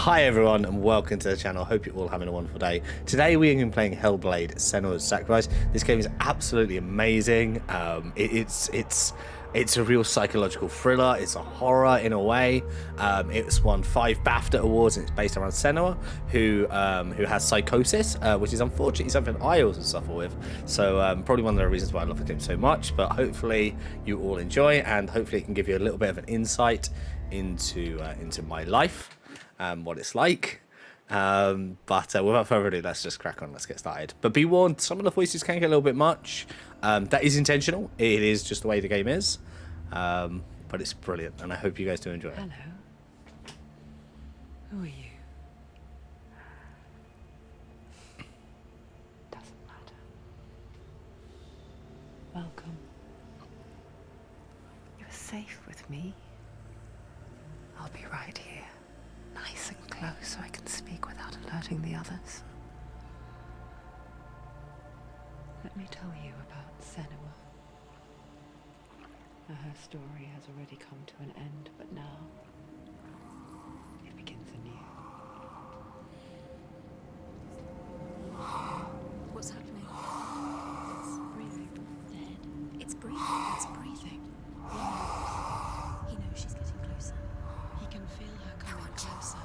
Hi everyone and welcome to the channel. Hope you're all having a wonderful day. Today we are going to be playing Hellblade Senua's Sacrifice. This game is absolutely amazing. It's a real psychological thriller. It's a horror in a way. It's won 5 BAFTA awards and it's based around Senua, who has psychosis, which is unfortunately something I also suffer with. So probably one of the reasons why I love the game so much. But hopefully you all enjoy, and hopefully it can give you a little bit of an insight into my life. What it's like. But without further ado, let's just crack on. Let's get started. But be warned, some of the voices can get a little bit much. That is intentional. It is just the way the game is. But it's brilliant, and I hope you guys do enjoy it. Hello. Who are you? Doesn't matter. Welcome. You're safe with me. I'll be right here, nice and close so I can speak without alerting the others. Let me tell you about Senua. Her story has already come to an end, but now it begins anew. What's happening? It's breathing. Dead. It's breathing. It's breathing. He knows she's getting closer. He can feel her coming closer.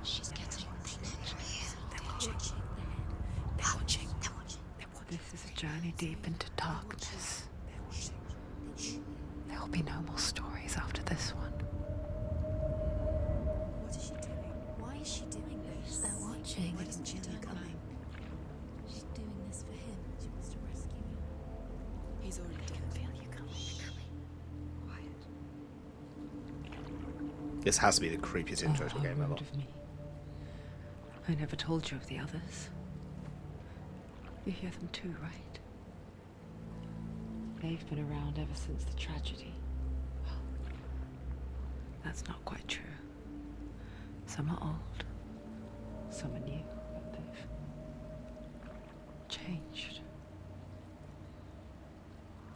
She's getting closer. They're watching. They're watching. They're watching. This is a journey deep into darkness. There will be no more stories after this one. What is she doing? Why is she doing this? They're watching. Why doesn't she turn coming? She's doing this for him. She wants to rescue him. He's already dead. I feel you coming. Quiet. This has to be the creepiest intro to a game ever. Of me. I never told you of the others. You hear them too, right? They've been around ever since the tragedy. Well, that's not quite true. Some are old, some are new, but they've changed.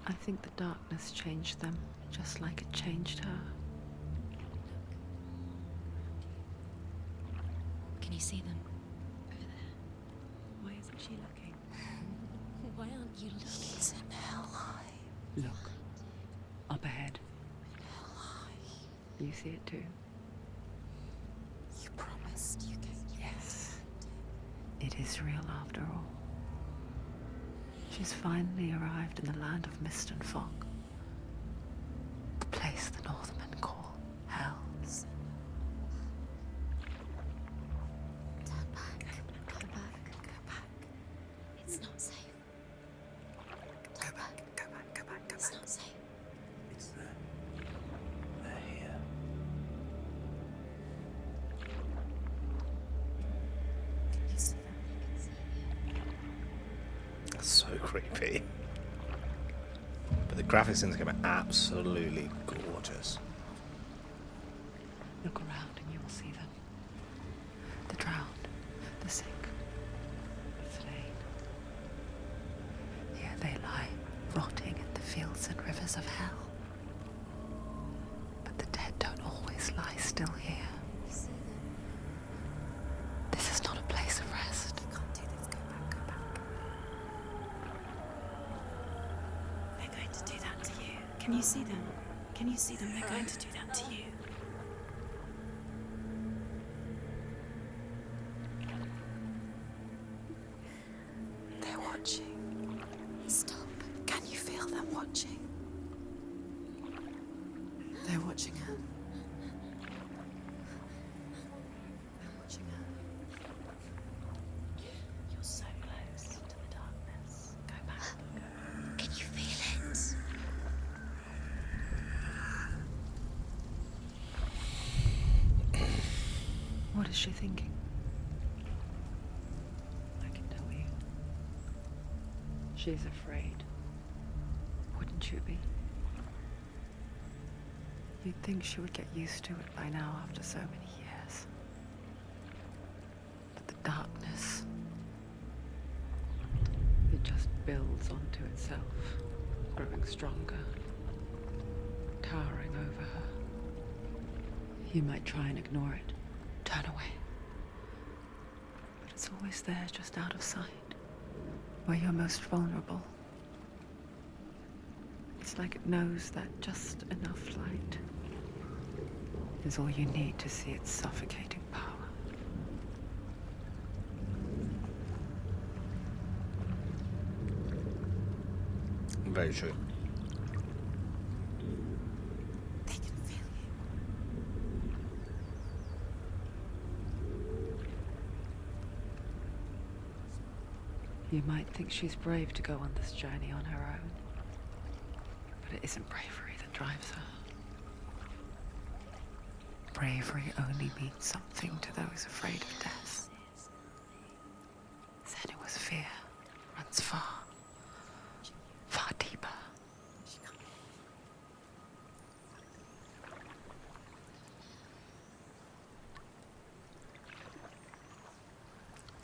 I think the darkness changed them, just like it changed her. Can you see them? Over there. Why isn't she looking? Why aren't you looking? It's in Helheim. Look, up ahead. You see it too? You promised you could. Yes. It is real after all. She's finally arrived in the land of mist and fog. The place the Northmen call Hell. Turn back. Go back. Go back. It's not safe. Go back. It's not safe. It's there. They're here. You see them? That's so creepy. But the graphics in this game are absolutely gorgeous. Look around and you will see them. The drowned, the sick, the slain. Here they lie, rotting in the fields and rivers of hell. But the dead don't always lie still here. You see them? This is not a place of rest. You can't do this. Go back. Go back. They're going to do that to you. Can you see them? Can you see them? They're going to do that to you. They're watching. Stop. Can you feel them watching? They're watching her. They're watching her. You're so close to the darkness. Go back. Can you feel it? What is she thinking? I can tell you. She's afraid. Wouldn't you be? You'd think she would get used to it by now after so many years. But the darkness, it just builds onto itself, growing stronger, towering over her. You might try and ignore it, turn away. But it's always there, just out of sight, where you're most vulnerable. It's like it knows that just enough light is all you need to see its suffocating power. Very true. They can feel you. You might think she's brave to go on this journey on her own, but it isn't bravery that drives her. Bravery only means something to those afraid of death. Senua's fear runs far, far deeper.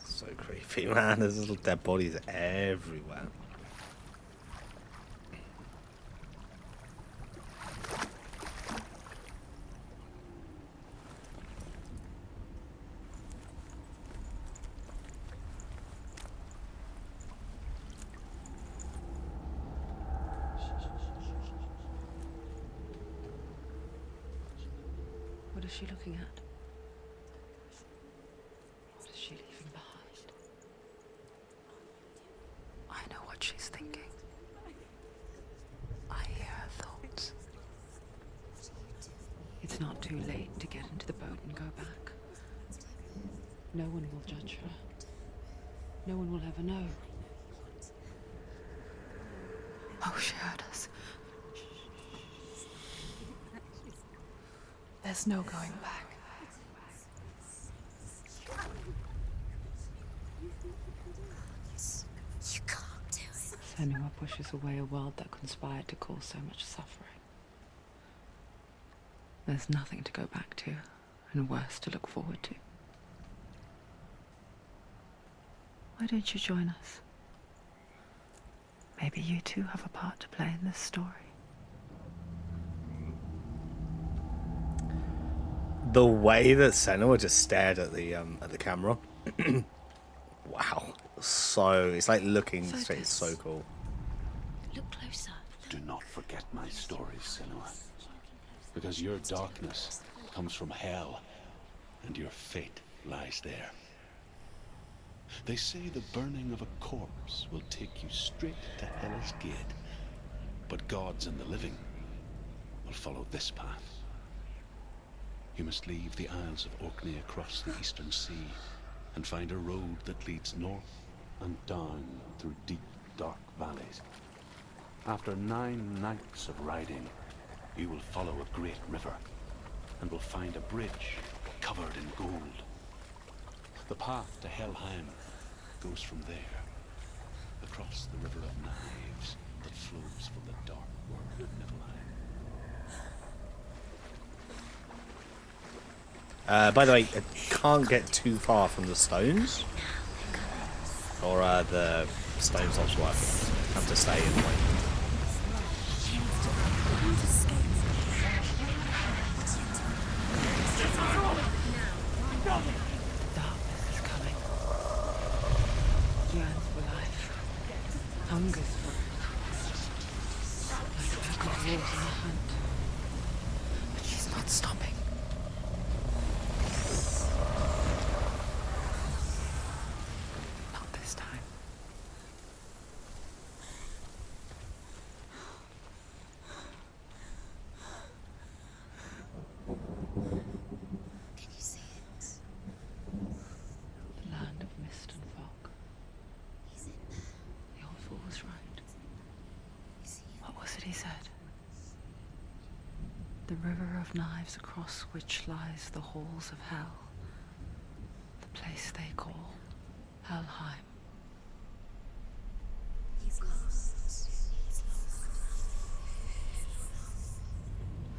So creepy, man. There's little dead bodies everywhere. What is she looking at? What is she leaving behind? I know what she's thinking. I hear her thoughts. It's not too late to get into the boat and go back. No one will judge her. No one will ever know. Oh, she heard us. There's no going back. You can't do it. Senua pushes away a world that conspired to cause so much suffering. There's nothing to go back to, and worse to look forward to. Why don't you join us? Maybe you too have a part to play in this story. The way that Senua just stared at the camera. Wow. So it's like looking straight. It's so cool. Look closer. Do not forget my stories, Senua. Because your darkness comes from hell, and your fate lies there. They say the burning of a corpse will take you straight to Hela's gate, but gods and the living will follow this path. You must leave the Isles of Orkney across the eastern sea and find a road that leads north and down through deep, dark valleys. After 9 nights of riding, you will follow a great river and will find a bridge covered in gold. The path to Helheim goes from there, across the river of knives that flows from the dark world of Niflheim. By the way, I can't get too far from the stones, or the stone stops working. I have to stay in the way. Darkness is coming. Yearns for life. Hungers for it. Like a pack of wolves in a hunt. But she's not stopping. Not this time. Can you see it? The land of mist and fog. He's in there. The old fool was right. You see him? What was it he said? The river of knives across which lies the halls of hell. The place they call Helheim. He's lost. He's lost.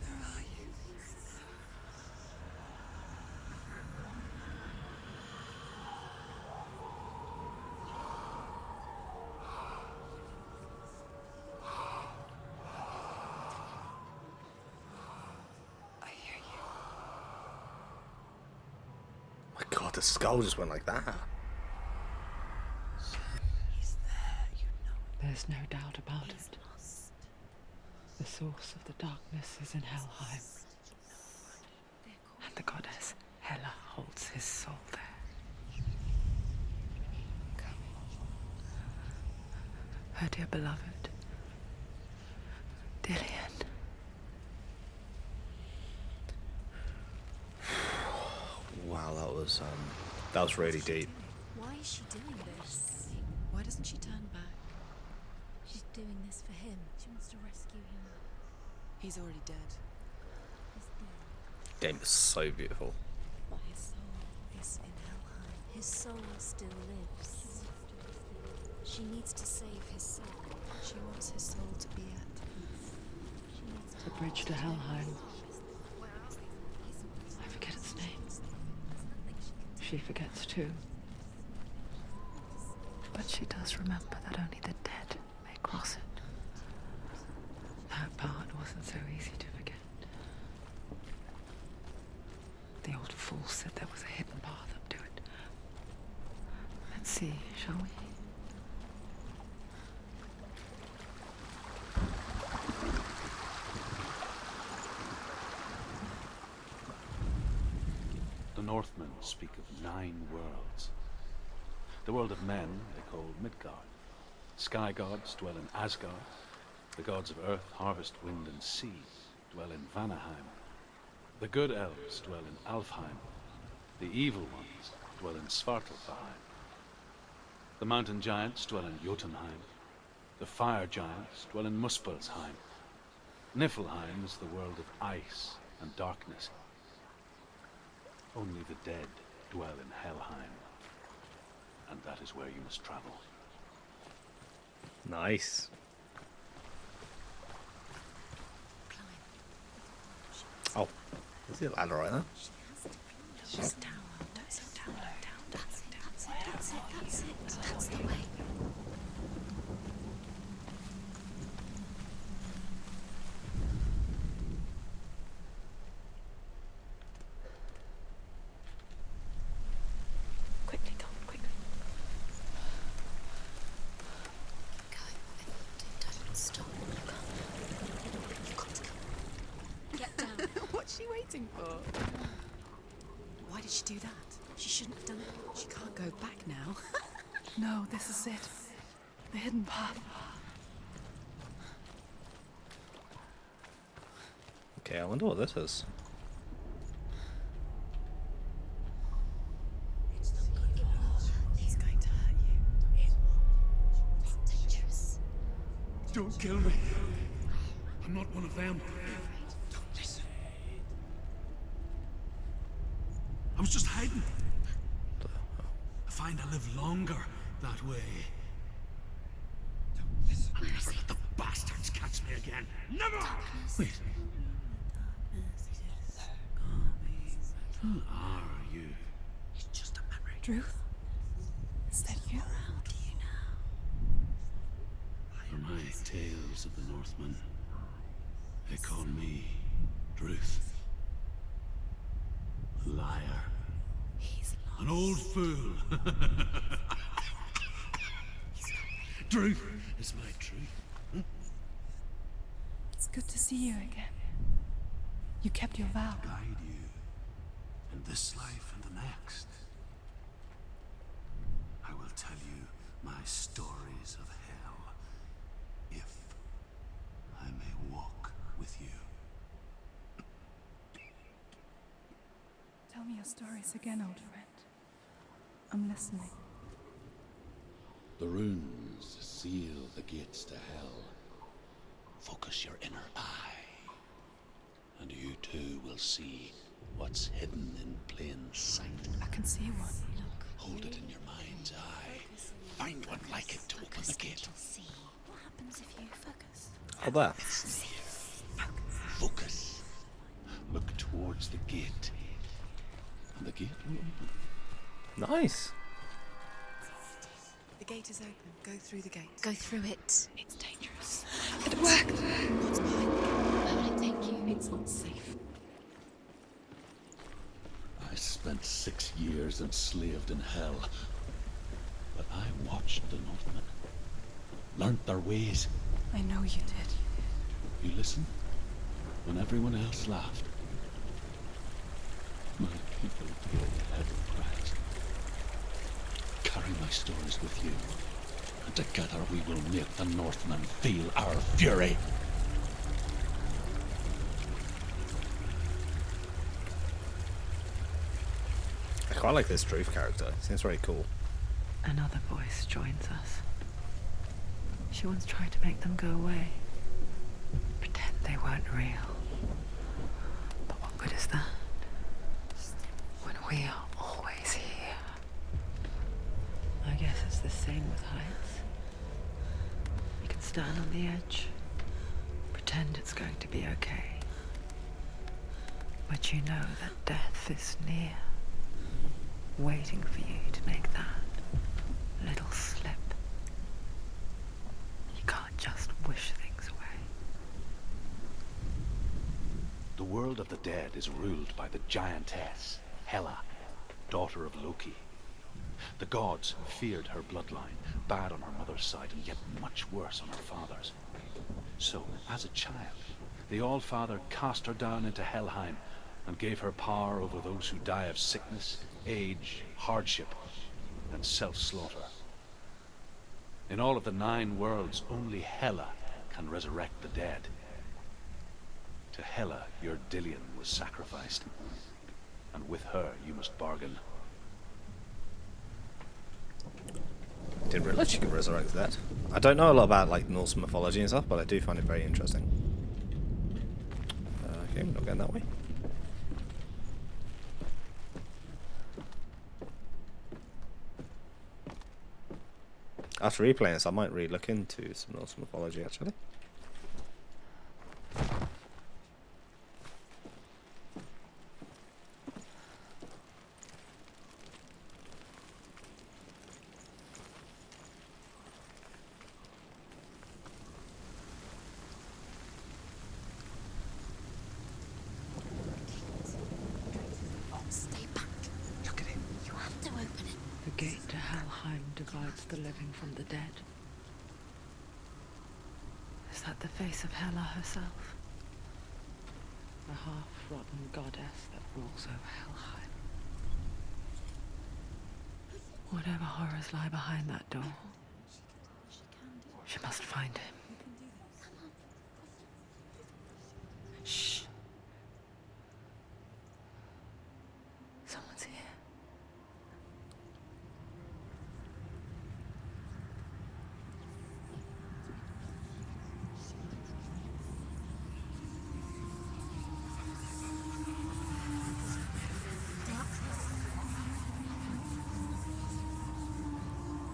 Where are you? I hear you. God, the skull just went like that. There's no doubt about it. The source of the darkness is in Helheim. And the goddess Hela holds his soul there. Her dear beloved, Dillian. Wow, that was really deep. Why is she doing this? Why doesn't she turn back? She's doing this for him. She wants to rescue him. He's already dead. He's dead. Game is so beautiful. But his soul is in Helheim. His soul still lives. She needs to save his soul. She wants his soul to be at peace. She needs to The bridge to Helheim. I forget its name. She forgets too. But she does remember that only the dead may cross it. That part wasn't so easy to forget. The old fool said there was a hidden path up to it. Let's see, shall we? The Northmen speak of 9 worlds. The world of men they call Midgard. Sky gods dwell in Asgard. The gods of earth, harvest, wind, and sea dwell in Vanaheim. The good elves dwell in Alfheim. The evil ones dwell in Svartalfheim. The mountain giants dwell in Jotunheim. The fire giants dwell in Muspelheim. Niflheim is the world of ice and darkness. Only the dead dwell in Helheim. And that is where you must travel. Nice. Oh, is the ladder right there? Just down. Don't sit down. That's it. That's the way. Quickly, go, quickly. Go. Don't stop. You've got to go. Get down. What's she waiting for? Why did she do that? She shouldn't have done it. She can't go back now. No, this is it. The hidden path. Okay, I wonder what this is. It's going to hurt you. It's dangerous. Don't kill me. I'm not one of them. Don't listen. I was just hiding. I find I live longer that way. Don't listen. I'll never let the bastards catch me again. Never! Wait. Who are you? It's just a memory. Druth? Is that you? How do you know? For my tales of the Northmen, they call me Druth. Liar. He's lost. An old fool. Truth is my truth. It's good to see you again. You kept your vow. Guide you in this life and the next. I will tell you my stories of hell, if I may walk with you. Tell me your stories again, old friend. I'm listening. The runes seal the gates to hell. Focus your inner eye, and you too will see what's hidden in plain sight. I can see one. Look. Hold it in your mind's eye. Find one like it to open the gate. You'll see. What happens if you focus? Oh, there. It's near. Focus. Look towards the gate, and the gate will open. Nice. The gate is open. Go through the gate. Go through it. It's dangerous. It worked! What's behind the gate? Where will it take you? It's not safe. I spent 6 years enslaved in hell. But I watched the Northmen, learnt their ways. I know you did. You listened when everyone else laughed. My people paid a heavy price. Carry my stories with you, and together we will make the Northmen feel our fury. I quite like this Druth character. Seems very cool. Another voice joins us. She once tried to make them go away. Pretend they weren't real. But what good is that? When we are always here. I guess it's the same with heights. You can stand on the edge, pretend it's going to be okay. But you know that death is near, waiting for you to make that little slip. You can't just wish things away. The world of the dead is ruled by the giantess, Hela, daughter of Loki. The gods feared her bloodline, bad on her mother's side and yet much worse on her father's. So, as a child, the All-Father cast her down into Helheim and gave her power over those who die of sickness, age, hardship, and self-slaughter. In all of the 9 worlds, only Hela can resurrect the dead. To Hela, your Dillion was sacrificed, and with her you must bargain. Didn't realize you could resurrect that. I don't know a lot about like Norse mythology and stuff, but I do find it very interesting. Okay, we're not going that way. After replaying this, I might really look into some Norse mythology actually. Stay back. Look at him. You have to open it. The gate to Helheim divides the living from the dead. Is that the face of Hela herself? The half-rotten goddess that rules over Helheim. Whatever horrors lie behind that door, she must find him. Shh. Someone's here.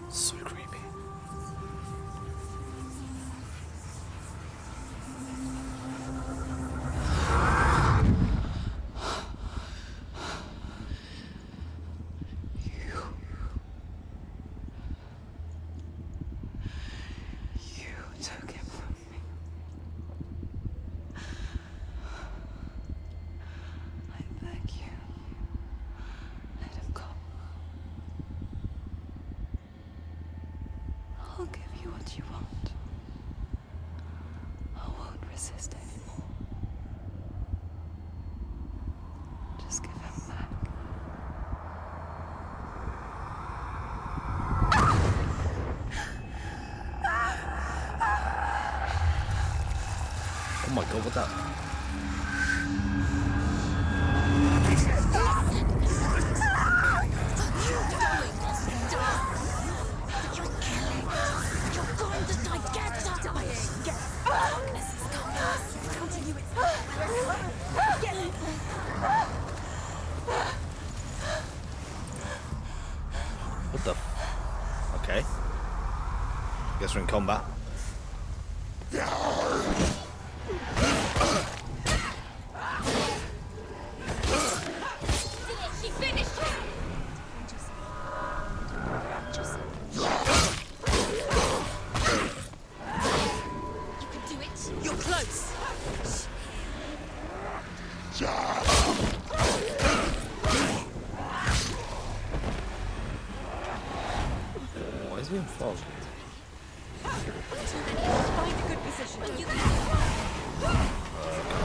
So creepy. You took him from me. I beg you. Let him go. I'll give you what you want. I won't resist anymore. Just give him back. Oh my god, what that? You're killing. You're going to die. Get dying. Darkness is coming. Come to you. Get it. What the? Okay. Guess we're in combat. She finished him. Just. You can do it. You're close. Where's he in fog? Find a good position. You can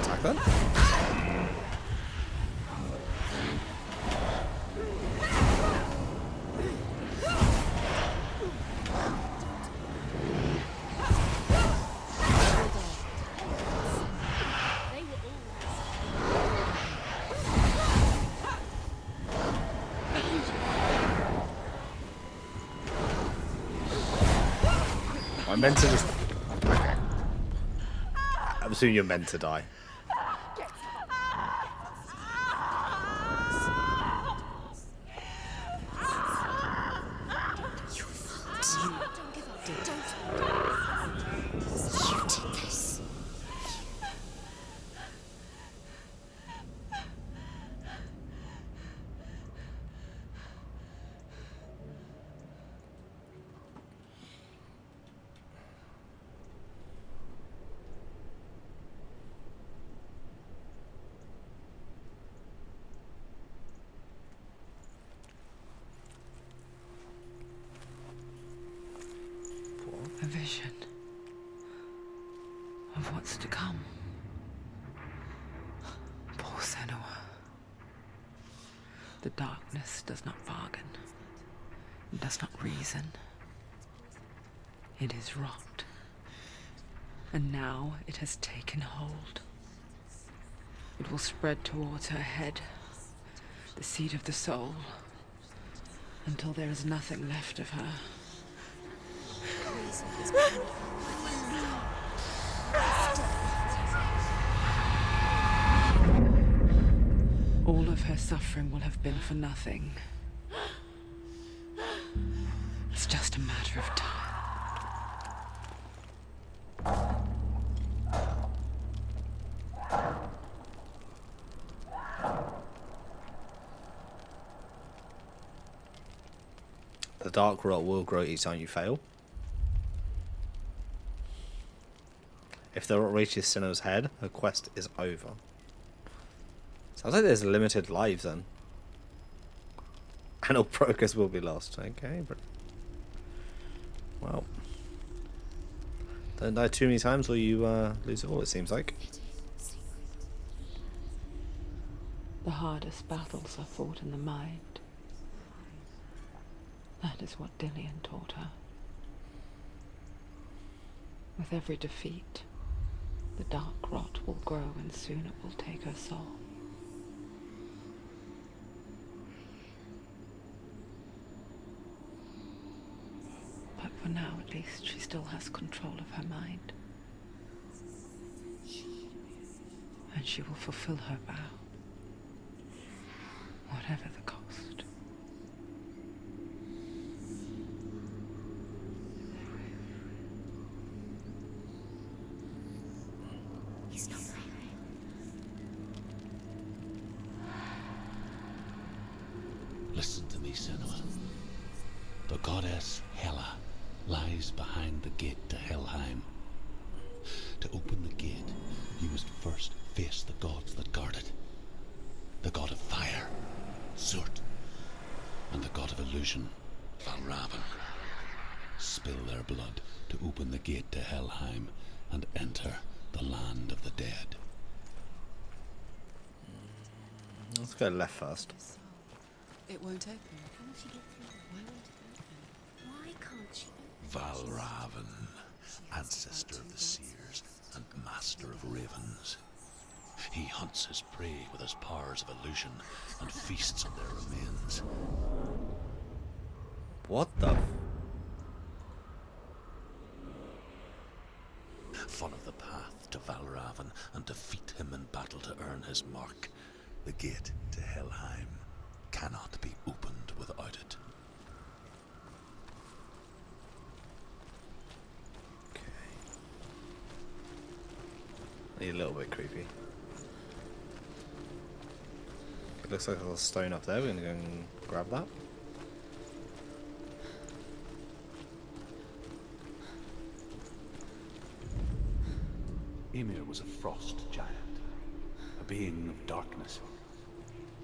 Attack then? I meant to just... I'm assuming you're meant to die. A vision of what's to come. Poor Senua. The darkness does not bargain. It does not reason. It is rot. And now it has taken hold. It will spread towards her head, the seat of the soul, until there is nothing left of her. All of her suffering will have been for nothing. It's just a matter of time. The dark rot will grow each time you fail. If the rot reaches Senua's head, her quest is over. Sounds like there's limited lives then. And all progress will be lost. Okay, but... well... don't die too many times or you lose it all, it seems like. The hardest battles are fought in the mind. That is what Dillian taught her. With every defeat, the dark rot will grow and soon it will take her soul. But for now, at least, she still has control of her mind. And she will fulfill her vow, whatever the cost. Listen to me, Senua. The goddess Hela lies behind the gate to Helheim. To open the gate, you must first face the gods that guard it. The god of fire, Surt, and the god of illusion, Valravn. Spill their blood to open the gate to Helheim and enter the land of the dead. Let's go left first. It won't open. Can't she get through? Why won't it open? Why can't she open? Valravn, ancestor of the seers and master of ravens. He hunts his prey with his powers of illusion and feasts on their remains. What the... Follow the path to Valravn and defeat him in battle to earn his mark. The gate to Helheim cannot be opened without it. okay. A little bit creepy. It looks like a little stone up there. We're gonna go and grab that. Ymir was a frost giant, a being of darkness,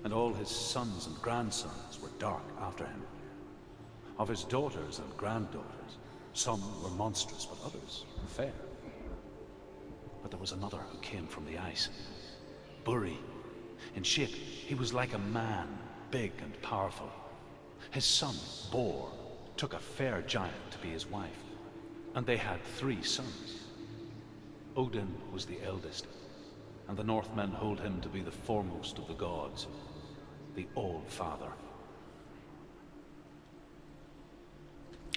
and all his sons and grandsons were dark after him. Of his daughters and granddaughters, some were monstrous, but others fair. But there was another who came from the ice. Buri. In shape, he was like a man, big and powerful. His son, Bor, took a fair giant to be his wife, and they had 3 sons. Odin was the eldest, and the Northmen hold him to be the foremost of the gods, the All-Father.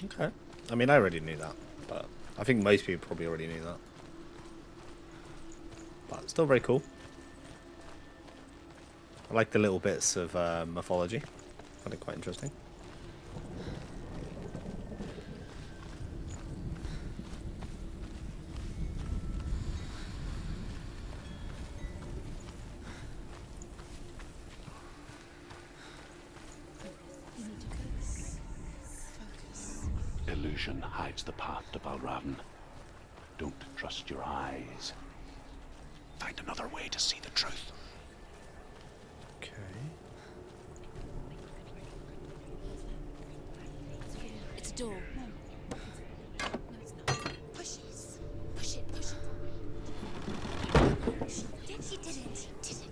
Okay. I mean, I already knew that, but I think most people probably already knew that. But still very cool. I like the little bits of mythology. I find it quite interesting. Illusion hides the path to Valravn. Don't trust your eyes. Find another way to see the truth. Okay. It's a door. No. No, it's not. Push it. Push it. Push it. She did it. She did it.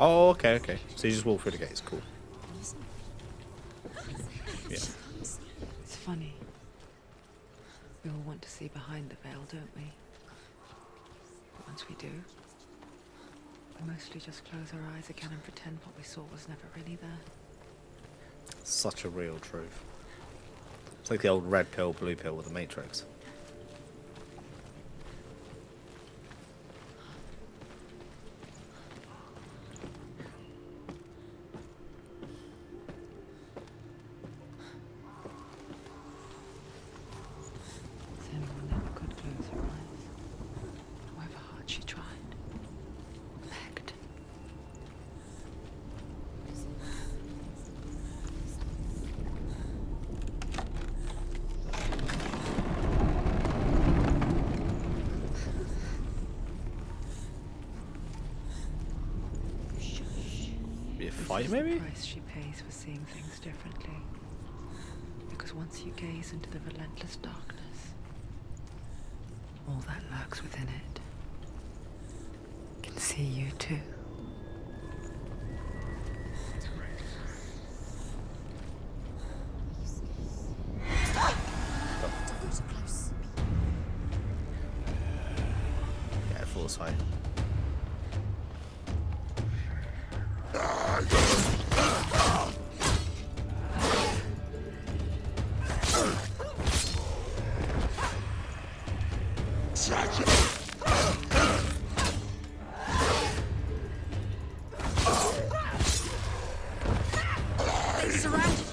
Oh, okay, okay. So you just walk through the gates. Cool. Yeah. It's funny. We all want to see behind the veil, don't we? But once we do, we mostly just close our eyes again and pretend what we saw was never really there. Such a real truth. It's like the old red pill, blue pill with the Matrix. Senua never could close her eyes, however hard she tried. Begged. Be a This fight, is maybe? the price she pays for seeing things differently. Because once you gaze into the relentless darkness, all that lurks within it can see you too. Doors are close. Yeah, foresight. They surrounded.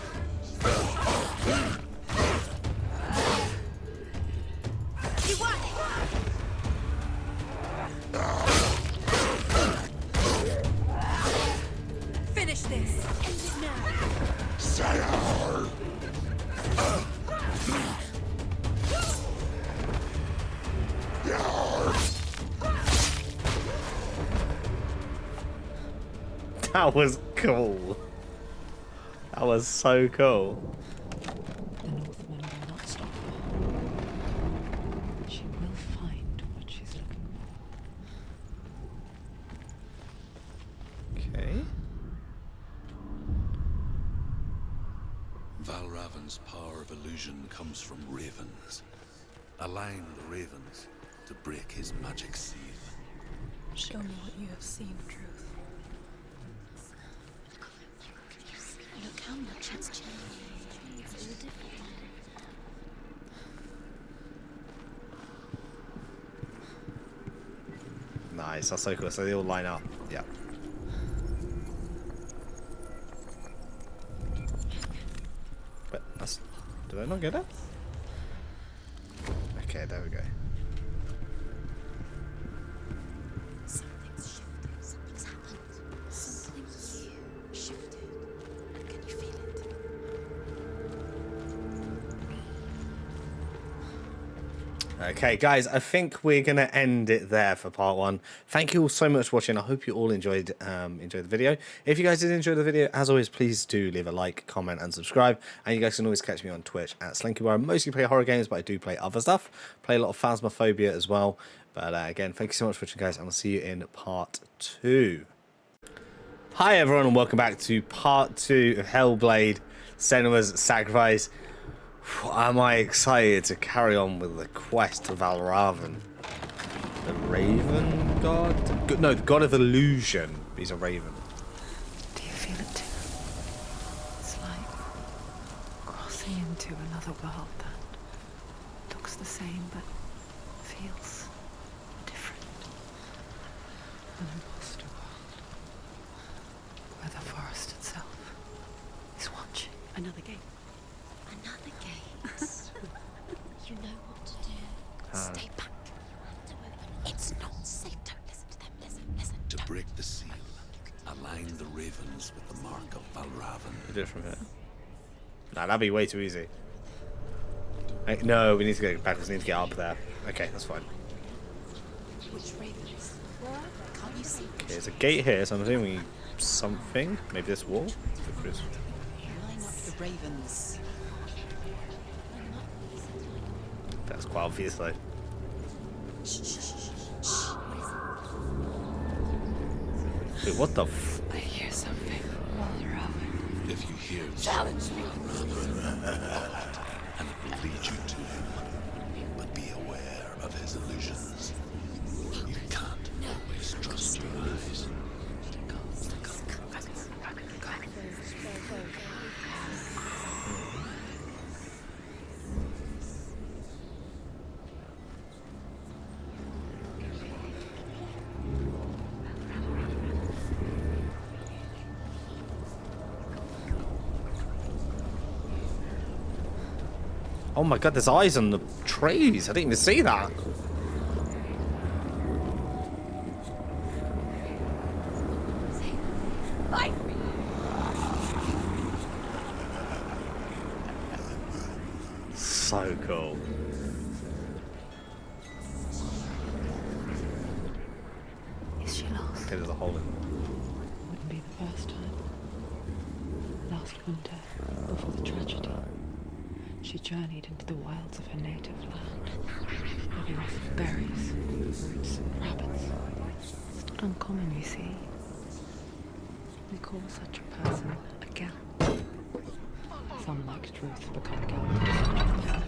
You won. Finish this. End it now. That was cool. That was so cool. The Northmen will not stop her. She will find what she's looking for. Okay. Valravn's power of illusion comes from ravens. Align the ravens to break his magic seal. Show me what you have seen, Truth. Look how much it's changed. It's all different. Nice, that's so cool. So they all line up. Yeah. But that's... Did I not get it? Okay, there we go. Something's shifted. Something's happened. Something you shifted. Can you feel it? Okay, guys, I think we're gonna end it there for part 1. Thank you all so much for watching. I hope you all enjoyed the video. If you guys did enjoy the video, as always, please do leave a like, comment, and subscribe. And you guys can always catch me on Twitch at Slinky, where I mostly play horror games, but I do play other stuff. Play a lot of Phasmophobia as well. But again, thank you so much for watching, guys, and I'll see you in part 2. Hi everyone, and welcome back to part 2 of Hellblade Senua's Sacrifice. Am I excited to carry on with the quest to Valravan? The Raven God? No, the God of Illusion. He's a raven. Do you feel it too? It's like crossing into another world that looks the same but feels different. An imposter world where the forest itself is watching. Another gate. Another gate. You know what to do. Stay back. It's not safe. Don't listen to them. Listen. To break the seal, align the ravens with the mark of Valravan. You do it from here. Nah, that'd be way too easy. No, we need to go backwards. We need to get up there. Okay, that's fine. Which ravens? Can't you see? Okay, there's a gate here, so I'm assuming something. Maybe this wall? Line up the ravens. That's quite obvious though. Wait, what the f... I hear something. If you hear challenge me, and it will lead you to him, but be aware of his illusions. You can't always trust your eyes. Oh my god, there's eyes on the trees. I didn't even see that. So cool. Is she lost? Okay, there's a hole in. Wouldn't be the first time. Last winter, before the tragedy, she journeyed into the wilds of her native land, living off of berries, roots, and rabbits. It's not uncommon, you see. We call such a person a gelt. Some, like Truth, become gelts.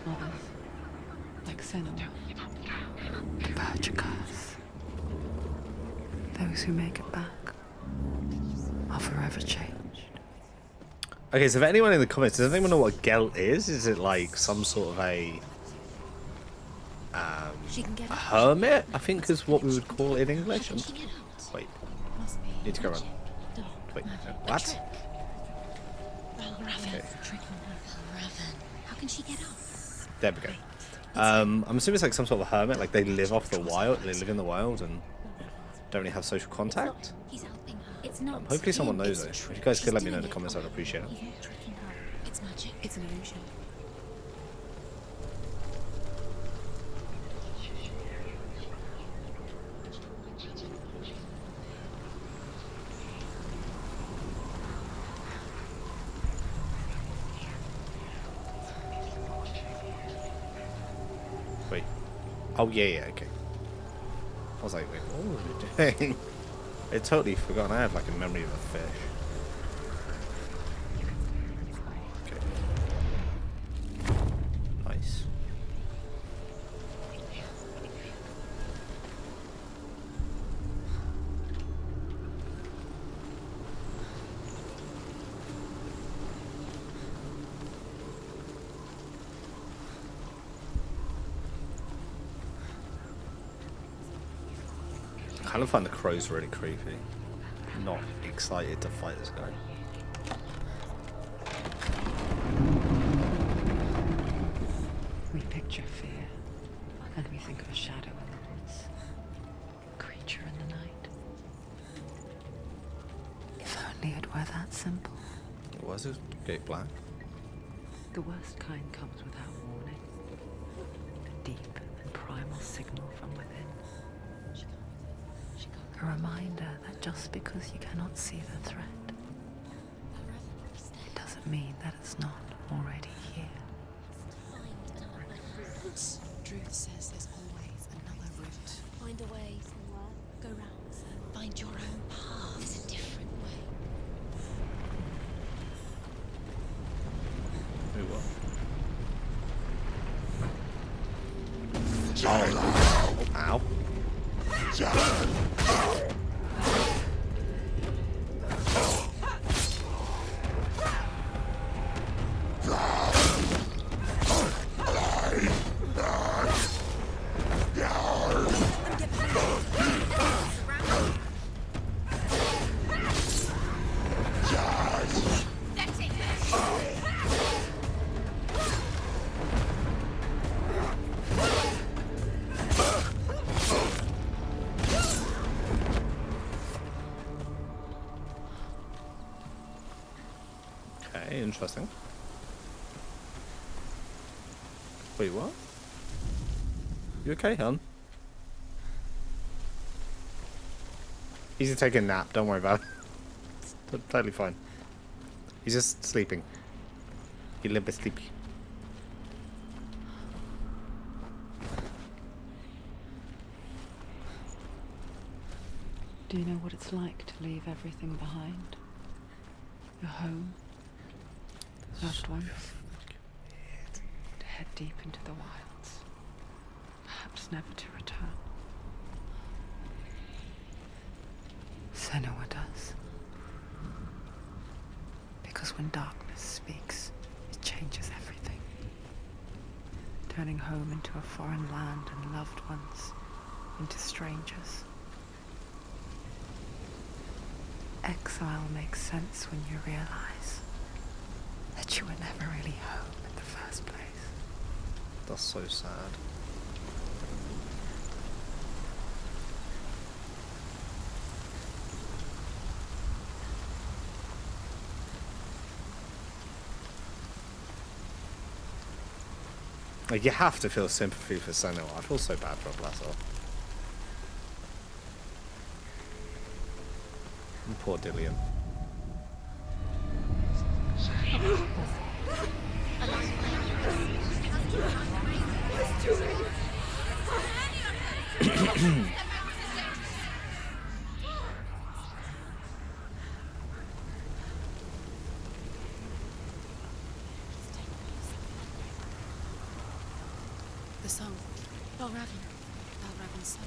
Others, like Senua, purge a curse. Those who make it back are forever changed. Okay, so if anyone in the comments, does anyone know what a gelt is? Is it like some sort of a She can get up. hermit? I think is what we would call it in English. She can get out. Wait, Must be. need to go around. Wait, what? Valravan. Okay. Valravan. How can she get up? There we go. I'm assuming it's like some sort of hermit, like they live off the wild, they live in the wild and don't really have social contact. He's helping her. It's not. Hopefully someone knows It's though. a If you guys trick. could let She's me know in the doing comments, it. I'd appreciate it. Yeah, tricking her. It's magic. It's an illusion. Wait. Oh yeah, okay. I was like, wait, what was we doing? I totally forgot. I have like a memory of a fish. Okay. Nice. I kind of find the crows really creepy. Not excited to fight this guy. We picture fear, and we think of a shadow in the woods, a creature in the night. If only it were that simple. Was it gate black? The worst kind comes without warning. A reminder that just because you cannot see the threat, it doesn't mean that it's not already here. Truth says there's always another route. Find a way, Senua. Go round. Find your own path. There's a different way. Who what? Ow. Okay, interesting. Wait, what? You okay, hon? He's taking a nap, don't worry about it. Totally fine. He's just sleeping. He's a little bit sleepy. Do you know what it's like to leave everything behind? Your home, loved ones, to head deep into the wilds, perhaps never to return. Senua does. Because when darkness speaks, it changes everything. Turning home into a foreign land and loved ones into strangers. Exile makes sense when you realize that you were never really home in the first place. That's so sad. Like, you have to feel sympathy for Senua. I feel so bad for her, bless her. And poor Dillian. The song. Balraven's song.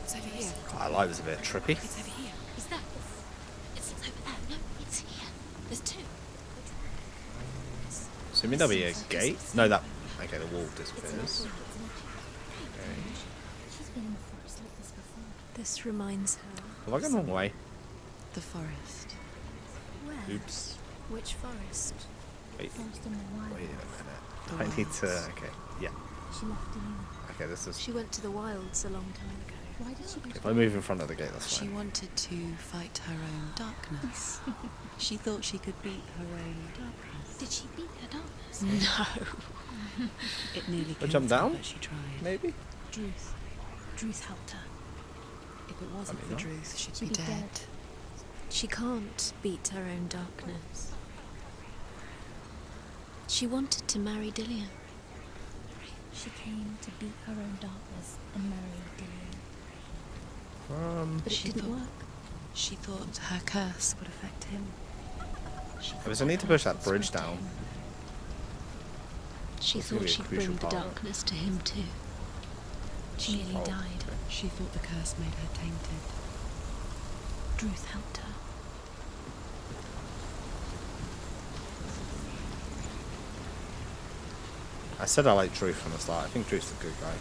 It's over here. I like this a bit trippy. It's over here. Is that? It's over there. No, it's here. There's two. Assuming there'll be a gate? No, that... Okay, the wall disappears. She's been in the forest like this before. This reminds her. Have I gone the wrong way? The forest. Where? Oops. Which forest? Wait. Forest in the wild. Wait a minute. I need to... Okay, yeah. She left in. Okay, this is... She went to the wilds a long time ago. Why did she go If I move in front of the gate, that's She fine. wanted to fight her own darkness. She thought she could beat her own darkness. Did she beat her darkness? No. It nearly I killed jump her, down? but she tried. Maybe? Druth helped her. If it wasn't I mean, for no. Druth, she'd She'd be dead. She can't beat her own darkness. She wanted to marry Dillian. She came to beat her own darkness and marry Dillian. But it didn't work. She thought her curse would affect him. There was a need to push that bridge down. She That's gonna thought be a she'd crucial bring the part. darkness to him too. She nearly Oh, died. okay. She thought the curse made her tainted. Druth helped her. I said I like Druth from the start. I think Druth's a good guy.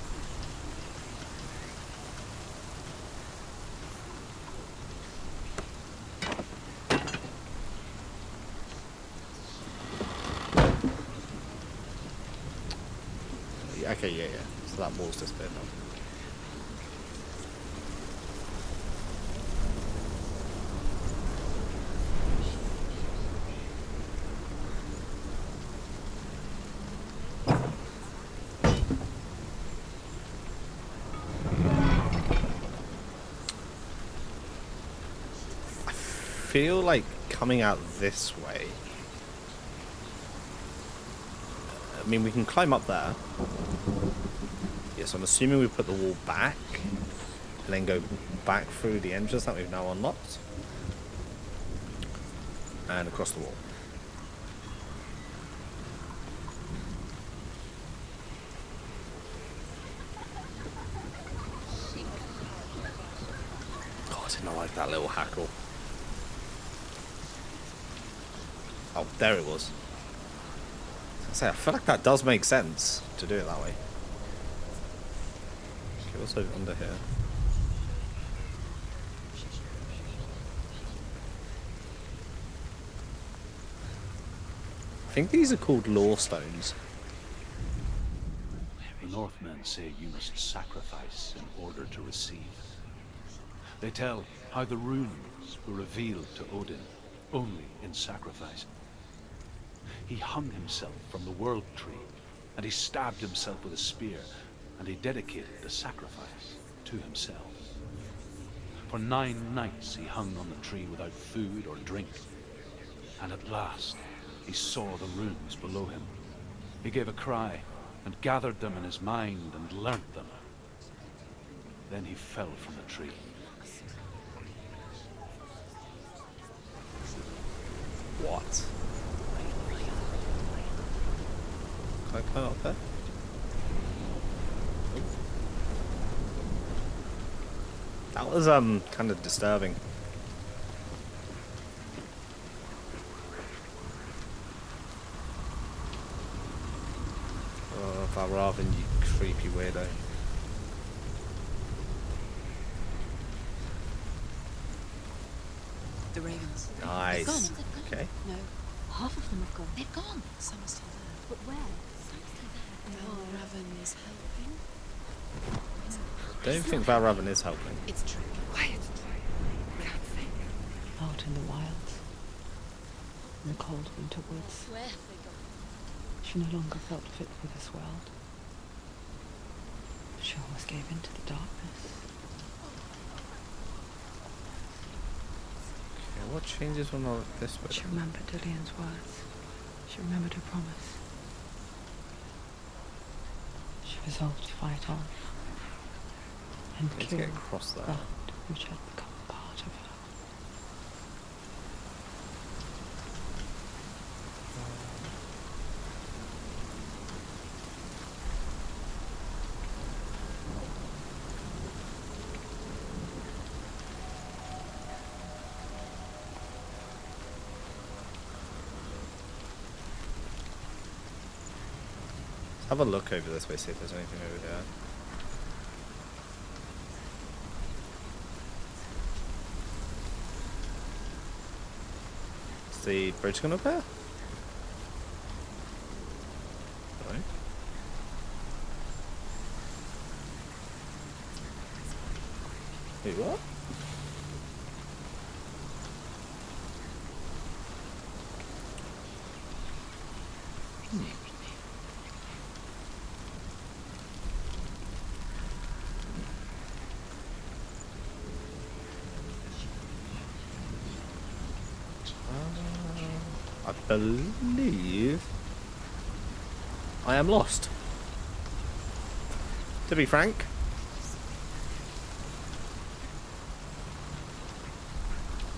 Okay, yeah. So that wall's disappeared now. feel like coming out this way. I mean, we can climb up there. Yes, I'm assuming we put the wall back and then go back through the entrance that we've now unlocked and across the wall. God, I did not like that little hackle. Oh, there it was. I feel like that does make sense to do it that way. Okay, what's over under here? I think these are called lorestones. The Northmen say you must sacrifice in order to receive. They tell how the runes were revealed to Odin only in sacrifice. He hung himself from the world tree, and he stabbed himself with a spear, and he dedicated the sacrifice to himself. For 9 nights he hung on the tree without food or drink, and at last he saw the runes below him. He gave a cry, and gathered them in his mind and learnt them. Then he fell from the tree. What? Can I climb up there? That was kind of disturbing. Oh, Valravn, you creepy weirdo. The ravens. Nice. They've gone. Okay. No, half of them have gone. They've gone. Some are still there. But where? Some still there. Valravn is helping. Don't think Valravn is helping. It's true. Quiet. Can't think. Out in the wilds, in the cold winter woods, Where have they gone? she no longer felt fit for this world. She almost gave in to the darkness. Okay, what changes when I look this way? She remembered Dillian's words. She remembered her promise. She resolved to fight on and Let's kill get across there. that which had become part of her. Let's have a look over this way, see if there's anything over there. Is the bridge going up there? No. Wait, what? I believe I am lost. To be frank.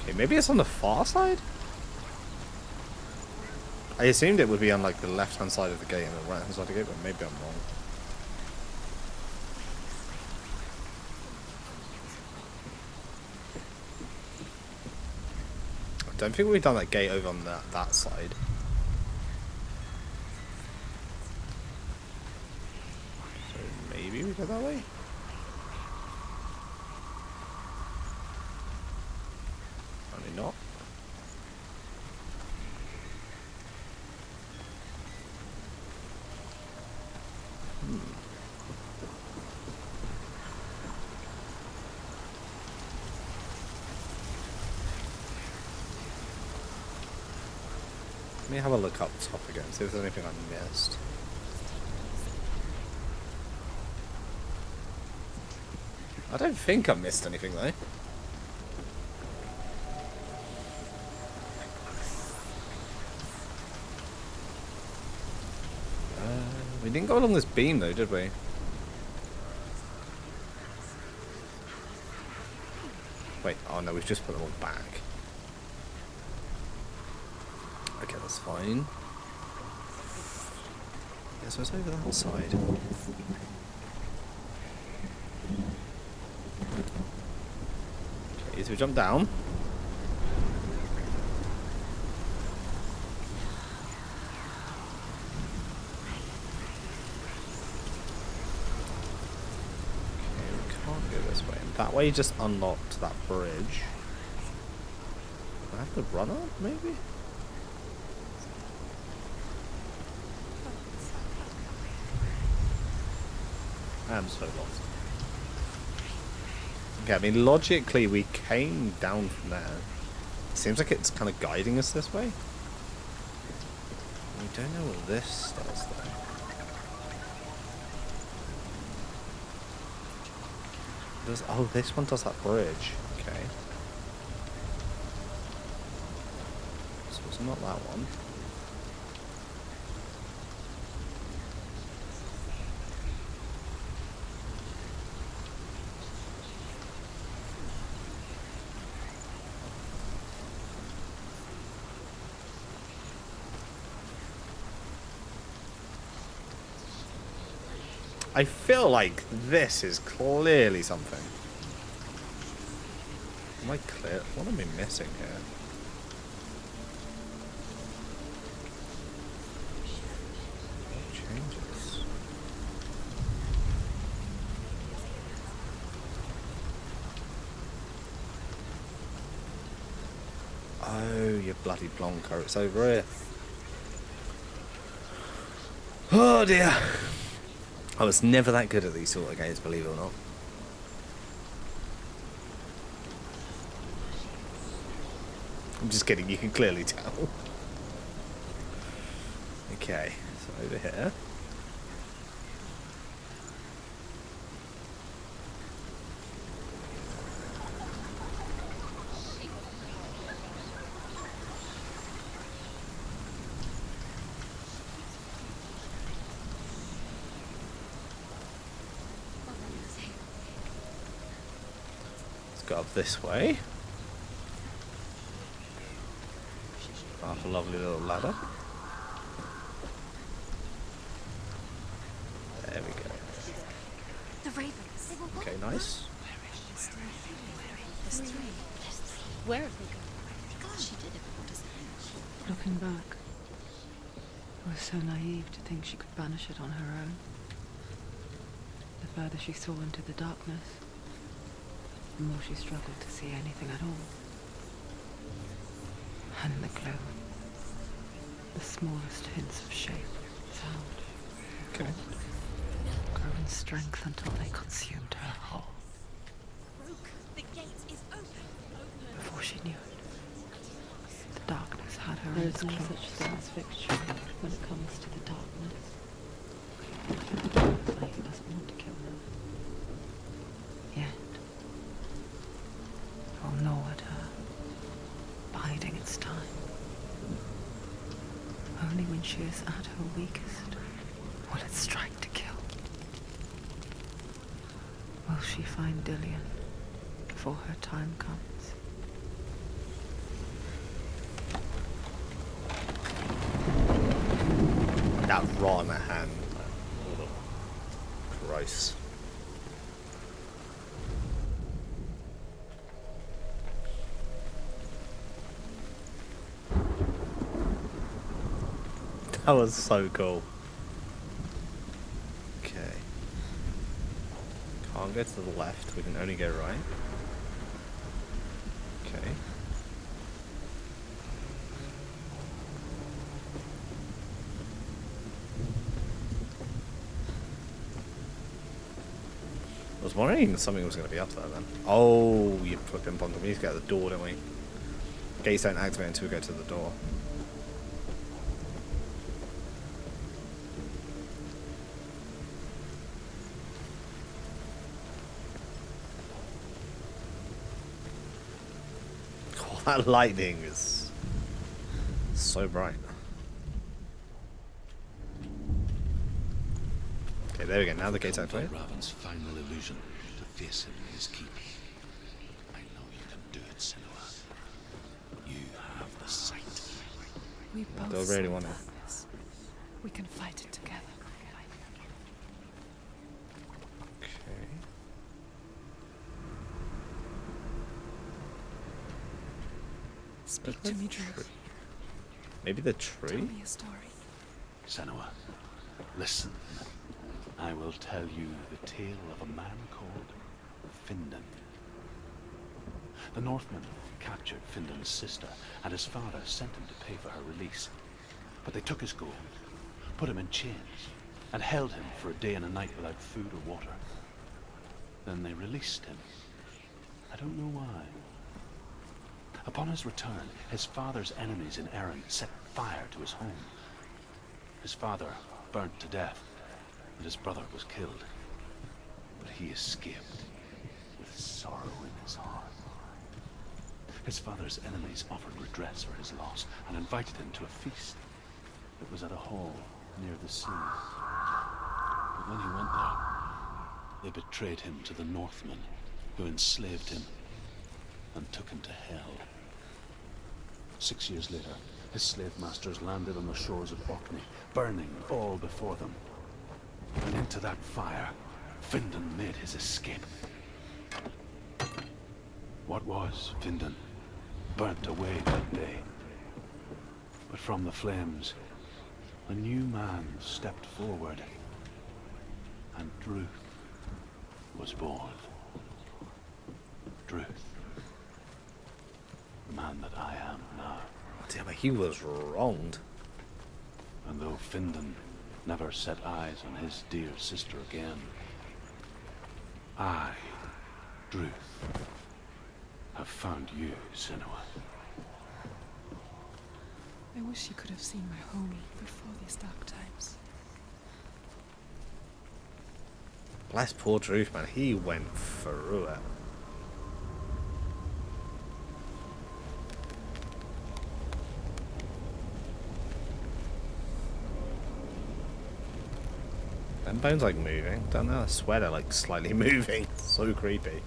Okay, maybe it's on the far side? I assumed it would be on like the left hand side of the gate and the right hand side of the gate, but maybe I'm wrong. I don't think we've done that gate over on that side. So maybe we go that way? Probably not. Let me have a look up top again, see if there's anything I missed. I don't think I missed anything though. We didn't go along this beam though, did we? Wait, oh no, we've just put them all back. Okay, that's fine. Yeah, so it's over that side. Okay, so we jump down. That way just unlocked that bridge. I have to run up, maybe? I am so lost. Okay, I mean, logically we came down from there. Seems like it's kind of guiding us this way. We don't know what this does, though. Oh, this one does that bridge. Okay. So it's not that one. I feel like this is clearly something. Am I clear? What am I missing here? What changes? Oh, you bloody plonker. It's over here. Oh dear. I was never that good at these sort of games, believe it or not. I'm just kidding, you can clearly tell. Okay, so over here. Let's go up this way. Off a lovely little ladder. There we go. The ravens. Okay, nice. There's three. Where have they gone? God, she did it. What does it mean? Looking back, I was so naive to think she could banish it on her own. The further she saw into the darkness, the more she struggled to see anything at all. And in the gloom, the smallest hints of shape, sound, Okay. grew in strength until they consumed her whole. The gate is open. Before she knew it, the darkness had her There in is its no claws. such thing as victory when it comes to the darkness. The flame doesn't want to kill her. Yet, it will gnaw at her, biding its time. Only when she is at her weakest will it strike to kill. Will she find Dillion before her time comes? That raw in her hand. Gross. That was so cool. Okay. Can't go to the left, we can only go right. Okay. I was wondering if something was going to be up there then. Oh, you flipping bunker. We need to get to the door, don't we? Gates don't activate until we go to the door. Oh, that lightning is so bright. Okay, there we go. Now the gate's Come activated. by Raven's final illusion to face him in his keep. I know you can do it, Senua. You have the sight. We both Don't really saw want it. darkness. We can fight it together. Okay. Speak to me, Drew. Maybe the Tell tree? me a story. Senua, listen. I will tell you the tale of a man called Findan. The Northmen captured Findan's sister, and his father sent him to pay for her release. But they took his gold, put him in chains, and held him for a day and a night without food or water. Then they released him. I don't know why. Upon his return, his father's enemies in Erin set fire to his home. His father burnt to death, and his brother was killed. But he escaped with sorrow in his heart. His father's enemies offered redress for his loss and invited him to a feast. It was at a hall near the sea. But when he went there, they betrayed him to the Northmen, who enslaved him and took him to hell. 6 years later, his slave masters landed on the shores of Orkney, burning all before them. And into that fire, Findan made his escape. What was Findan burnt away that day. But from the flames, a new man stepped forward, and Druth was born. Druth. The man that I am now. Damn it, he was wronged. And though Findan never set eyes on his dear sister again, I, Druth, have found you, Senua. I wish you could have seen my home before these dark times. Bless poor Druth, man. He went through it. Them bones like moving. Don't know. I swear they're like slightly moving. So creepy.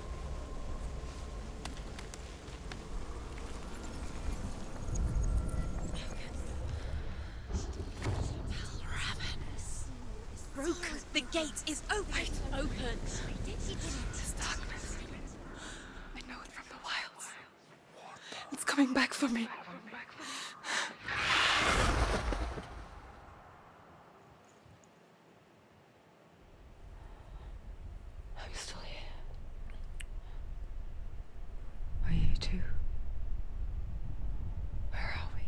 Broken. The gate is open. Open. This darkness. I know it from the wilds. It's coming back for me. I'm still here. Are you too? Where are we?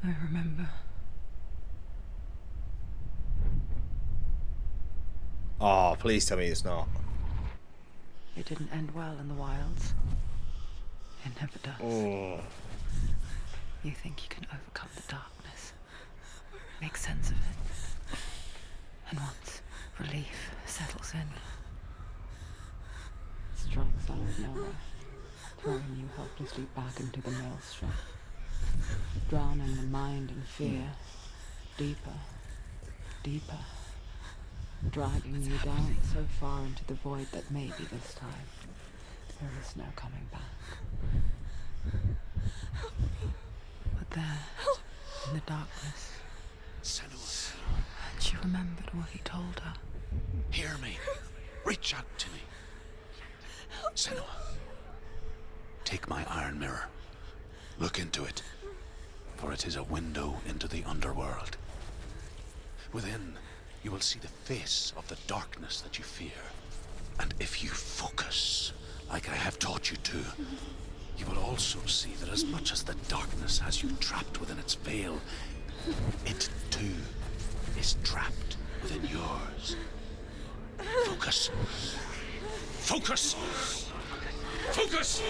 I remember. Oh, please tell me it's not. It didn't end well in the wilds. It never does. Oh. You think you can overcome the darkness, make sense of it, and once relief settles in, it strikes out of nowhere, throwing you helplessly back into the maelstrom, drowning the mind in fear, deeper, deeper, dragging you down so far into the void that maybe this time there is no coming back. But there, in the darkness, Senua, and she remembered what he told her. hear me. Reach out to me. Senua, take my iron mirror. Look into it, for it is a window into the underworld. Within, you will see the face of the darkness that you fear. And if you focus, like I have taught you to, you will also see that as much as the darkness has you trapped within its veil, it too is trapped within yours. Focus. Focus! Focus!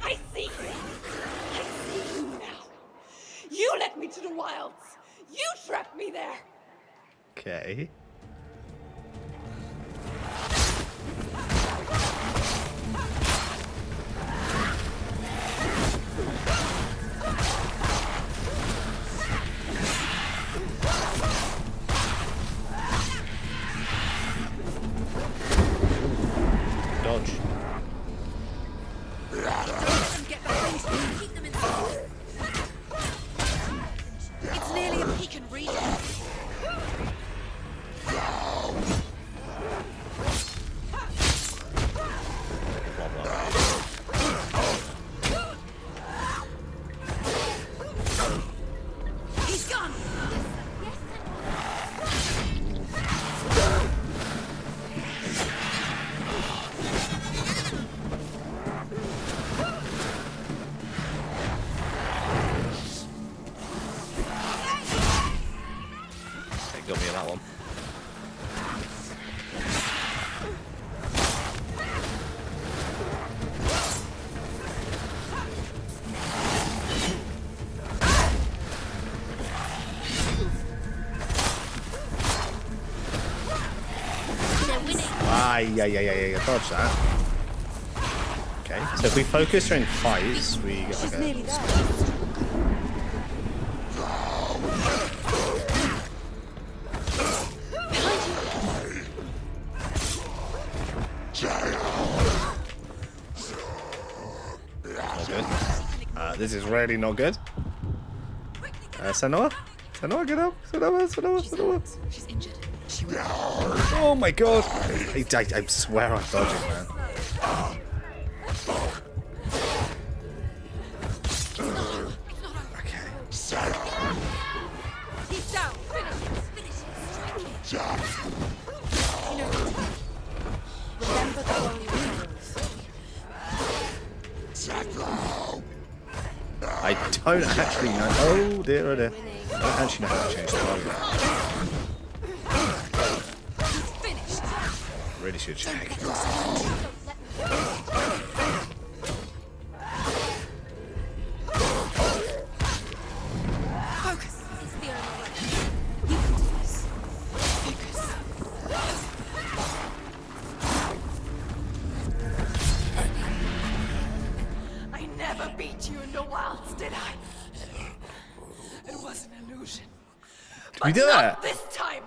I see you! I see you now! You led me to the wilds! You trapped me there! Okay. with that one. Yeah, dodge that. Okay, so if we focus during fights, we get like a... Not good. This is really not good. Senua? Senua, get up! Senua! She's injured. She will. Oh my god! I swear I'm dodging, man. Okay. He's down. Finish it. Remember the holy rules. I don't actually know. Oh dear, oh dear. I don't actually know how to change the volume. Really should check. Focus. It's the only way. You can do this. Focus. I never beat you in the wilds, did I? It was an illusion. Can we do that? Not this time.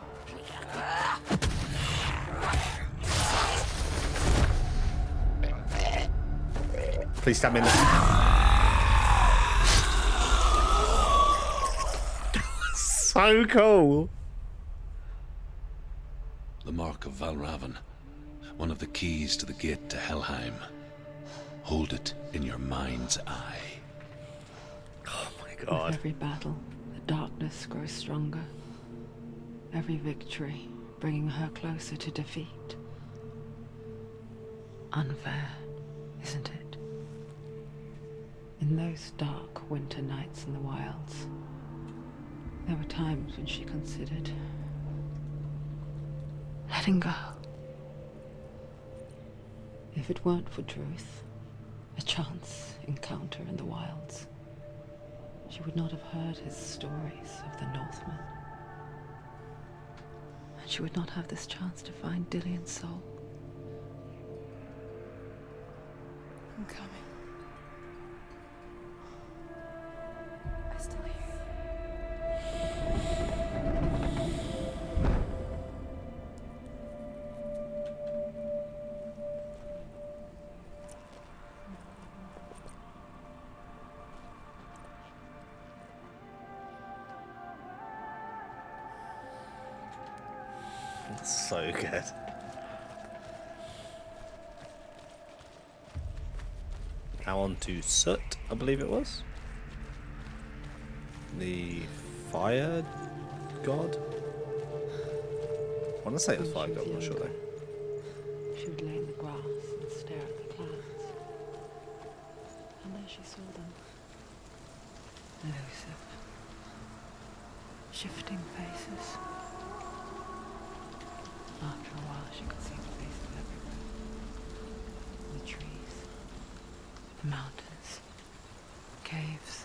Please stab me in the... So cool. The mark of Valravan, one of the keys to the gate to Helheim. Hold it in your mind's eye. Oh my With god. every battle, the darkness grows stronger. Every victory bringing her closer to defeat. Unfair, isn't it? In those dark winter nights in the wilds, there were times when she considered letting go. If it weren't for truth, a chance encounter in the wilds, she would not have heard his stories of the Northmen. And she would not have this chance to find Dillion's soul. I'm coming. I still hear you. So good. Now on to Soot, I believe it was. The fire god? I want to say it was fire god, I'm not sure though. She would lay in the grass and stare at the clouds. And there she saw them. Elusive. Shifting faces. After a while, she could see the faces everywhere. The trees, the mountains, caves.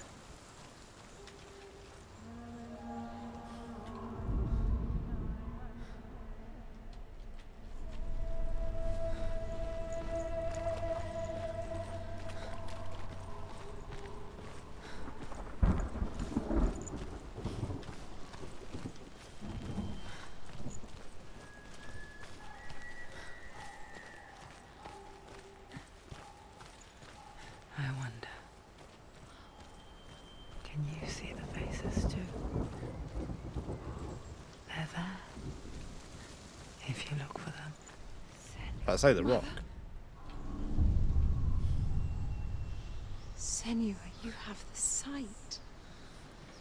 I wonder, can you see the faces too? They're there, if you look for them. I'd say the rock. Senua, you have the sight.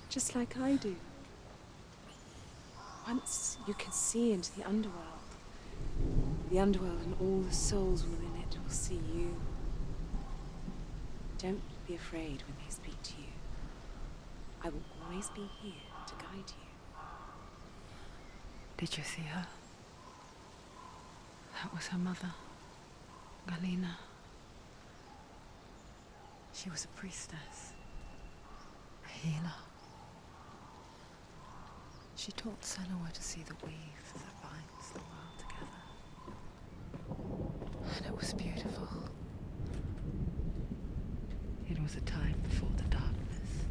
Just like I do. Once you can see into the underworld. The underworld and all the souls within it will see you. Don't be afraid when they speak to you. I will always be here to guide you. Did you see her? That was her mother, Galina. She was a priestess, a healer. She taught Senua to see the weave that binds the world together. And it was beautiful. It was a time before the darkness.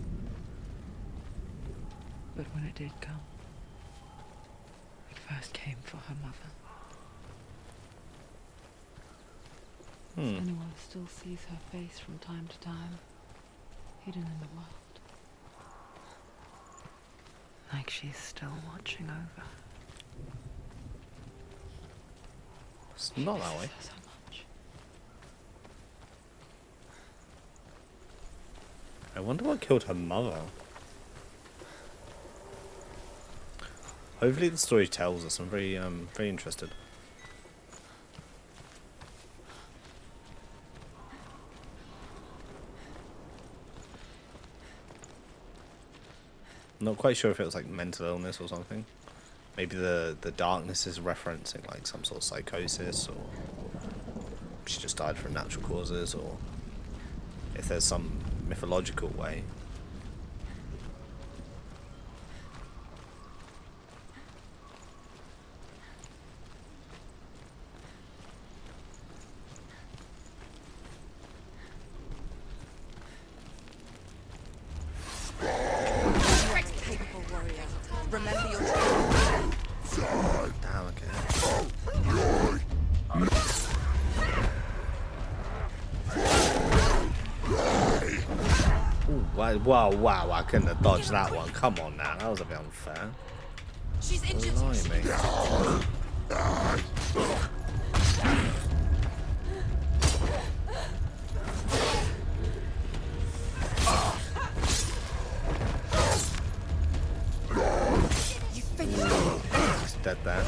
But when it did come, it first came for her mother. Senua still sees her face from time to time, hidden in the world. Like she's still watching over. It's not that way. So much. I wonder what killed her mother. Hopefully the story tells us. I'm very interested. Not quite sure if it was like mental illness or something. Maybe the darkness is referencing like some sort of psychosis, or she just died from natural causes, or if there's some mythological way. Wow, I couldn't have dodged that one. Come on now, that was a bit unfair. She's injured. Blimey. He's dead there.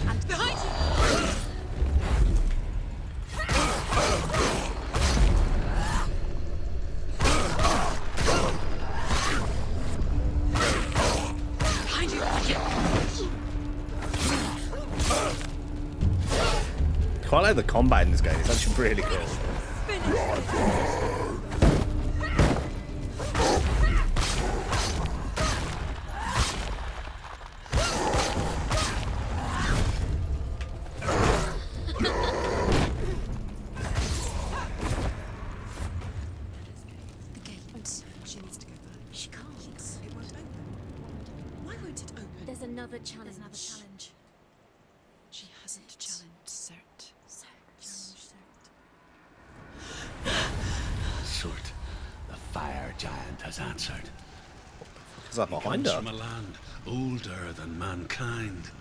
And behind you. Quite like the combat in this game. It's actually really cool. She needs to go back. She can't. It won't open. Why won't it open? There's another challenge. She hasn't challenged Cert. Surt, the fire giant has answered. Is that He behind comes her? from a land older than mankind.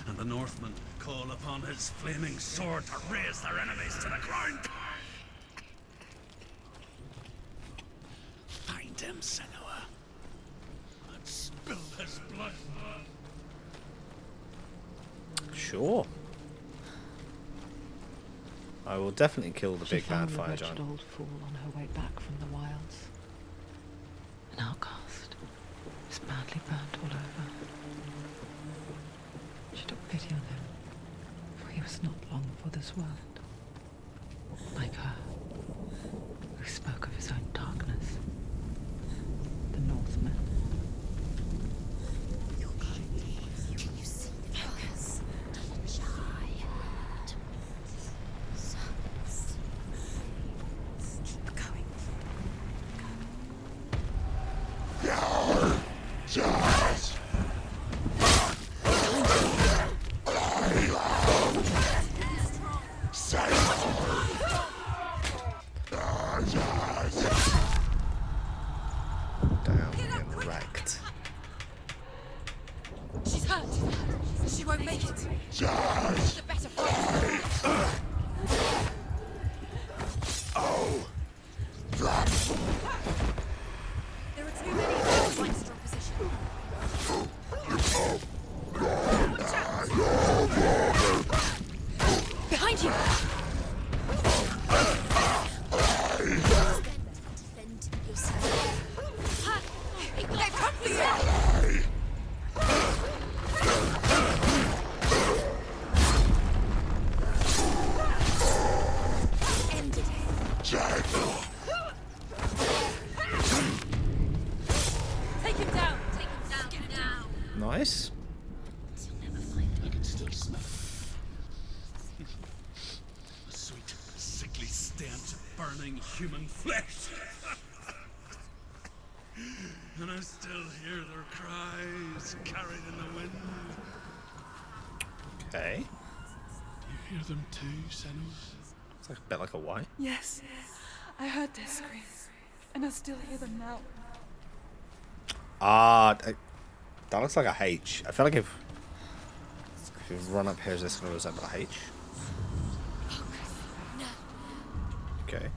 And the Northmen call upon his flaming sword to raise their enemies to the ground. Find him, Senua, and spill his blood. Sure. I will definitely kill the big bad fire She giant. found the wretched old fool on her way back from the wilds. An outcast. Was badly burnt all over. She took pity on him, for he was not long for this world. Like her, who spoke of his own darkness. The Northmen. You see the fires. Keep going. Damn, getting wrecked. She's hurt. She won't make it. The better fight. There are too many of us in strong position. Take him down! Take him down! Get him down! Nice. I can still smell it. A sweet, sickly stench of burning human flesh. And I still hear their cries carried in the wind. Okay. You hear them too, Senua? It's like a bit like a Y. Yes, I heard their screams, and I still hear them now. That looks like a H. I feel like if we run up here, is this going to resemble a H? Okay.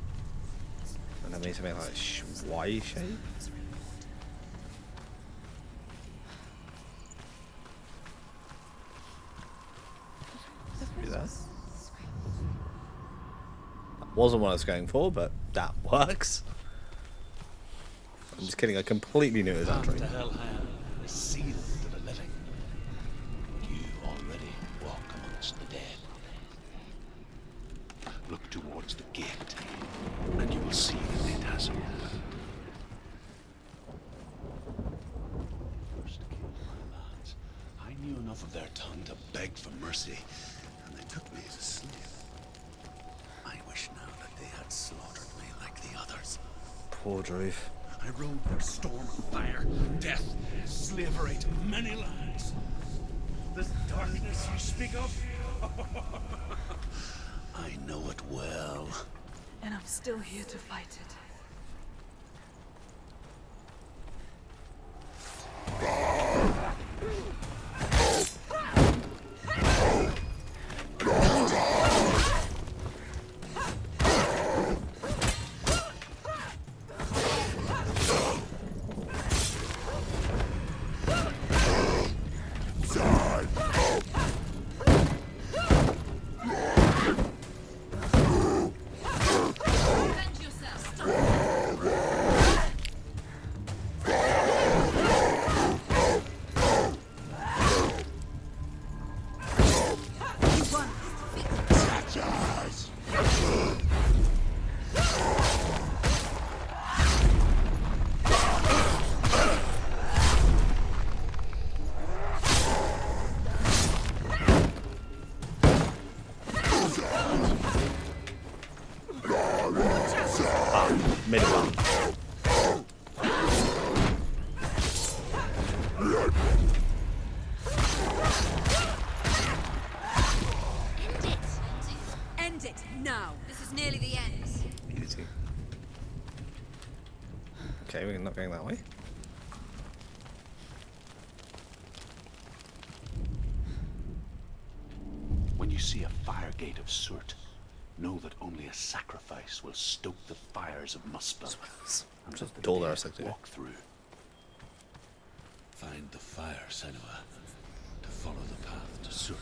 And that means something like a Y shape? Maybe that. That wasn't what I was going for, but that works. I'm just kidding, I completely knew it was Path entering. to Helheim is sealed to the living. You already walk amongst the dead. Look towards the gate, and you will see that it has opened. First killed my lads. I knew enough of their tongue to beg for mercy, and they took me as a slave. I wish now that they had slaughtered me like the others. Poor Drew. I rode their storm of fire, death, slavery to many lands. This darkness you speak of, I know it well. And I'm still here to fight it. End it now. This is nearly the end. Easy. Okay, we're not going that way. When you see a fire gate of soot, know that only a sacrifice will stoke the fires of Muspel. I'm just door there, I walk through. Find the fire, Senua, to follow the path to soot.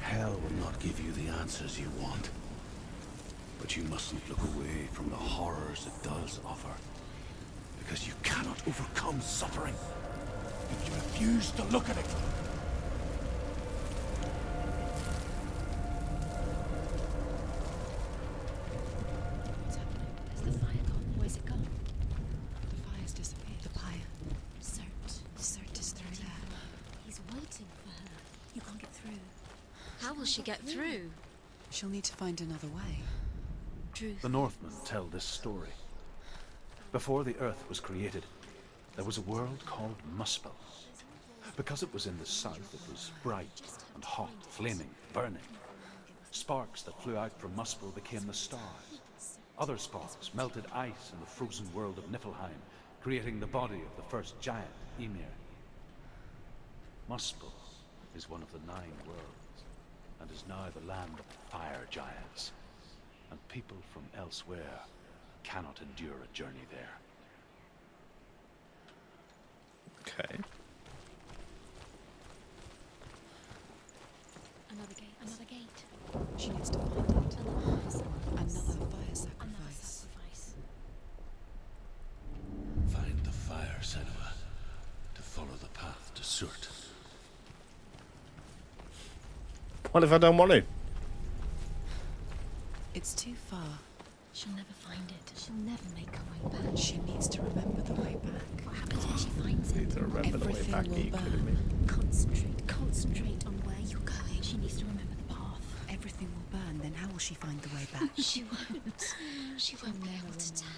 Hell will not give you the answers you want. But you mustn't look away from the horrors it does offer. Because you cannot overcome suffering if you refuse to look at it. What's happening? Has the fire gone? Where's it gone? The fire's disappeared. The pyre. Cert is through there. He's waiting for her. You can't get through. How will she get through? She'll need to find another way. Truth. The Northmen tell this story. Before the Earth was created, there was a world called Muspel. Because it was in the south, it was bright and hot, flaming, burning. Sparks that flew out from Muspel became the stars. Other sparks melted ice in the frozen world of Niflheim, creating the body of the first giant, Ymir. Muspel is one of the 9 worlds, and is now the land of fire giants. people from elsewhere cannot endure a journey there. Okay. Another gate. Another gate. She needs to find it. Another fire sacrifice. Another sacrifice. Find the fire, Senua, to follow the path to Surt. What if I don't want to? It's too far. She'll never find it. She'll never make her way back. She needs to remember the way back. What happens when she finds it? Need to remember the way Everything back. Are will you kidding burn. me? Concentrate on where you're going. She needs to remember the path. Everything will burn, then how will she find the way back? She won't. She won't be able to tell.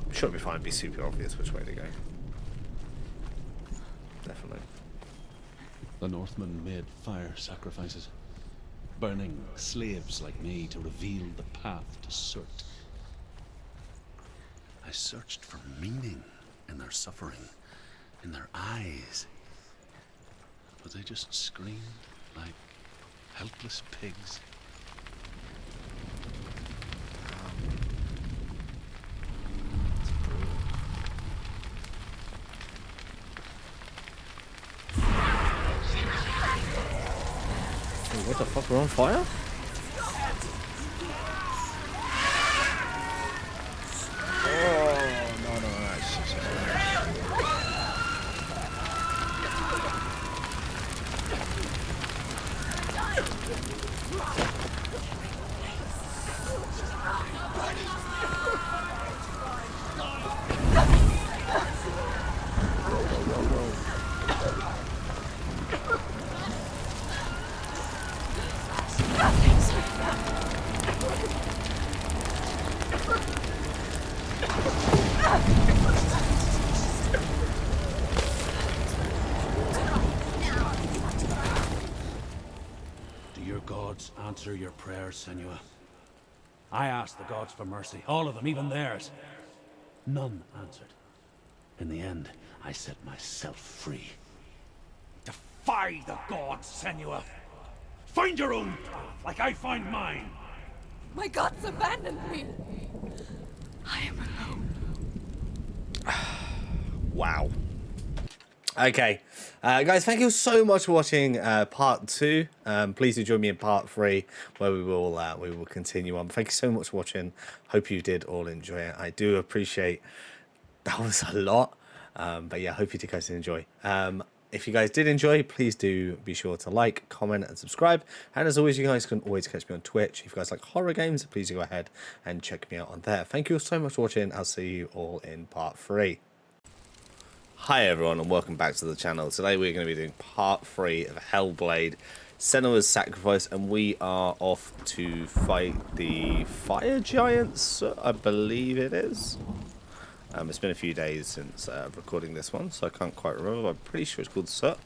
I'm sure it'll be fine. It'll be super obvious which way to go. Definitely. The Northmen made fire sacrifices, burning slaves like me to reveal the path to Surt. I searched for meaning in their suffering, in their eyes. But they just screamed like helpless pigs. What the fuck? We're on fire? Oh, no, no, no. Do your gods answer your prayers, Senua? I asked the gods for mercy, all of them, even theirs. None answered. In the end, I set myself free. Defy the gods, Senua! Find your own path, like I find mine! My gods abandoned me. I am alone. Wow. Okay, guys, thank you so much for watching part 2. Please do join me in part 3, where we will continue on. Thank you so much for watching. Hope you did all enjoy it. I do appreciate that was a lot, but yeah, hope you guys did enjoy. If you guys did enjoy, please do be sure to like, comment, and subscribe. And as always, you guys can always catch me on Twitch. If you guys like horror games, please go ahead and check me out on there. Thank you all so much for watching. I'll see you all in part 3. Hi everyone and welcome back to the channel. Today we're going to be doing part 3 of Hellblade Senua's Sacrifice, and we are off to fight the fire giants, I believe it is. It's been a few days since recording this one, so I can't quite remember, but I'm pretty sure it's called Surt.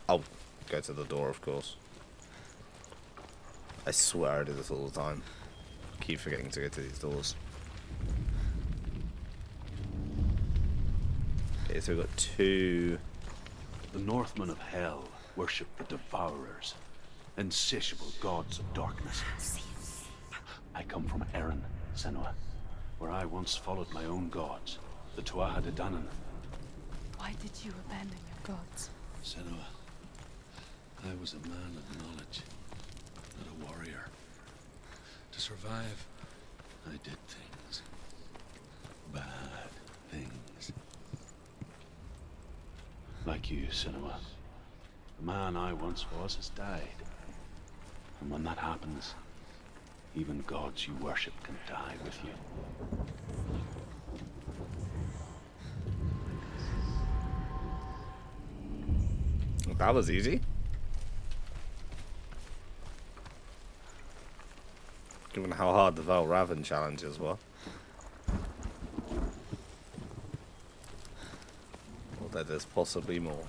I'll go to the door, of course. I swear I do this all the time. I keep forgetting to go to these doors. Okay, so we've got 2. The Northmen of Hell worship the Devourers, insatiable gods of darkness. I come from Erin, Senua, where I once followed my own gods, the Tuatha De Danann. Why did you abandon your gods? Senua, I was a man of knowledge, not a warrior. To survive, I did things. Bad things. Like you, Senua. The man I once was has died. And when that happens, even gods you worship can die with you. That was easy. Given how hard the Val Raven challenges were. Although there's possibly more.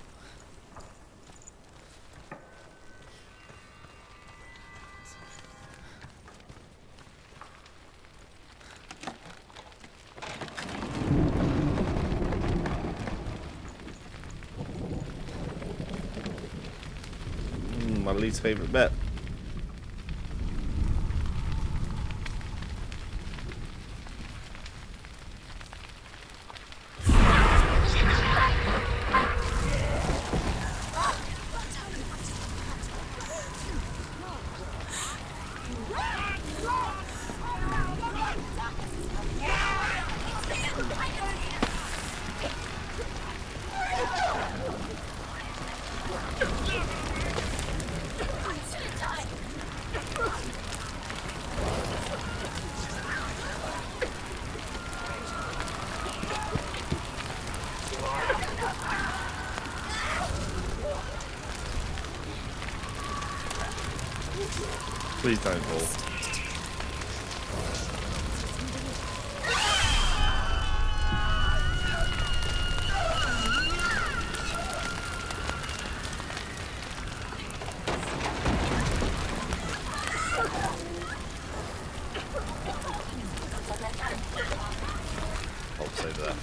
my least favourite bit. Please don't fall. Bolt's over there.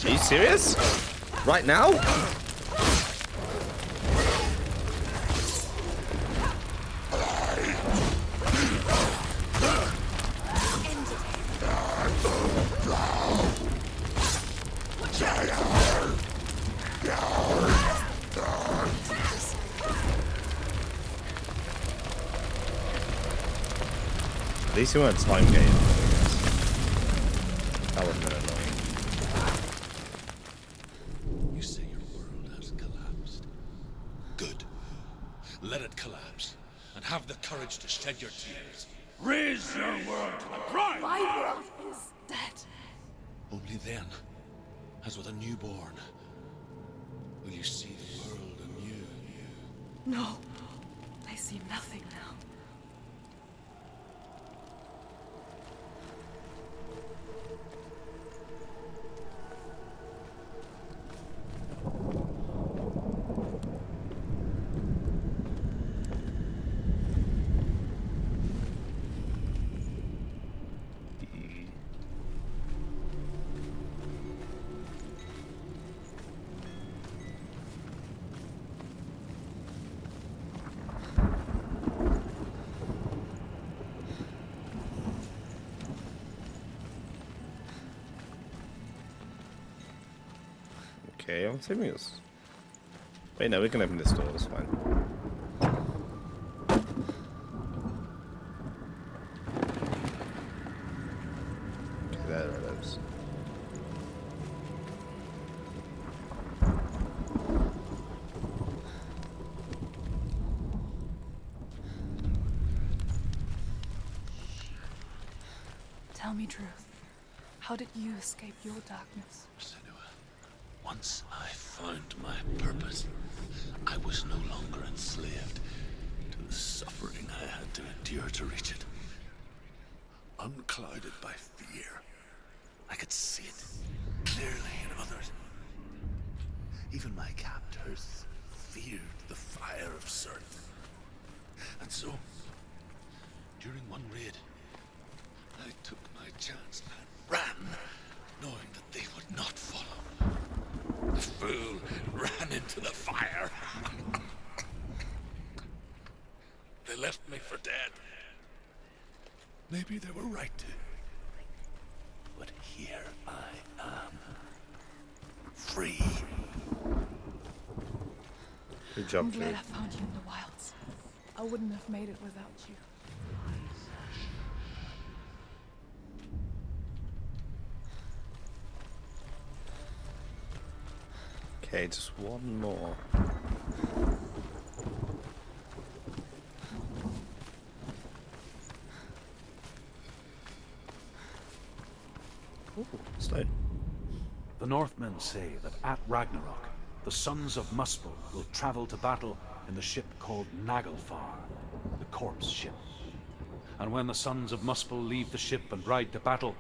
Are you serious? Right now? At least you weren't time game. That would have been annoying. You say your world has collapsed. Good. Let it collapse, and have the courage to shed your tears. Raise your world to the prime! My world is dead. Only then, as with a newborn, will you see the world anew. No, I see nothing now. Okay, I'm assuming it's... Wait, no, we can open this door, that's fine. Okay, there it is. Tell me truth. How did you escape your darkness? Senua, once I found my purpose, I was no longer enslaved to the suffering I had to endure to reach it. Unclouded by fear, I could see it clearly in others. Even my captors feared the fire of Surth. And so, during one raid, I took my chance and ran, knowing that they would not follow. The fool ran into the fire. They left me for dead. Maybe they were right to. But here I am. Free. Good job, I'm glad dude. I found you in the wilds. I wouldn't have made it without you. Okay, just one more. Ooh, stone. The Northmen say that at Ragnarok, the sons of Muspel will travel to battle in the ship called Naglfar, the corpse ship. And when the sons of Muspel leave the ship and ride to battle,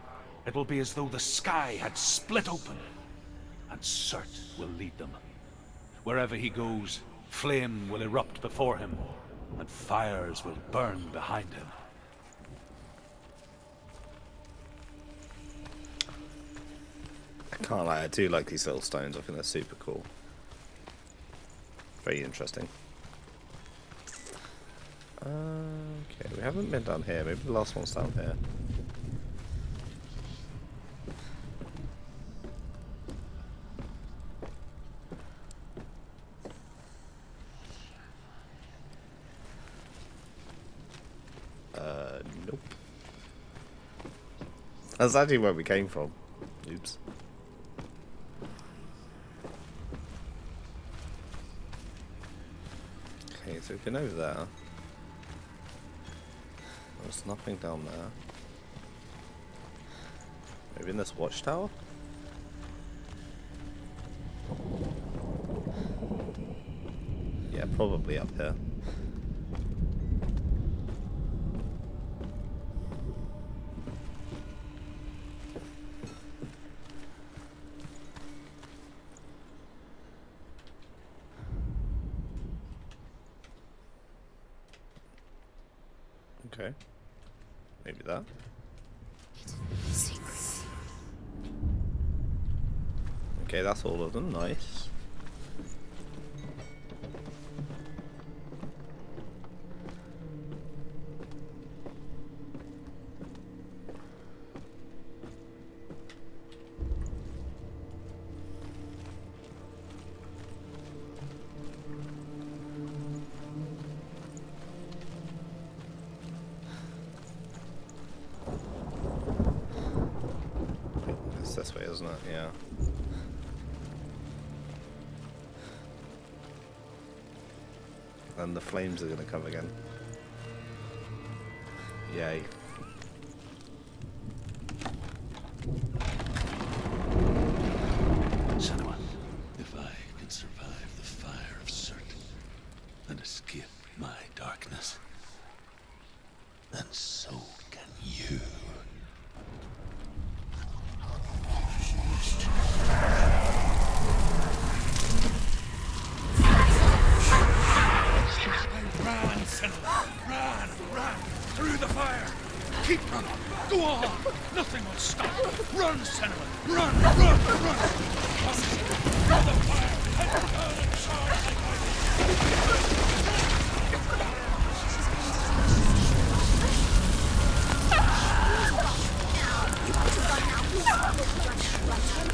it will be as though the sky had split open, and Surt will lead them. Wherever he goes, flame will erupt before him, and fires will burn behind him. I can't lie, I do like these little stones. I think they're super cool. Very interesting. Okay, we haven't been down here. Maybe the last one's down here. Nope. That's actually where we came from. Oops. Okay, so we've been over there. There's nothing down there. Maybe in this watchtower? Yeah, probably up here. Okay. Maybe that. Secrets. Okay, that's all of them. Nice. It's this way, isn't it? Yeah. And the flames are gonna come again. Yay. Senua, if I can survive the fire of Surt and escape my darkness, then so can you. Run, Senua! Run! Through the fire! Keep running! Go on! Nothing will stop! Run, Senua! Run! Run, through the fire! And turn and charge like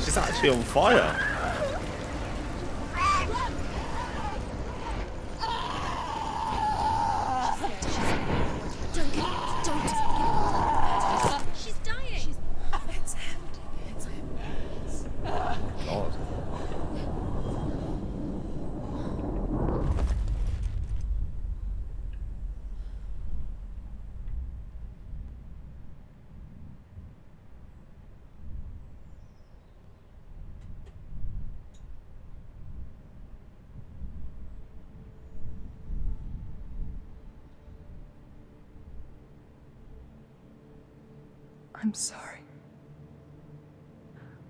She's actually on fire. She's dying. It's him. It's him. God. I'm sorry.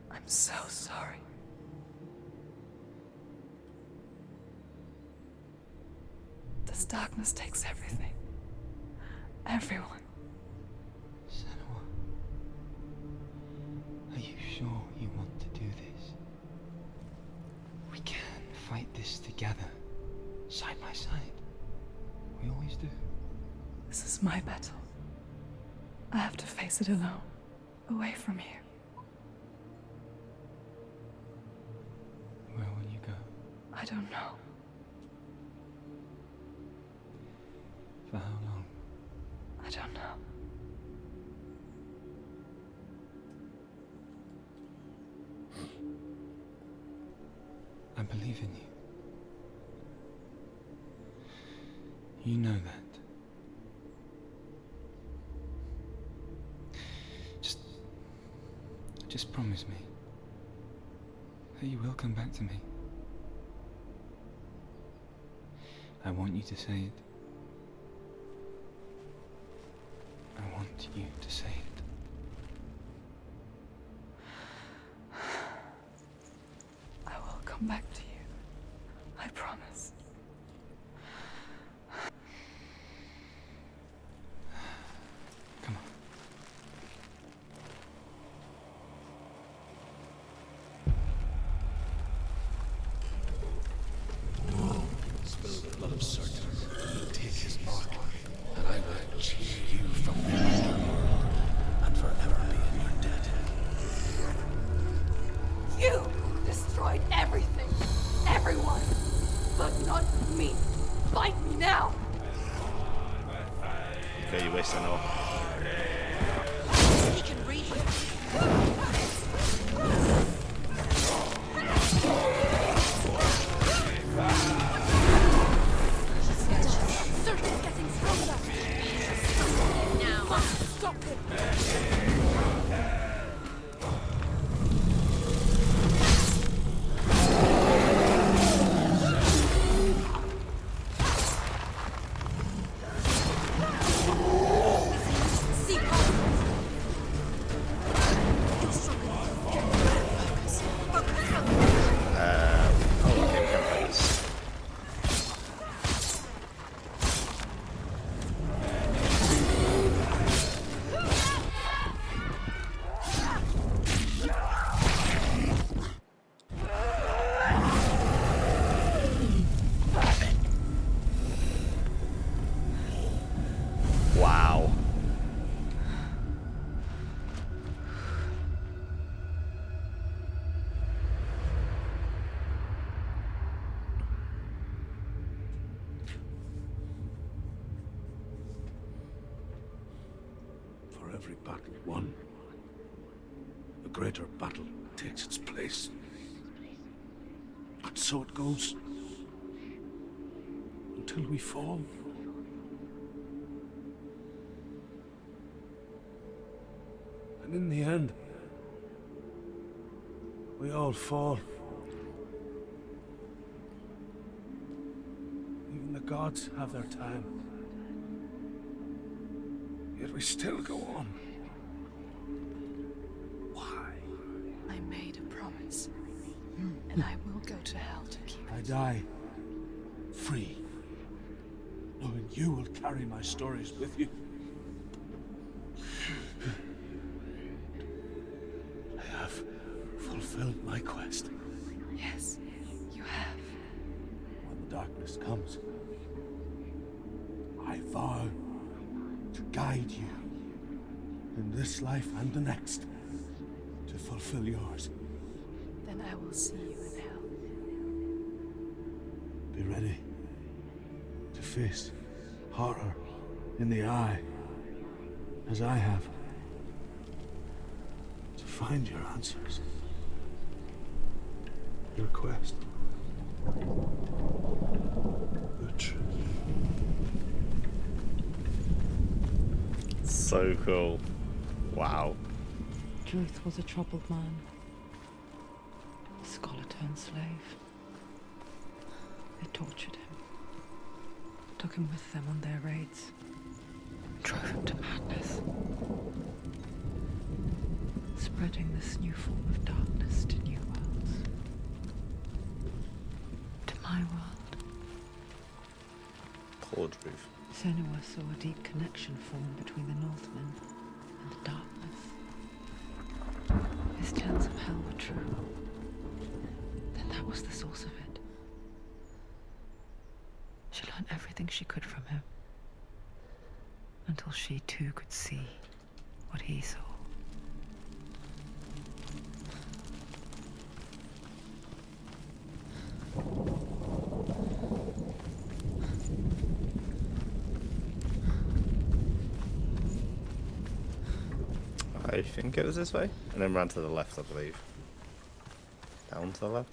I'm so sorry. This darkness takes everything. Everyone. Senua, are you sure you want to do this? We can fight this together, side by side. We always do. This is my battle. I have to face it alone, away from you. Where will you go? I don't know. For how long? I don't know. I believe in you. You know that. Just promise me that you will come back to me. I want you to say it. I want you to say it. I will come back to you. I promise. Come on. Spill the blood of Surt. Take his mark. Okay, you wish, Senua. He can read you. Circle's getting stronger. Now, must stop him. Wow. For every battle won, a greater battle takes its place. And so it goes. Until we fall. And in the end, we all fall. Even the gods have their time. Yet we still go on. Why? I made a promise, and I will go to hell to keep I it. die free, knowing you will carry my stories with you. I have fulfilled my quest. Yes, you have. When the darkness comes, I vow to guide you in this life and the next to fulfill yours. Then I will see you in hell. Be ready to face horror in the eye, as I have. To find your answers. Your quest. The truth. So cool. Wow. Druth was a troubled man. A scholar turned slave. They tortured him. Took him with them on their raids. Drove him to madness. Spreading this new form of darkness to new worlds. To my world. Poor Druth. Senua saw a deep connection form between the Northmen and the darkness. His tales of hell were true. Then that was the source of it. She learned everything she could from him. Until she too could see what he saw. I think it was this way. And then ran to the left, I believe. Down to the left.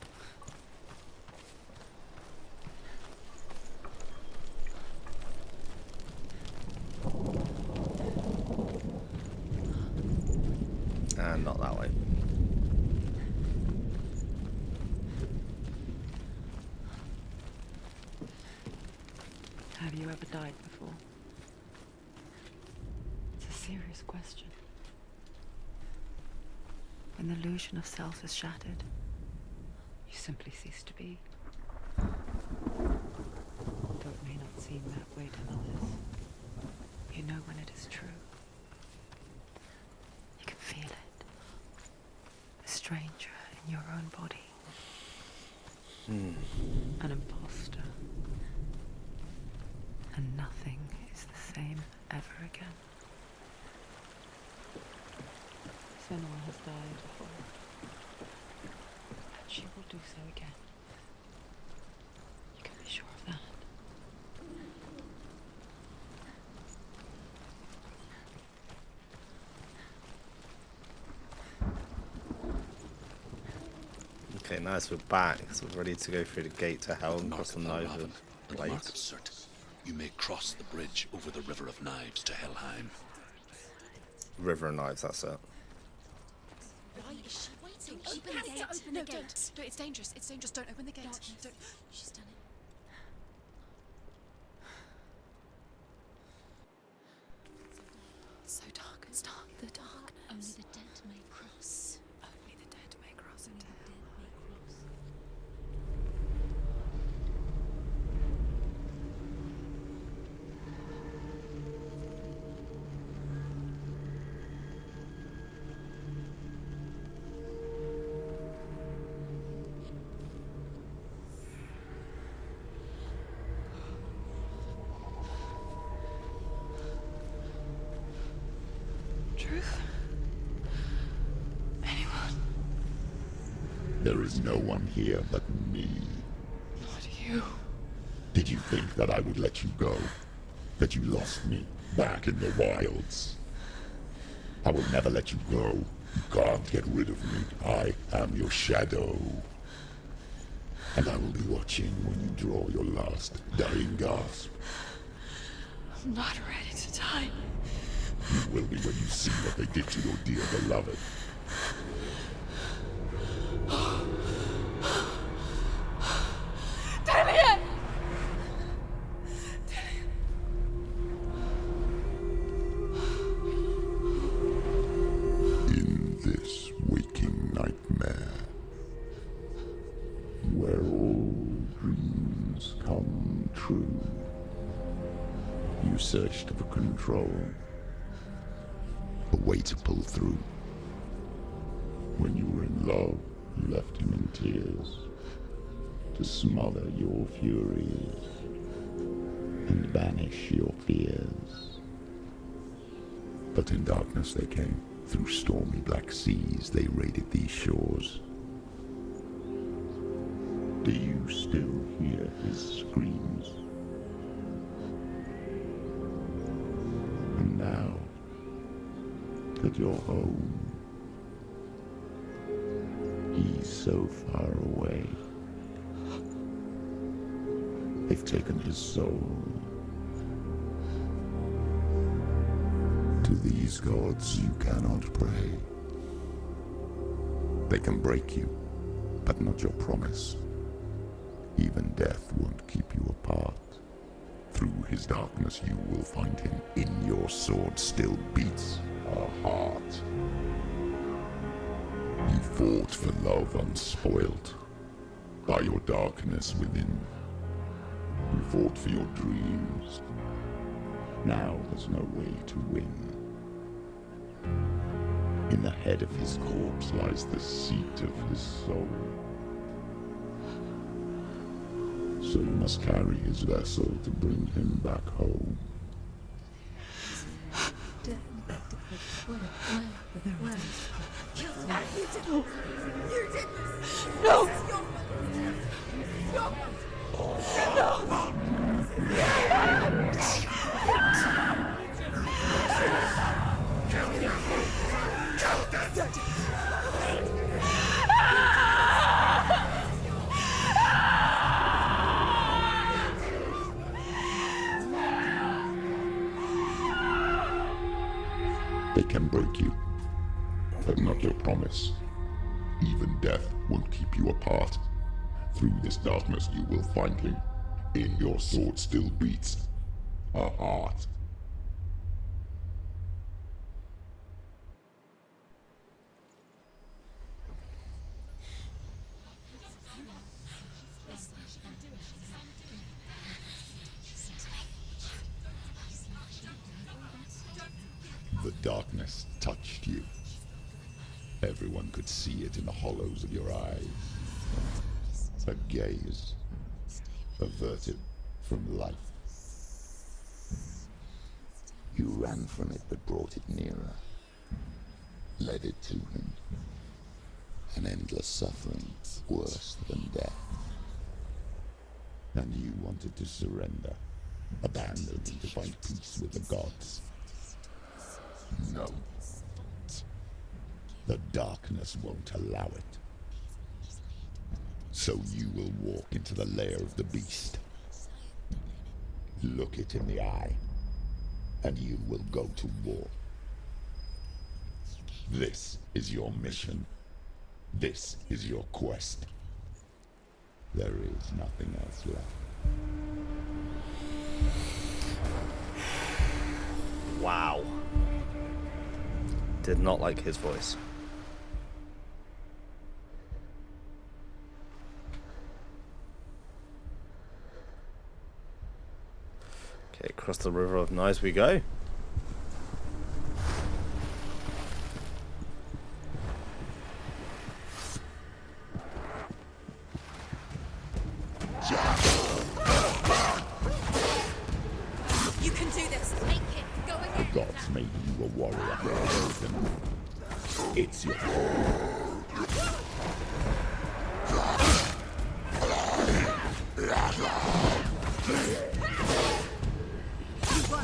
And not that way. Have you ever died before? It's a serious question. When the illusion of self is shattered, you simply cease to be. Though it may not seem that way to others, you know when it is true. You can feel it. A stranger in your own body. An imposter. And nothing is the same ever again. Senua has died before. And she will do so again. You can be sure of that. Okay, nice, we're back. So we're ready to go through the gate to hell and cross the Nova blades. You may cross the bridge over the River of Knives to Helheim. River of Knives, that's it. Why is she waiting? She Open has the gate. to open the gate. No, it's dangerous. It's dangerous. Don't open the gate. Don't. She's done it. It's so dark. It's dark. The darkness. Only the dead may cross. Only the dead may cross into hell. Truth? Anyone? There is no one here but me. Not you. Did you think that I would let you go? That you lost me back in the wilds? I will never let you go. You can't get rid of me. I am your shadow. And I will be watching when you draw your last dying gasp. I'm not ready to die. You will be when you see what they did to your dear beloved. Delia! In this waking nightmare, where all dreams come true, you searched for control, a way to pull through. When you were in love, you left him in tears, to smother your furies and banish your fears. But in darkness they came, through stormy black seas they raided these shores. Do you still hear his screams? And now that you're home, he's so far away. They've taken his soul. To these gods you cannot pray. They can break you, but not your promise. Even death won't keep you apart. Through his darkness you will find him. In your sword still beats a heart. You fought for love unspoilt by your darkness within. You fought for your dreams. Now there's no way to win. In the head of his corpse lies the seat of his soul. So you must carry his vessel to bring him back home. You did this! No! They can break you, but not your promise. Even death won't keep you apart. Through this darkness you will find him. In your sword still beats a heart. The darkness touched you. Everyone could see it in the hollows of your eyes. A gaze averted from life. You ran from it but brought it nearer. Led it to him. An endless suffering worse than death. And you wanted to surrender. Abandon to find peace with the gods. No. The darkness won't allow it. So you will walk into the lair of the beast. Look it in the eye, and you will go to war. This is your mission. This is your quest. There is nothing else left. Wow. Did not like his voice. Okay, across the River of Knives we go. You can do this. Take it. Go again. Gods made you a warrior for a reason. It's your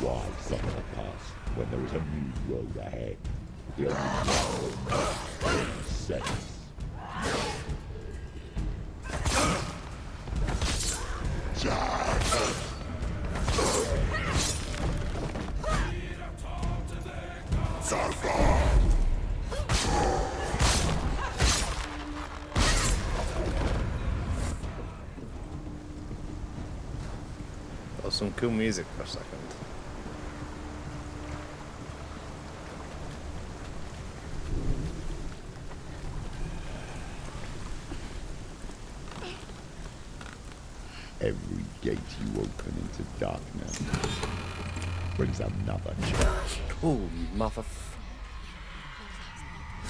Why suffer the past when there is a new road ahead? The only road is sense. That was some cool music for a second. Every gate you open into darkness brings another chance. Oh, mother...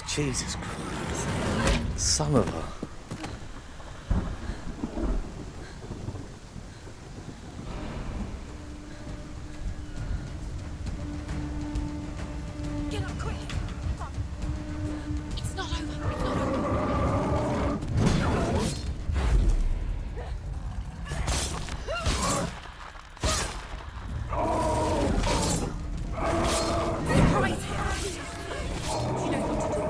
Jesus Christ. Son of a... Get up quick. It's not over. It's not over. Right here. She knows what to do.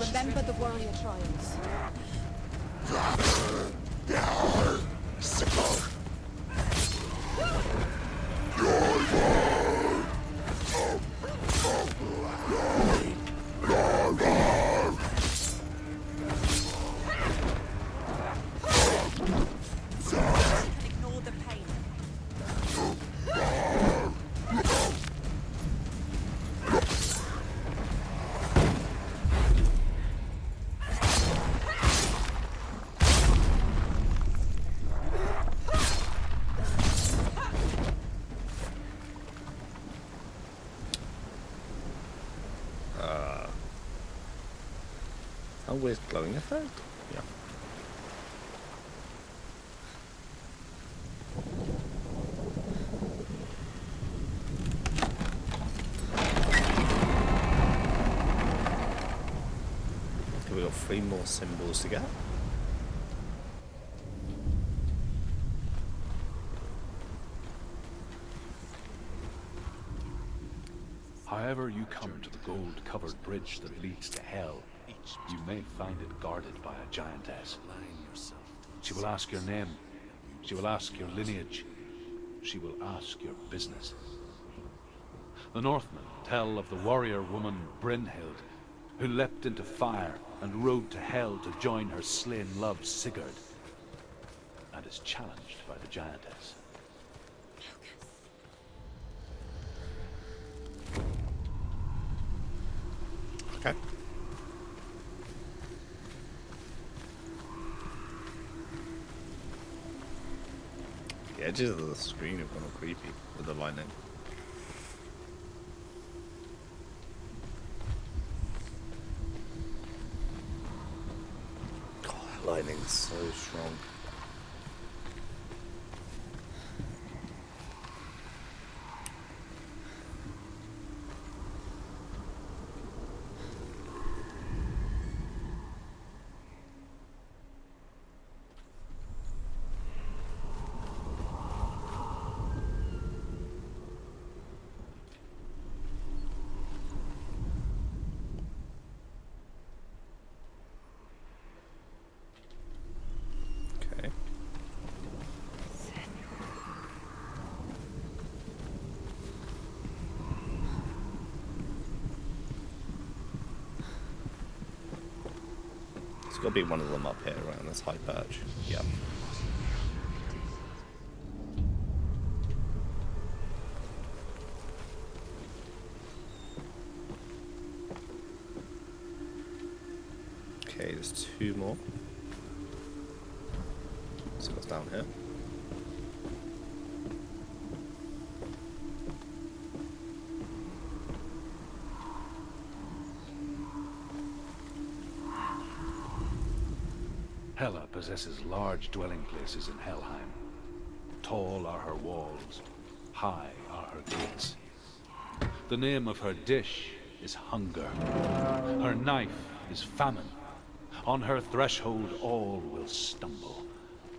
Remember the warrior trials. Ignore the pain. Always glowing effect? Yeah. Okay, we got 3 more symbols to get. However you come to the gold-covered bridge that leads to Hell, you may find it guarded by a giantess. She will ask your name. She will ask your lineage. She will ask your business. The Northmen tell of the warrior woman Brynhild, who leapt into fire and rode to Hell to join her slain love Sigurd, and is challenged by the giantess. Okay. The edges of the screen have gone all creepy with the lightning. God, that lightning's so strong. There's got to be one of them up here around this high perch. Yep. Okay, there's 2 more. So what's down here? Hela possesses large dwelling places in Helheim. Tall are her walls, high are her gates. The name of her dish is hunger. Her knife is famine. On her threshold all will stumble.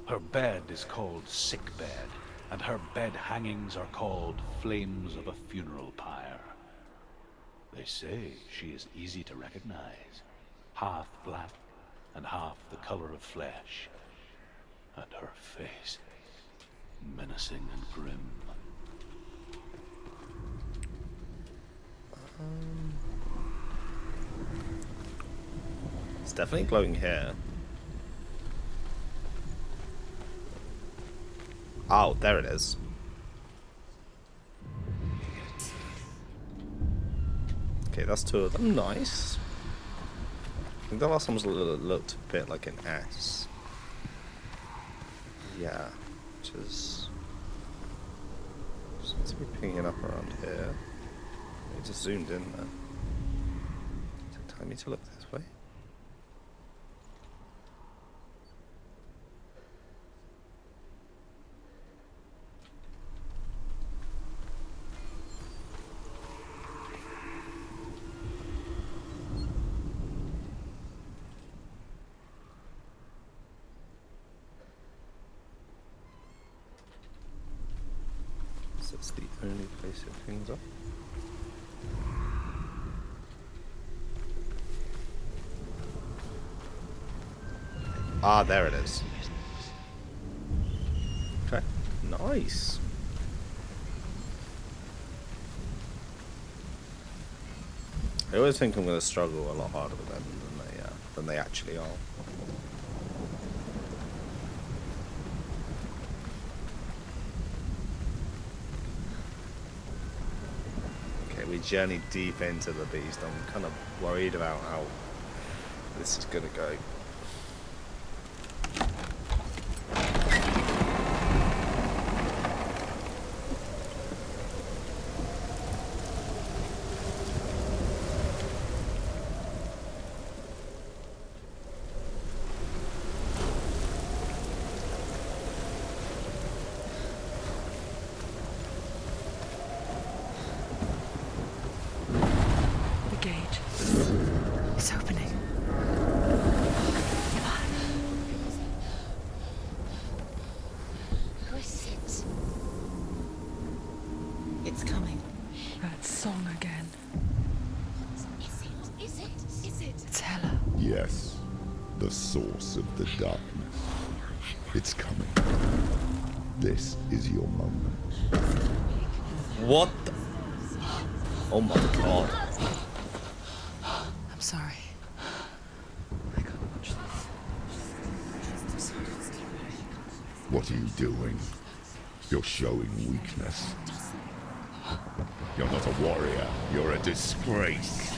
Her bed is called sick bed, and her bed hangings are called flames of a funeral pyre. They say she is easy to recognize, half black and half the color of flesh, and her face menacing and grim. It's definitely glowing here. Oh, there it is. Okay, that's 2 of them. Nice. I think the last one looked a bit like an S. Yeah, which is... seems to be pinging up around here. It just zoomed in there. Does it tell me to look this way? That's the only place it pings up. Ah, there it is. Okay, nice. I always think I'm going to struggle a lot harder with them than they actually are. We journeyed deep into the beast. I'm kind of worried about how this is going to go. Yes, the source of the darkness. It's coming. This is your moment. What the? Oh my god. I'm sorry. I can't watch this. What are you doing? You're showing weakness. You're not a warrior. You're a disgrace.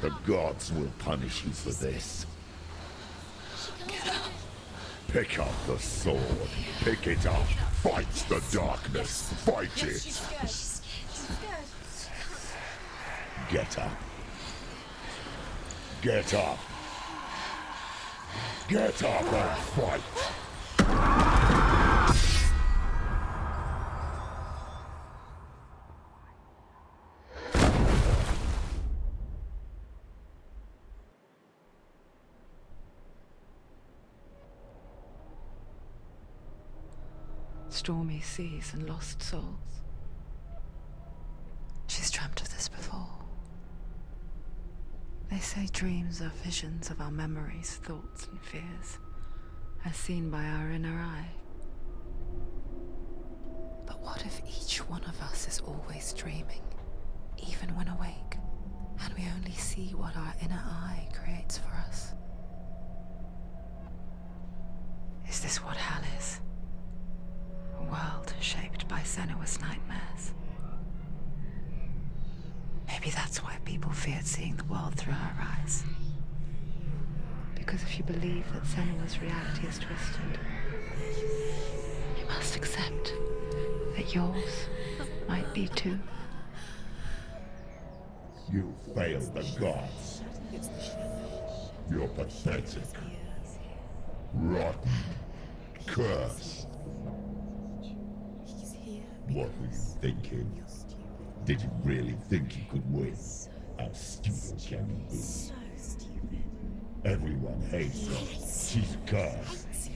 The gods will punish you for this. Pick up the sword. Pick it up. Fight the darkness. Fight it. Get up. Get up. Get up and fight. Stormy seas and lost souls. She's dreamt of this before. They say dreams are visions of our memories, thoughts and fears, as seen by our inner eye. But what if each one of us is always dreaming, even when awake? Can we only see what our inner eye creates for us? Is this what hell is? A world shaped by Senua's nightmares. Maybe that's why people feared seeing the world through her eyes. Because if you believe that Senua's reality is twisted, you must accept that yours might be too. You failed the gods. You're pathetic. Rotten. Cursed. What were you thinking? Did you really think you could win? How stupid can you be? So stupid. Everyone hates her. She's cursed.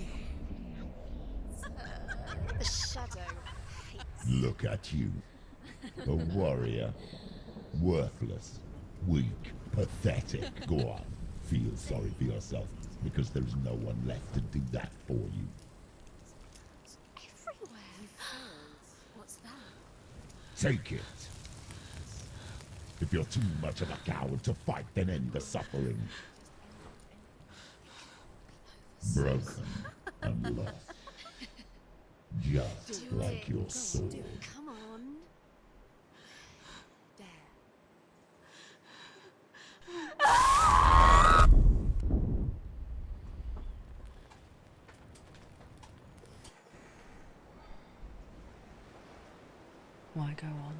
The shadow hates. Look at you. A warrior. Worthless. Weak. Pathetic. Go on. Feel sorry for yourself, because there's no one left to do that for you. Everywhere. What's that? Take it. If you're too much of a coward to fight, then end the suffering. Broken and lost. Just like your sword. Come on. There. Why go on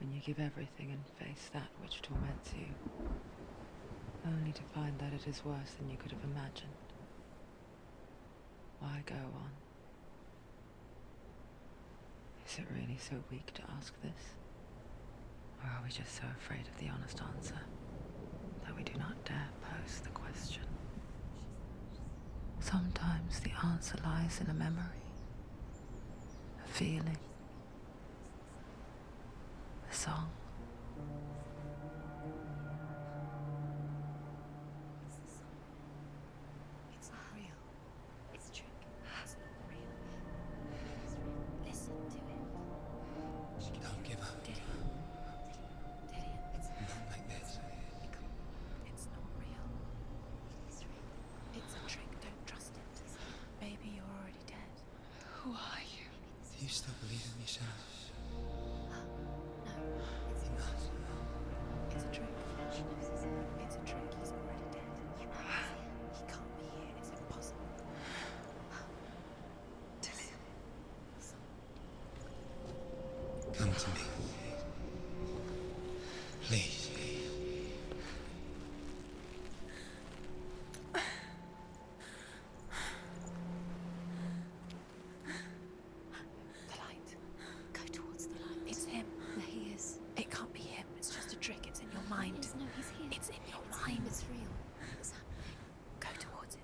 when you give everything and face that which torments you, only to find that it is worse than you could have imagined? Why go on? Is it really so weak to ask this? Or are we just so afraid of the honest answer that we do not dare pose the question? Sometimes the answer lies in a memory, a feeling, a song. It's not real. It's a trick. It's not real. It's real. Listen to it. Don't give up. Did he? It's Not like this. It's not real. It's real. It's a trick. Don't trust it. Maybe you're already dead. Who are you? Do you still believe in me, Senua? No, it's not. It's a trick. She knows it's a trick. He's already dead. He can't be here. It's impossible. Come to me. Please. The light. Go towards the light. It's him. There he is. It can't be him. It's just a trick. It's in your mind. No, he's here. It's in your mind. It's real. What's happening? Go towards it.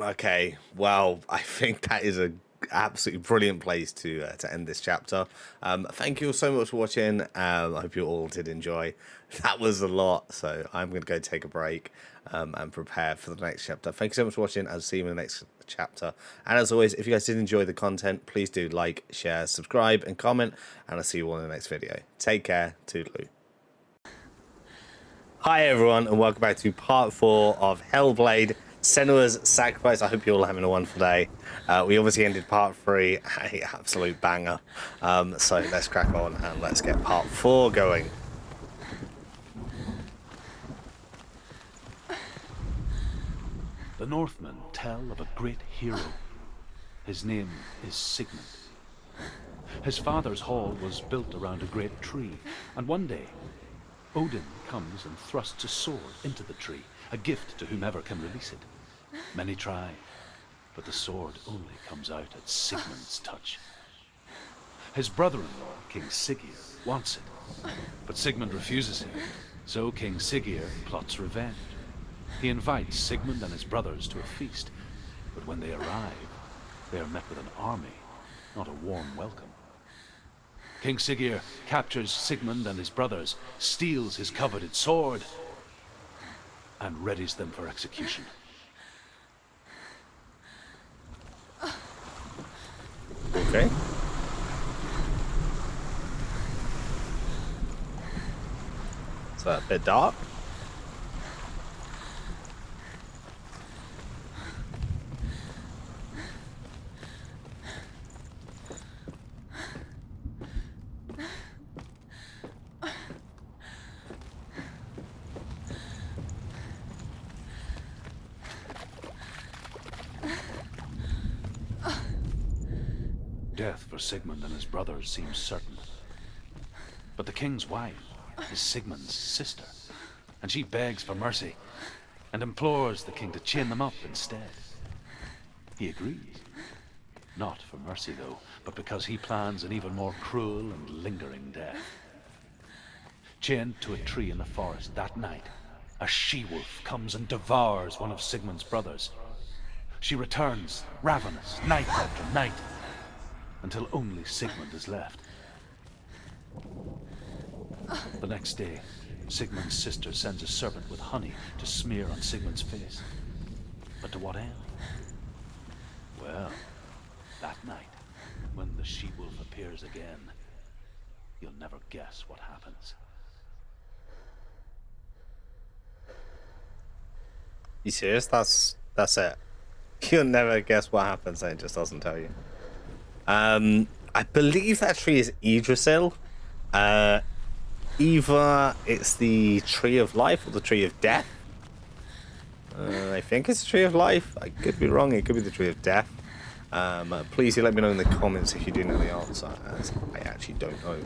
Okay, well, I think that is a absolutely brilliant place to end this chapter. Thank you all so much for watching. I hope you all did enjoy. That was a lot, so I'm going to go take a break and prepare for the next chapter. Thank you so much for watching. I'll see you in the next chapter. And as always, if you guys did enjoy the content, please do like, share, subscribe, and comment. And I'll see you all in the next video. Take care. Toodaloo. Hi everyone, and welcome back to part 4 of Hellblade Senua's Sacrifice. I hope you're all having a wonderful day. We obviously ended part 3, a absolute banger. So let's crack on and let's get part 4 going. The Northmen tell of a great hero. His name is Sigmund. His father's hall was built around a great tree, and one day Odin comes and thrusts a sword into the tree, a gift to whomever can release it. Many try, but the sword only comes out at Sigmund's touch. His brother-in-law, King Siggeir, wants it, but Sigmund refuses him, so King Siggeir plots revenge. He invites Sigmund and his brothers to a feast, but when they arrive, they are met with an army, not a warm welcome. King Siggeir captures Sigmund and his brothers, steals his coveted sword, and readies them for execution. Okay. a bit dark. Death for Sigmund and his brothers seems certain. But the king's wife is Sigmund's sister, and she begs for mercy and implores the king to chain them up instead. He agrees. Not for mercy, though, but because he plans an even more cruel and lingering death. Chained to a tree in the forest that night, a she-wolf comes and devours one of Sigmund's brothers. She returns, ravenous, night after night, until only Sigmund is left. The next day, Sigmund's sister sends a serpent with honey to smear on Sigmund's face. But to what end? Well, that night, when the she-wolf appears again, you'll never guess what happens. You serious? That's it. You'll never guess what happens, and it just doesn't tell you. I believe that tree is Yggdrasil. Either it's the tree of life or the tree of death. I think it's the tree of life. I could be wrong. It could be the tree of death. Please do let me know in the comments if you do know the answer, as I actually don't know.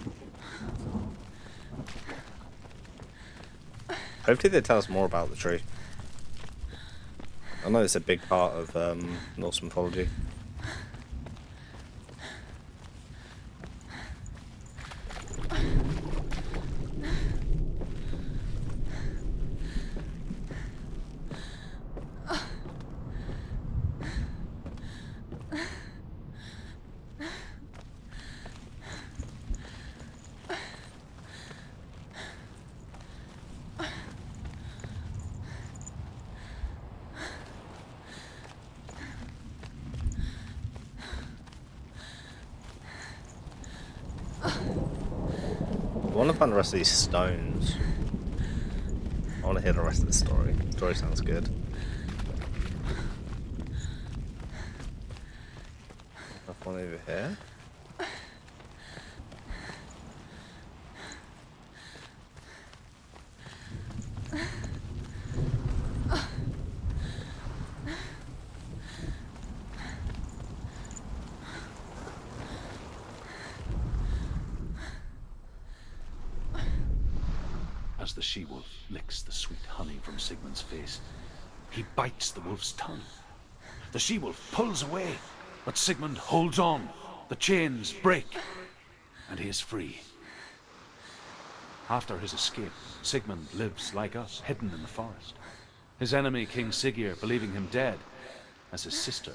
Hopefully they tell us more about the tree. I know it's a big part of Norse mythology. I want to find the rest of these stones. I want to hear the rest of the story. The story sounds good. Have one over here. As the she-wolf licks the sweet honey from Sigmund's face, he bites the wolf's tongue. The she-wolf pulls away, but Sigmund holds on. The chains break, and he is free. After his escape, Sigmund lives like us, hidden in the forest. His enemy, King Siggeir, believing him dead, as his sister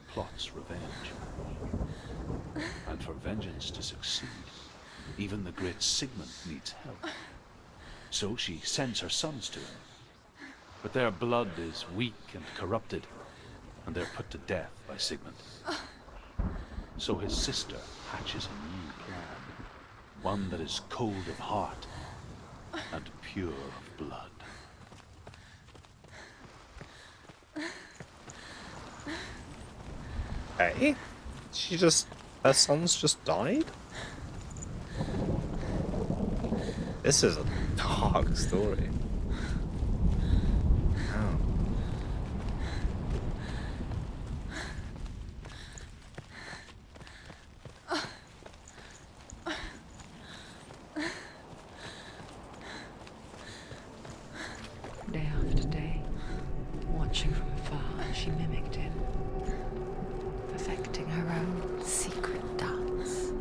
plots revenge. And for vengeance to succeed, even the great Sigmund needs help. So she sends her sons to him. But their blood is weak and corrupted, and they're put to death by Sigmund. So his sister hatches a new plan, one that is cold of heart and pure of blood. Hey, her sons just died? This is a dark story. Oh. Day after day, watching from afar, she mimicked him, perfecting her own secret dance,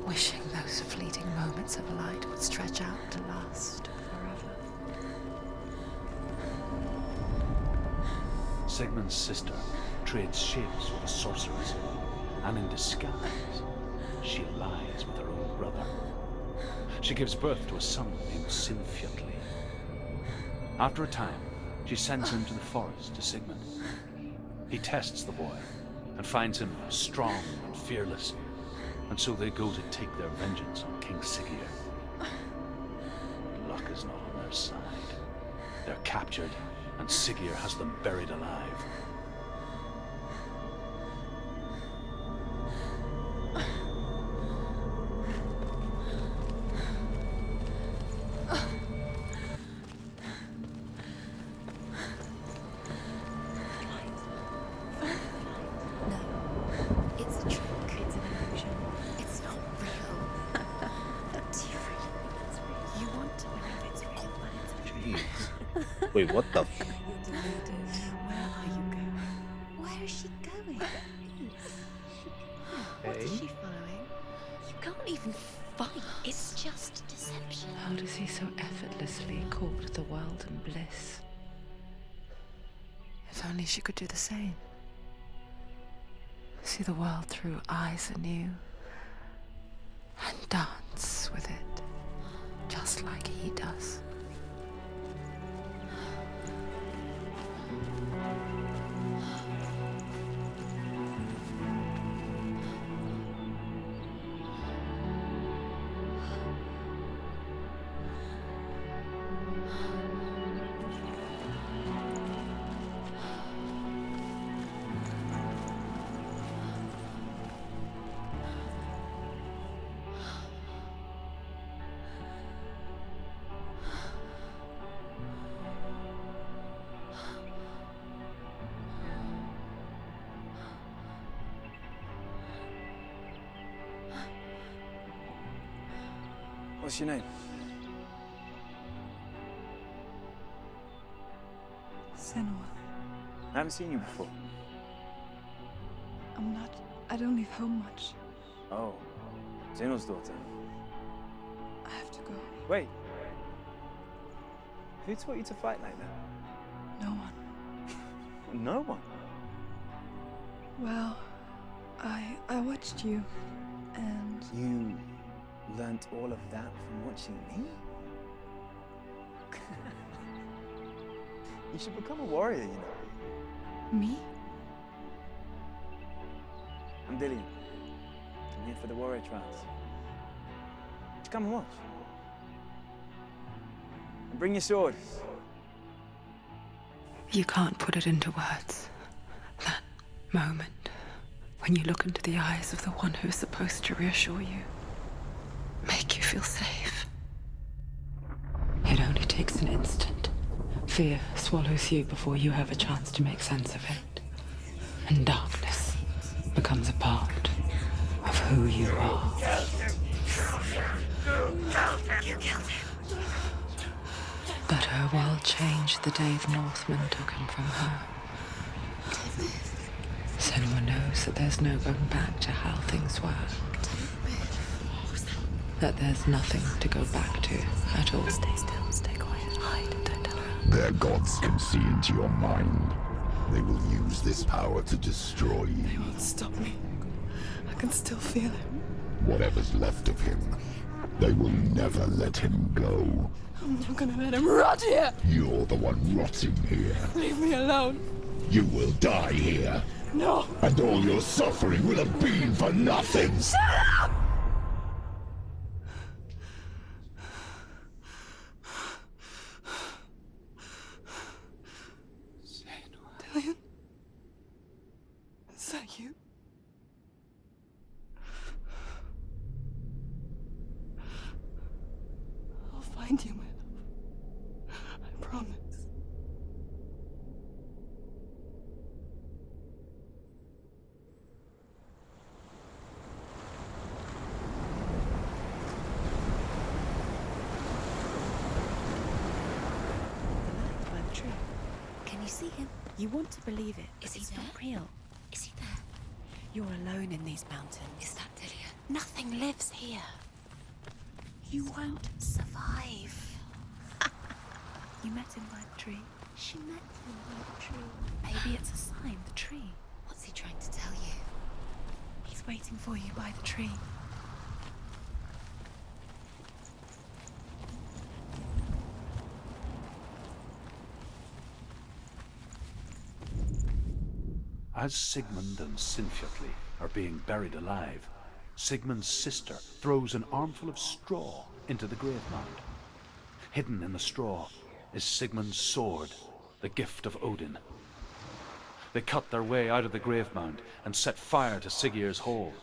wishing those fleeting moments of light would stretch out to last forever. Sigmund's sister trades shapes with a sorceress, and in disguise, she lies with her own brother. She gives birth to a son named Sinfjotli. After a time, she sends him to the forest to Sigmund. He tests the boy and finds him strong and fearless, and so they go to take their vengeance on King Siggeir. their side. They're captured, and Siggeir has them buried alive. It's a trick. It's an illusion. It's not real. Do you really think it's real? You want to believe it's real, but it's a trick. Jeez. Wait, what the? You're deluded. Where are you going? Where is she going? What is she following? You can't even fight. It's just deception. How does he so effortlessly court the world and bliss? If only she could do the same. See the world through eyes anew and dance with it, just like he does. What's your name? Senua. I haven't seen you before. I don't leave home much. Oh, Zenua's daughter. I have to go. Wait. Who taught you to fight like that? No one. No one? Well, I watched you, and You learnt all of that from watching me? You should become a warrior, you know. me? I'm Dillian. I'm here for the warrior trials. Just come and watch. And bring your sword. You can't put it into words. That moment when you look into the eyes of the one who is supposed to reassure you, make you feel safe. It only takes an instant. Fear swallows you before you have a chance to make sense of it. And darkness becomes a part of who you are. You killed him. But her world changed the day the Northmen took him from her. Senua knows that there's no going back to how things were. That there's nothing to go back to at all. Stay still, stay quiet, hide, don't tell her. Their gods can see into your mind. They will use this power to destroy you. They won't stop me. I can still feel him. Whatever's left of him, they will never let him go. I'm not gonna let him rot here. You're the one rotting here. Leave me alone. You will die here. No. And all your suffering will have been for nothing. Shut up! Dillian? Is that you? I'll find you, my love. I promise. By the tree. Can you see him? You want to believe it, Is but he he's there? not real. Is he there? You're alone in these mountains. Is that Dillian? Nothing lives here. You won't survive. You met him by the tree. She met him by the tree. Maybe it's a sign, the tree. What's he trying to tell you? He's waiting for you by the tree. As Sigmund and Sinfjotli are being buried alive, Sigmund's sister throws an armful of straw into the grave mound. hidden in the straw, is Sigmund's sword, the gift of Odin. They cut their way out of the grave mound and set fire to Siggeir's hall.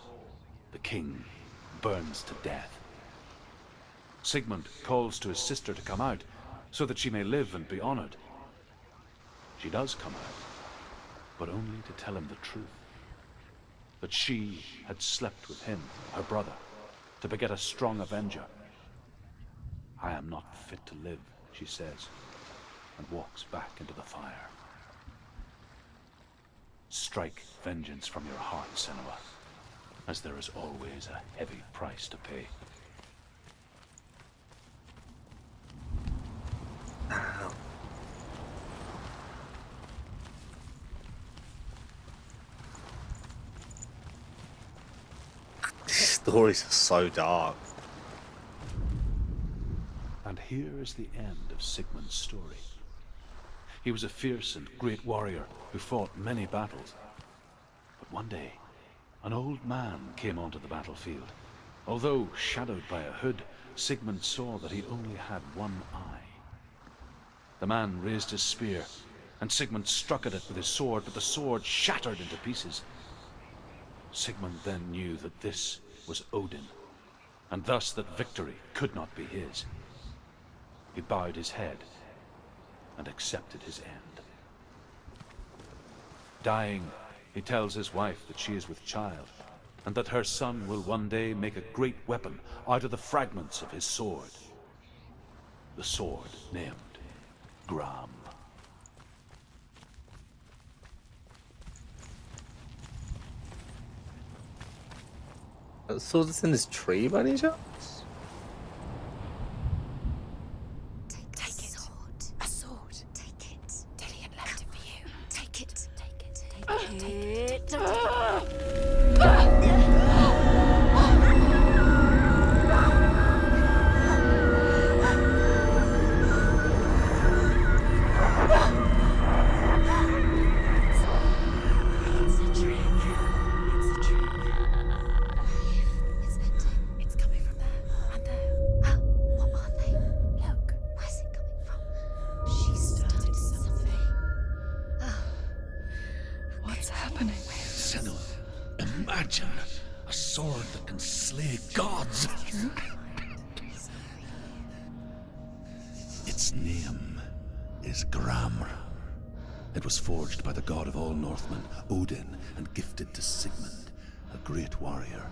The king burns to death. Sigmund calls to his sister to come out so that she may live and be honored. She does come out, but only to tell him the truth. That she had slept with him, her brother, to beget a strong avenger. I am not fit to live, she says, and walks back into the fire. Strike vengeance from your heart, Senua, as there is always a heavy price to pay. These stories are so dark. And here is the end of Sigmund's story. He was a fierce and great warrior who fought many battles. But one day, an old man came onto the battlefield. Although shadowed by a hood, Sigmund saw that he only had one eye. The man raised his spear, and Sigmund struck at it with his sword, but the sword shattered into pieces. Sigmund then knew that this was Odin, and thus that victory could not be his. He bowed his head and accepted his end. Dying, he tells his wife that she is with child, and that her son will one day make a great weapon out of the fragments of his sword. The sword named Gram. That sword that's in this tree by any chance? Take it. A sword. Take it. Dillian left it for you. Take it. Take it. Take it. Imagine a sword that can slay gods. Its name is Gramr. It was forged by the god of all Northmen, Odin, and gifted to Sigmund, a great warrior.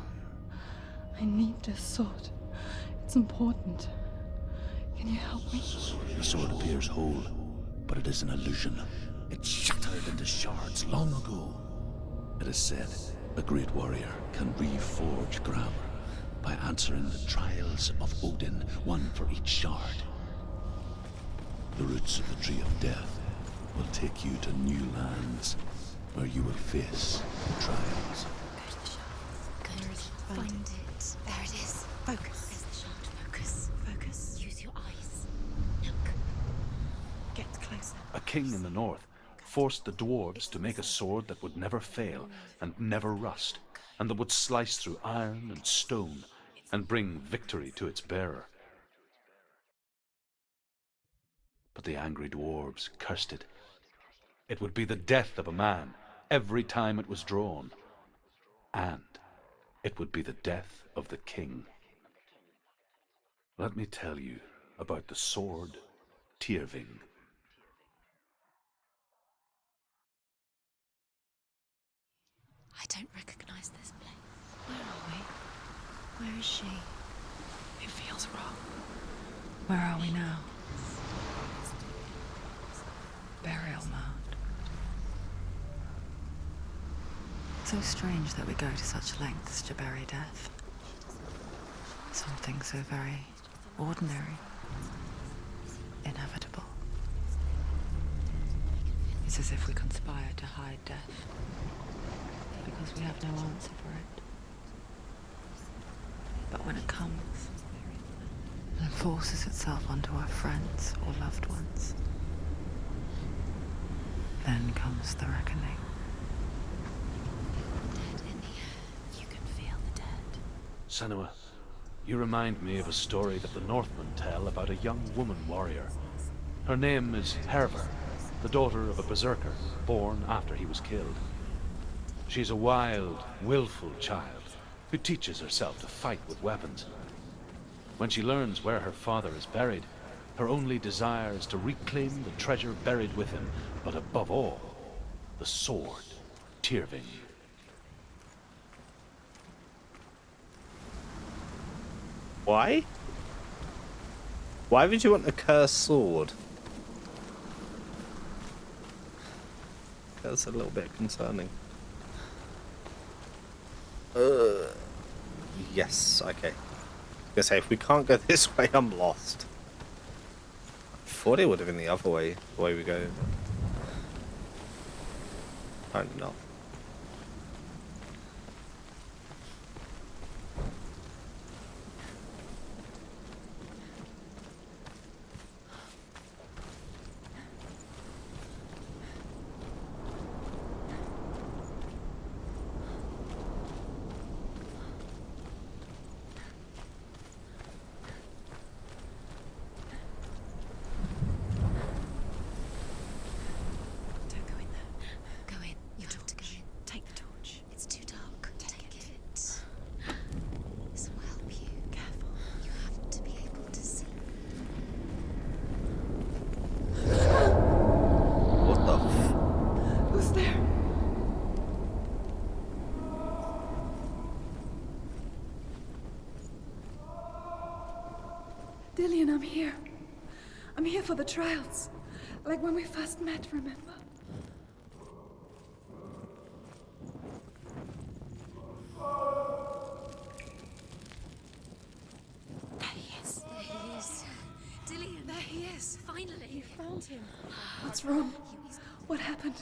I need this sword. It's important. Can you help me? The sword appears whole, but it is an illusion. It shattered into shards long ago. It is said a great warrior can reforge Gramr by answering the trials of Odin, one for each shard. The roots of the Tree of Death will take you to new lands where you will face trials. Go to the shard. Find it. There it is. Focus. There's the shard. Focus. Focus. Use your eyes. Look. Get closer. A king in the north forced the dwarves to make a sword that would never fail and never rust, and that would slice through iron and stone and bring victory to its bearer. But the angry dwarves cursed it. It would be the death of a man every time it was drawn, and it would be the death of the king. Let me tell you about the sword Tyrving. I don't recognize this place. Where are we? Where is she? It feels wrong. Where are we now? Burial mound. So strange that we go to such lengths to bury death. Something so very ordinary, inevitable. It's as if we conspire to hide death, because we have no answer for it. But when it comes and forces itself onto our friends or loved ones, then comes the reckoning. Dead in here. You can feel the dead. Senua, You remind me of a story that the Northmen tell about a young woman warrior. Her name is Herva, the daughter of a berserker, born after he was killed. She's a wild, willful child who teaches herself to fight with weapons. When she learns where her father is buried, her only desire is to reclaim the treasure buried with him, but above all, the sword, Tyrving. Why? Why would you want a cursed sword? That's a little bit concerning. Yes, okay. I was gonna say, if we can't go this way, I'm lost. I thought it would have been the other way, the way we go. Apparently not. Dillian, I'm here. I'm here for the trials. Like when we first met, remember? There he is. There he is. Dillian, there he is. Finally. You found him. What's wrong? What happened?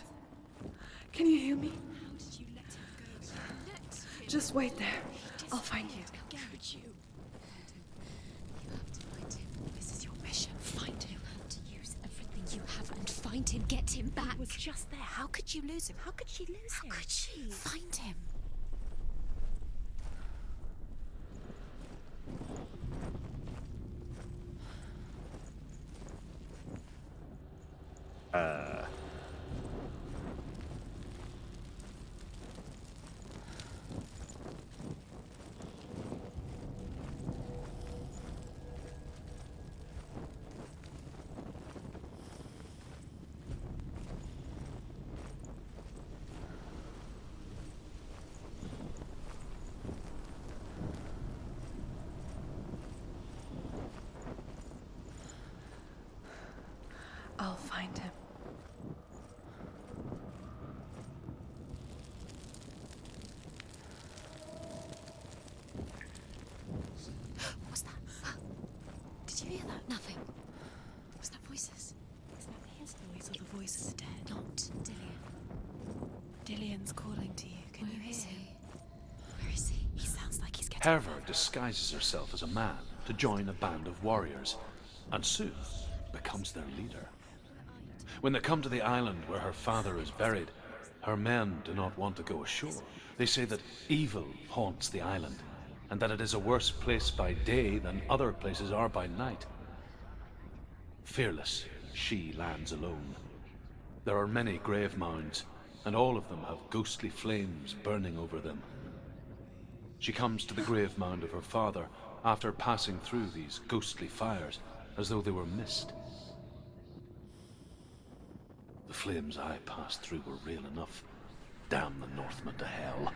Can you hear me? How did you let him go? Just wait there. I'll find you. How could you? You have to find him. This is your mission. Find him. You have to use everything you have and find him. Get him back. He was just there. How could you lose him? How could she lose him? How could she? Find him. I'll find him. What was that? Did you hear that? Nothing. Was that voices? Is that his voice or the voice of the dead? Not Dillian. Dillian's calling to you. Can you hear him? Where is he? He sounds like he's getting... Herva disguises herself as a man to join a band of warriors, and soon becomes their leader. When they come to the island where her father is buried, her men do not want to go ashore. They say that evil haunts the island, and that it is a worse place by day than other places are by night. Fearless, she lands alone. There are many grave mounds, and all of them have ghostly flames burning over them. She comes to the grave mound of her father after passing through these ghostly fires, as though they were mist. The flames I passed through were real enough. Damn the Northmen to hell.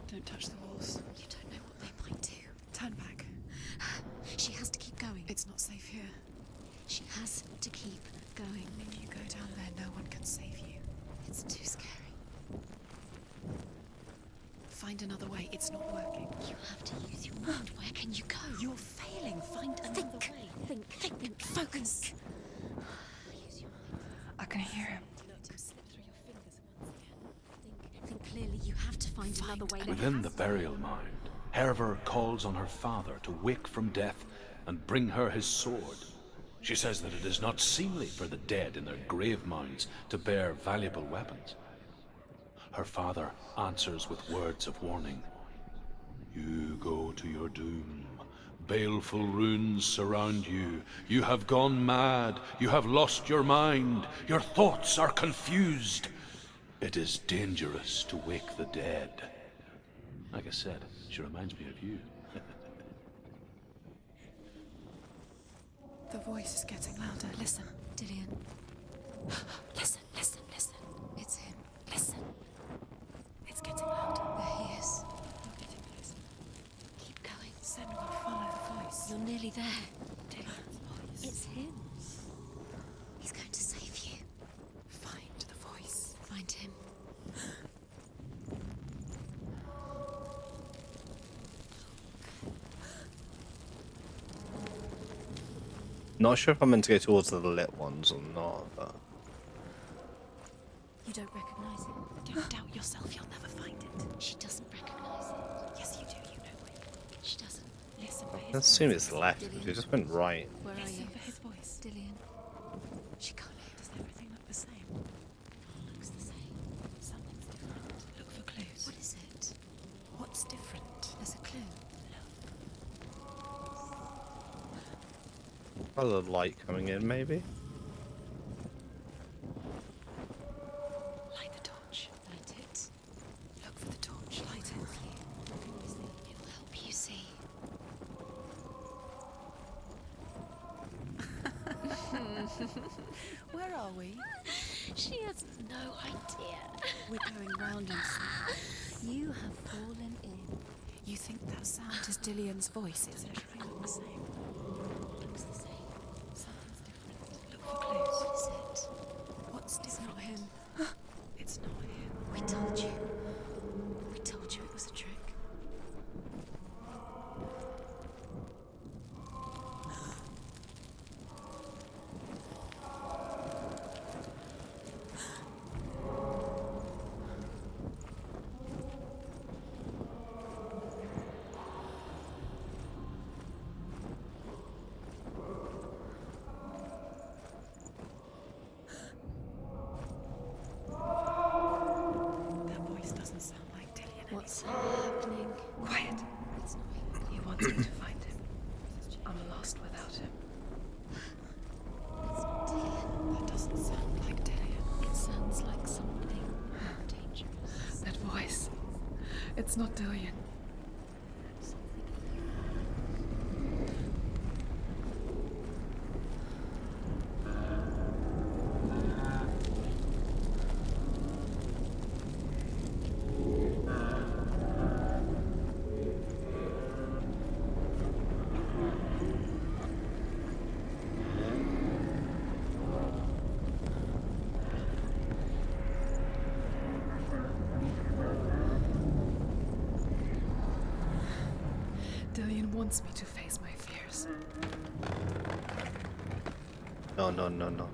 Don't touch the walls. You don't know what they might do. Turn back. She has to keep going. It's not safe here. She has to keep going. If you go down there, no one can save you. It's too scary. Find another way. It's not working. You have to use your mind. Where can you go? You're failing. Find another way. Think. Focus. Use your mind. I can hear him. Let him slip through your fingers once again. Think clearly. You have to find another way. Within the burial mound, Hervor calls on her father to wake from death and bring her his sword. She says that it is not seemly for the dead in their grave mounds to bear valuable weapons. Her father answers with words of warning. You go to your doom. Baleful runes surround you. You have gone mad. You have lost your mind. Your thoughts are confused. It is dangerous to wake the dead. Like I said, she reminds me of you. The voice is getting louder. Listen. Dillian. Listen, listen, listen. It's him. Listen. It's getting louder. There he is. You're getting closer. Keep going. Senua, follow the voice. You're nearly there. Dillian's voice. It's him. He's going to save you. Find the voice. Find him. Not sure if I'm meant to go towards the lit ones or not, but... You don't recognize it. Don't doubt yourself. You'll never find it. She doesn't recognize it. Yes, you do. You know it. She doesn't. Listen for I his assume voice. it's left, because we just went right. Where are Listen you? for his voice. Dillian. She can't hear. Does everything look the same? Looks the same. Something's different. Look for clues. What is it? What's different? There's a clue. Other light coming in, maybe? Light the torch. Light it. Look for the torch. Light it. It will help you see. Where are we? She has no idea. We're going round in circles. You have fallen in. You think that sound is Dillian's voice? It's everything look the same. Looks the same. Something's different. Look for clues. What is it? What's It's different? not him. It's not him. We told you. We told you it was a trick. That voice doesn't sound like Dillian. What's happening? Quiet. It's not him. He wants me to find him. I'm lost without him. It's not Dillian. That doesn't sound like Dillian. It sounds like something more dangerous. That voice. It's not Dillian. Dillian wants me to face my fears. No, no, no, no.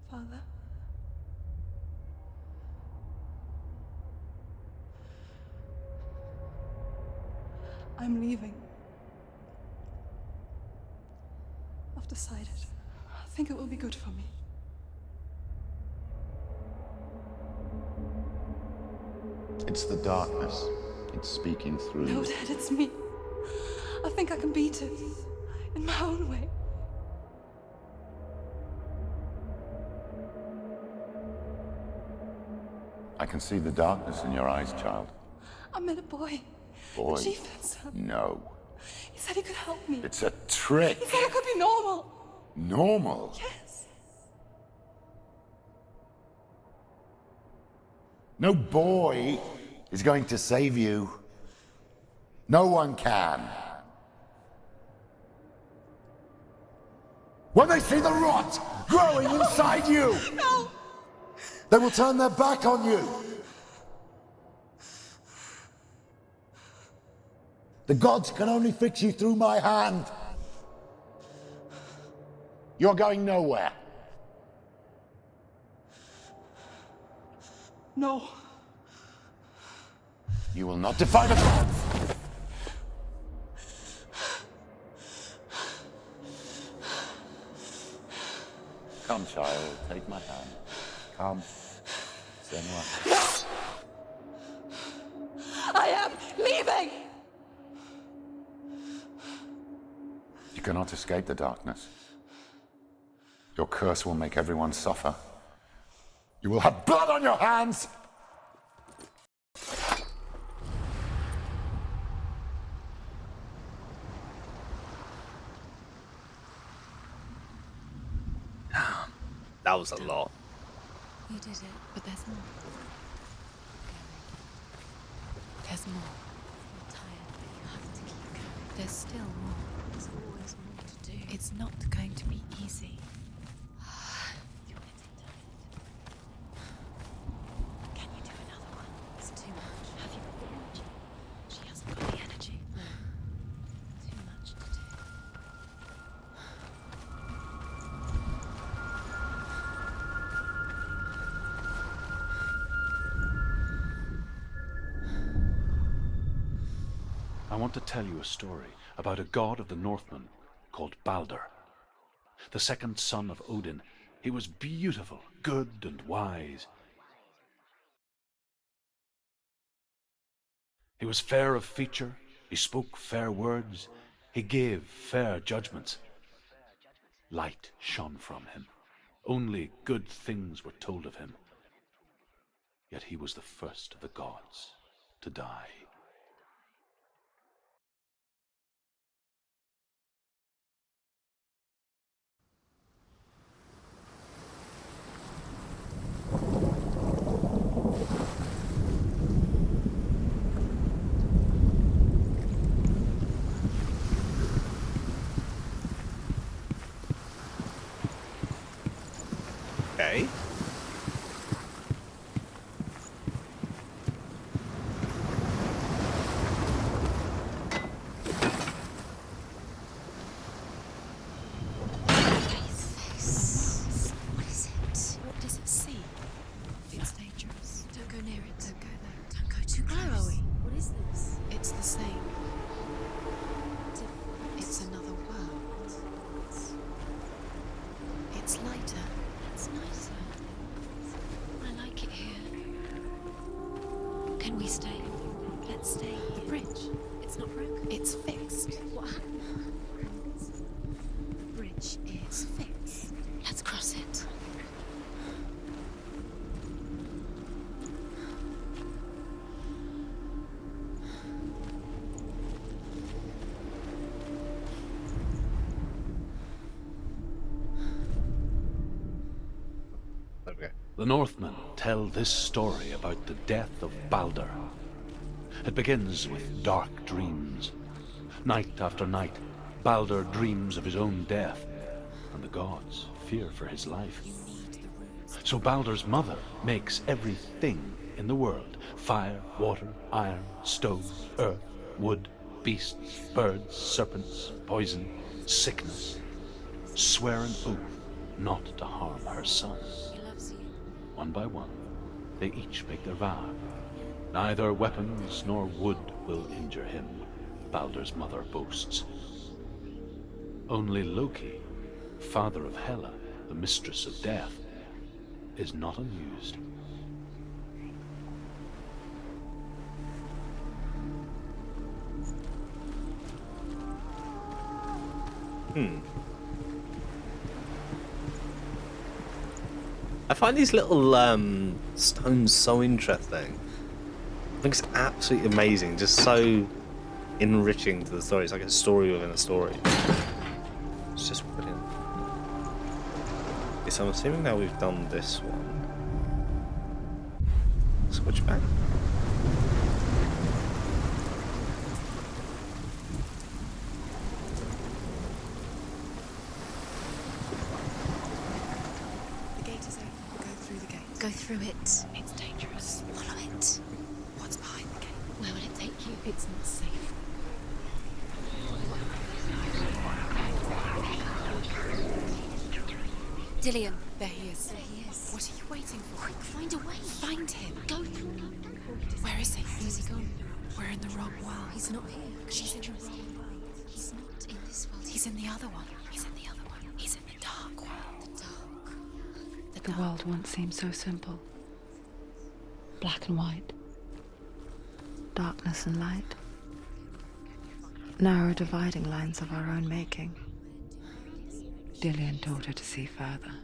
Father? I'm leaving. I've decided. I think it will be good for me. It's the darkness. It's speaking through No, you. Dad, it's me. I think I can beat it. In my own way. I can see the darkness in your eyes, child. I met a boy. Boy. The chief had some. No. He said he could help me. It's a trick. He said I could be normal. Normal. Yes. No boy is going to save you. No one can. When they see the rot growing inside you, No. they will turn their back on you. The gods can only fix you through my hand. You're going nowhere. No. You will not defy the gods! Come, child, take my hand. Come. Senua. I am leaving! You cannot escape the darkness. Your curse will make everyone suffer. You will have blood on your hands! That was a lot. You did it, but there's more. There's more. You're tired, but you have to keep going. There's still more. There's always more to do. It's not going to be easy. You're getting tired. Can you do another one? It's too much. Have you got the energy? She hasn't got the energy. No. Too much to do. I want to tell you a story about a god of the Northmen called Balder. The second son of Odin. He was beautiful, good, and wise. He was fair of feature, he spoke fair words, he gave fair judgments. Light shone from him. Only good things were told of him. Yet he was the first of the gods to die. Okay. What is it? What does it see? It's dangerous. Don't go near it. Don't go there. Don't go too close. Where are we? What is this? It's the same. Different. It's another world. It's lighter. It's nicer. I like it here. Can we stay? Let's stay. The bridge. It's not broken. It's fixed. What happened? The bridge is fixed. Let's cross it. Okay. The Northmen tell this story about the death of Balder. It begins with dark dreams. Night after night, Balder dreams of his own death, and the gods fear for his life. So Balder's mother makes everything in the world: fire, water, iron, stone, earth, wood, beasts, birds, serpents, poison, sickness. Swear an oath not to harm her son. He loves you. One by one, they each make their vow. Neither weapons nor wood will injure him, Balder's mother boasts. Only Loki, father of Hela, the mistress of death, is not amused. I find these little stones so interesting. I think it's absolutely amazing, just so enriching to the story. It's like a story within a story. It's just brilliant. Okay, so I'm assuming now we've done this one. Switch back. The gate is open. Go through the gate. Go through it. It's dangerous. Follow it. What's behind the gate? Where will it take you? It's not safe. Dillion. There he is. There he is. What are you waiting for? Quick, find a way. Find him. Go through. Where is he? Where's he gone? We're in the wrong world. He's not here. She's in the wrong world. He's not in this world. He's in the other one. He's in the other one. He's in the dark world. The dark. The world once seemed so simple. Black and white. Darkness and light. Narrow dividing lines of our own making. Dillion taught her to see further.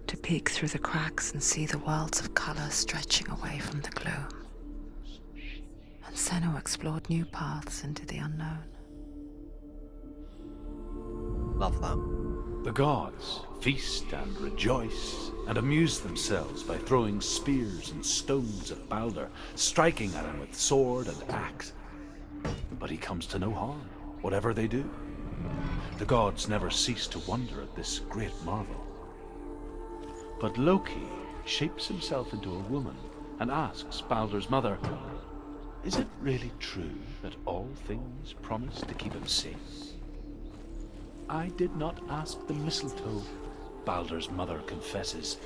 To peek through the cracks and see the worlds of color stretching away from the gloom. And Senua explored new paths into the unknown. Love that. The gods feast and rejoice and amuse themselves by throwing spears and stones at Balder, striking at him with sword and axe. But he comes to no harm, whatever they do. The gods never cease to wonder at this great marvel. But Loki shapes himself into a woman and asks Balder's mother, "Is it really true that all things promise to keep him safe?" "I did not ask the mistletoe," Balder's mother confesses.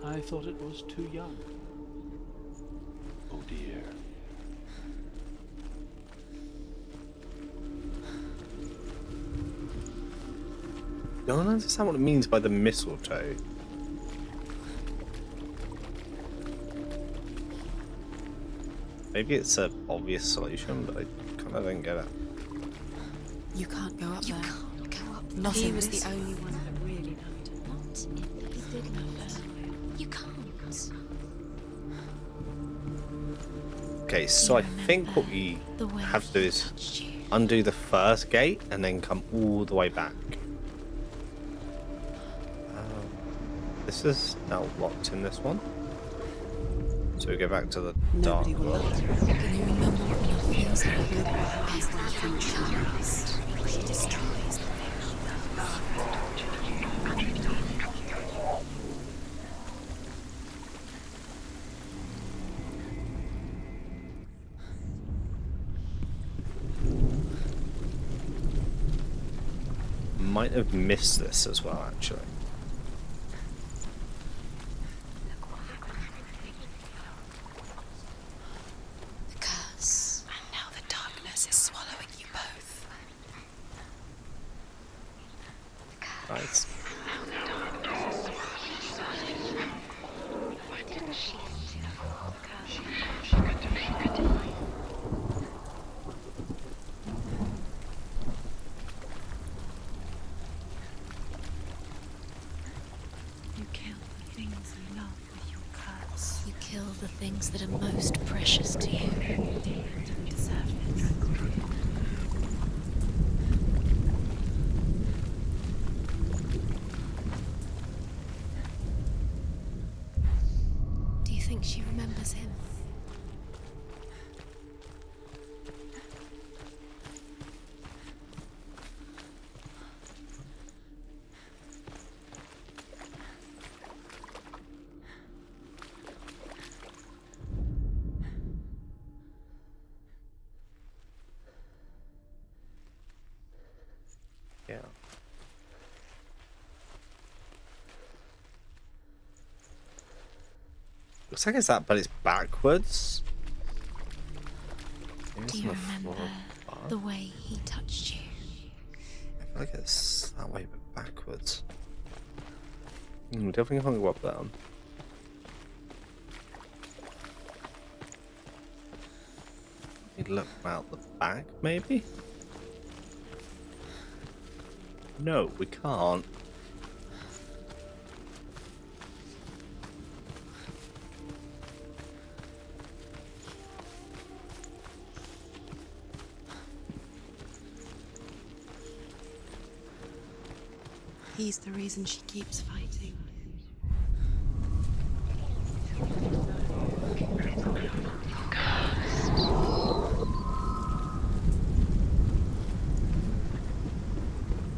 "I thought it was too young." Oh dear. I don't understand what it means by the mistletoe. Maybe it's an obvious solution, but I kind of don't get it. You can't go up You there. can't go up. Not he in was this the only one that really loved her. Not if he did love her. You can't. Okay, so I think what we have to do is undo the first gate and then come all the way back. This is now locked in this one. So we go back to the dark Nobody will world. love her. Can you remember what love feels like? As the thing comes, she destroys the Might have missed this as well, actually. curse. And now the darkness is swallowing you both. Nice. You kill the things you love with your curse. You kill the things that are most precious to you. You don't deserve this. Do you think she remembers him? Yeah. Looks like it's that, but it's backwards. Do you remember the way he touched you? I feel like it's that way, but backwards. Definitely can't go up there. You look out the back, maybe? No, we can't. He's the reason she keeps fighting.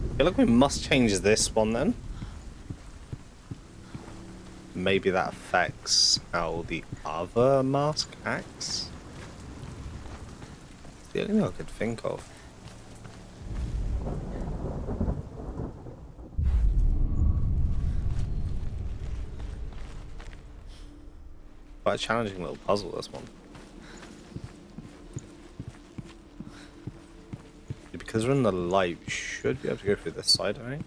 I feel like we must change this one then. Maybe that affects how the other mask acts. It's the only thing I could think of. Quite a challenging little puzzle, this one. Because we're in the light, we should be able to go through this side, I think.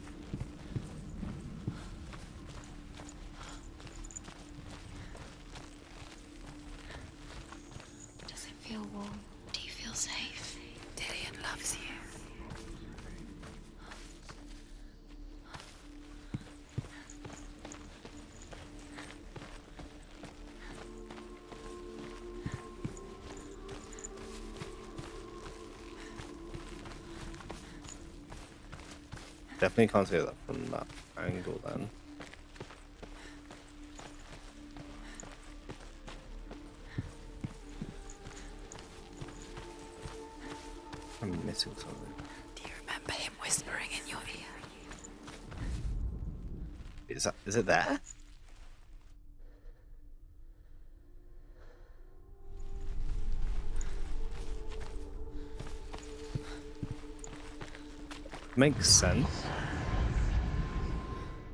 Does it feel warm? Do you feel safe? Dillian loves you. Definitely can't see that from that angle then. I'm missing something. Do you remember him whispering in your ear? Is it there? Makes sense.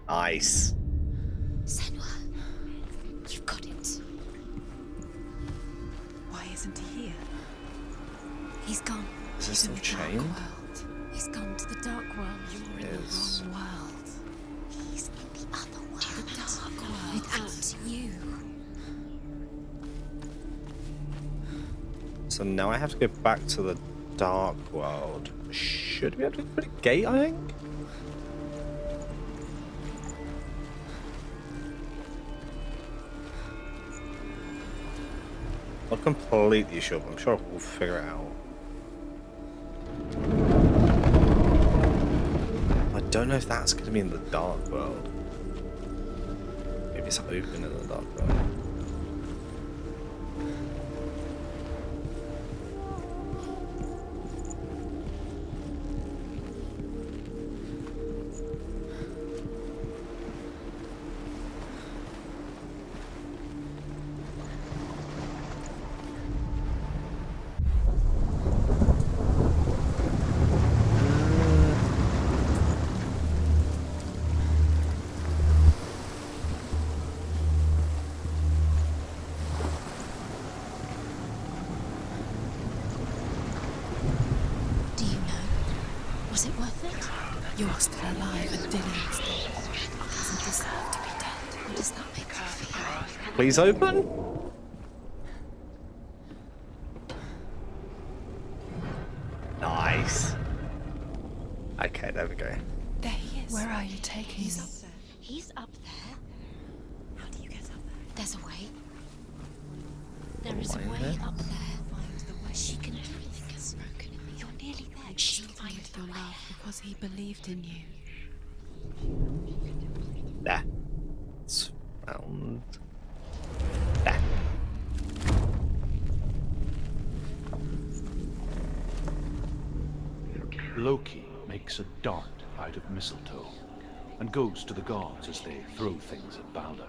Nice. Senua, you've got it. Why isn't he here? He's gone. Is this still chained? He's gone to the dark world. You're in the wrong world. He's in the other world. The dark world. Without you. So now I have to go back to the dark world. Should we have to put a gate, I think? Not completely sure, but I'm sure we'll figure it out. I don't know if that's going to be in the dark world. Maybe it's open in the dark world. Was it worth it? You're still alive and Dillian's dead. He doesn't deserve to be dead. What does that make you feel? Please open. Nice. Okay, there we go. There he is. Where are you taking him? He's up there. How do you get up there? There's a way. There is a way up there. Find the way. She can do anything gets broken. You're nearly there. She'll find your love because he believed in you. There. It's found. There. Loki makes a dart out of mistletoe and goes to the gods as they throw things at Balder.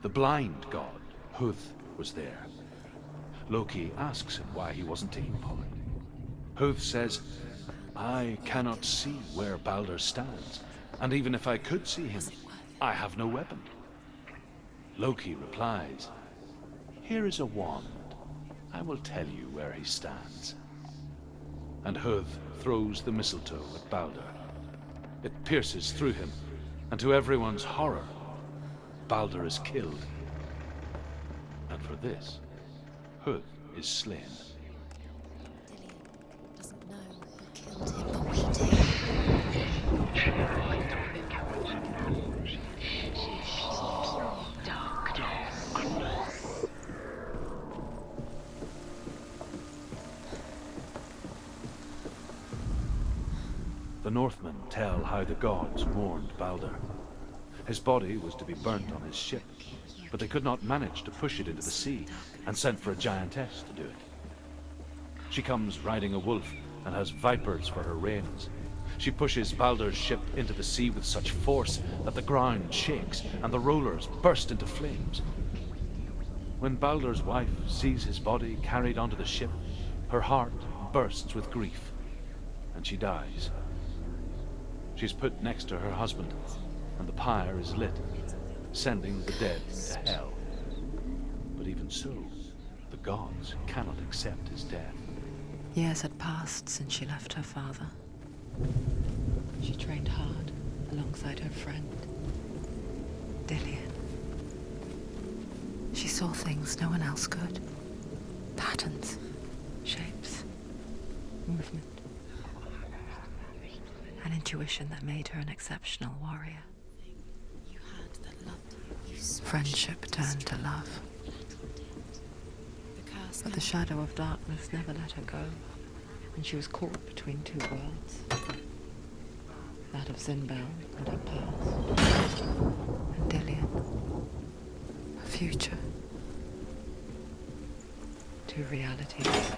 The blind god, Huth, was there. Loki asks him why he wasn't taken upon it. Huth says, I cannot see where Balder stands, and even if I could see him, I have no weapon. Loki replies, here is a wand. I will tell you where he stands. And Huth throws the mistletoe at Balder. It pierces through him, and to everyone's horror, Balder is killed. And for this, Huth is slain. Dillian doesn't know who killed him, but we do. The Northmen tell how the gods mourned Balder. His body was to be burnt on his ship, but they could not manage to push it into the sea, and sent for a giantess to do it. She comes riding a wolf and has vipers for her reins. She pushes Balder's ship into the sea with such force that the ground shakes and the rollers burst into flames. When Balder's wife sees his body carried onto the ship, her heart bursts with grief, and she dies. She's put next to her husband, and the pyre is lit, sending the dead to hell. But even so, the gods cannot accept his death. Years had passed since she left her father. She trained hard alongside her friend, Dillian. She saw things no one else could. Patterns, shapes, movement. An intuition that made her an exceptional warrior. Friendship turned to love. But the shadow of darkness never let her go, and she was caught between two worlds. That of Zinbel and her past, and Dillian, her future. Two realities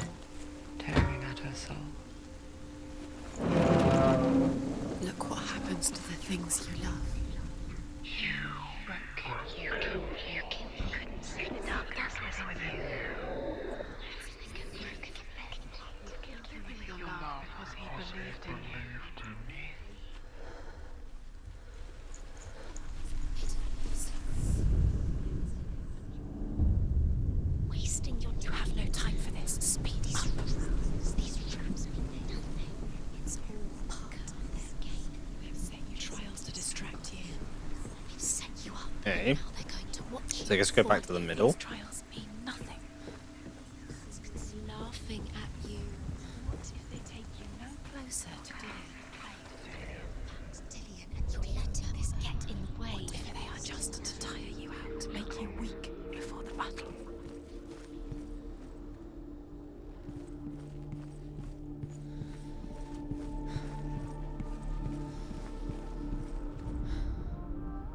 tearing at her soul. Look what happens to the things you love. You couldn't see the darkness within you. Giving your love because he believed in you. Wasting your time. You have no time for this. Speed these rooms. These rooms mean nothing. It's all part of their game. We've set you trials to distract you. We've set you up. Okay. Now they're going to watch you. So I guess go back to the middle. These trials mean nothing. Laughing at you. What if they take you no closer to Dillian and you let this get in the way? What if they are just to tire you out, to make you weak before the battle?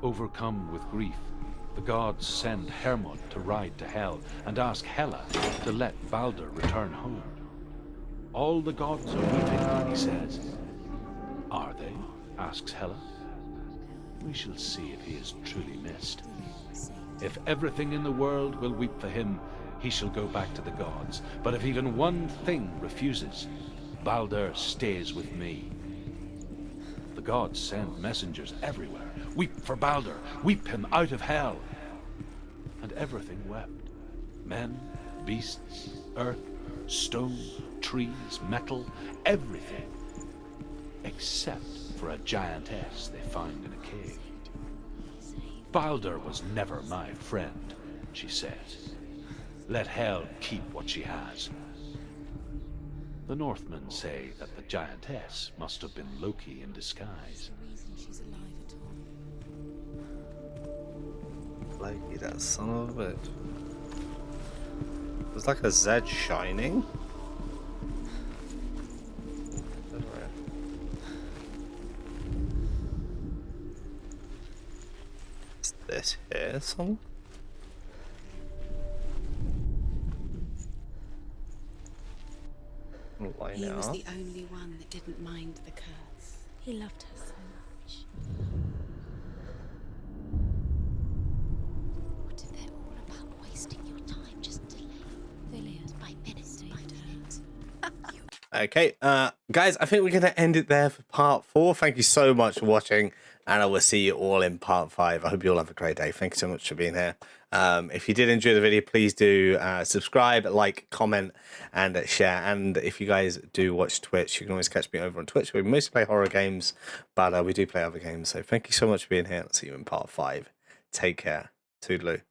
Overcome with grief, the gods send Hermod to ride to Hell and ask Hela to let Balder return home. All the gods are weeping, he says. Are they? Asks Hela. We shall see if he is truly missed. If everything in the world will weep for him, he shall go back to the gods. But if even one thing refuses, Balder stays with me. The gods send messengers everywhere. Weep for Balder, weep him out of Hell. And everything wept. Men, beasts, earth, stone, trees, metal, everything. Except for a giantess they find in a cave. Balder was never my friend, she says. Let Hel keep what she has. The Northmen say that the giantess must have been Loki in disguise. Loki, that son of a bitch. There's like a Z shining. Is this here something? He was the only one that didn't mind the curse. He loved her so much. What if they're all about wasting your time, just delaying Villiers by minutes by minutes? Okay, guys, I think we're going to end it there for part 4. Thank you so much for watching, and I will see you all in part 5. I hope you all have a great day. Thank you so much for being here. If you did enjoy the video, please do subscribe, like, comment, and share. And if you guys do watch Twitch, you can always catch me over on Twitch. We mostly play horror games, but we do play other games. So thank you so much for being here. I'll see you in part 5. Take care. Toodaloo.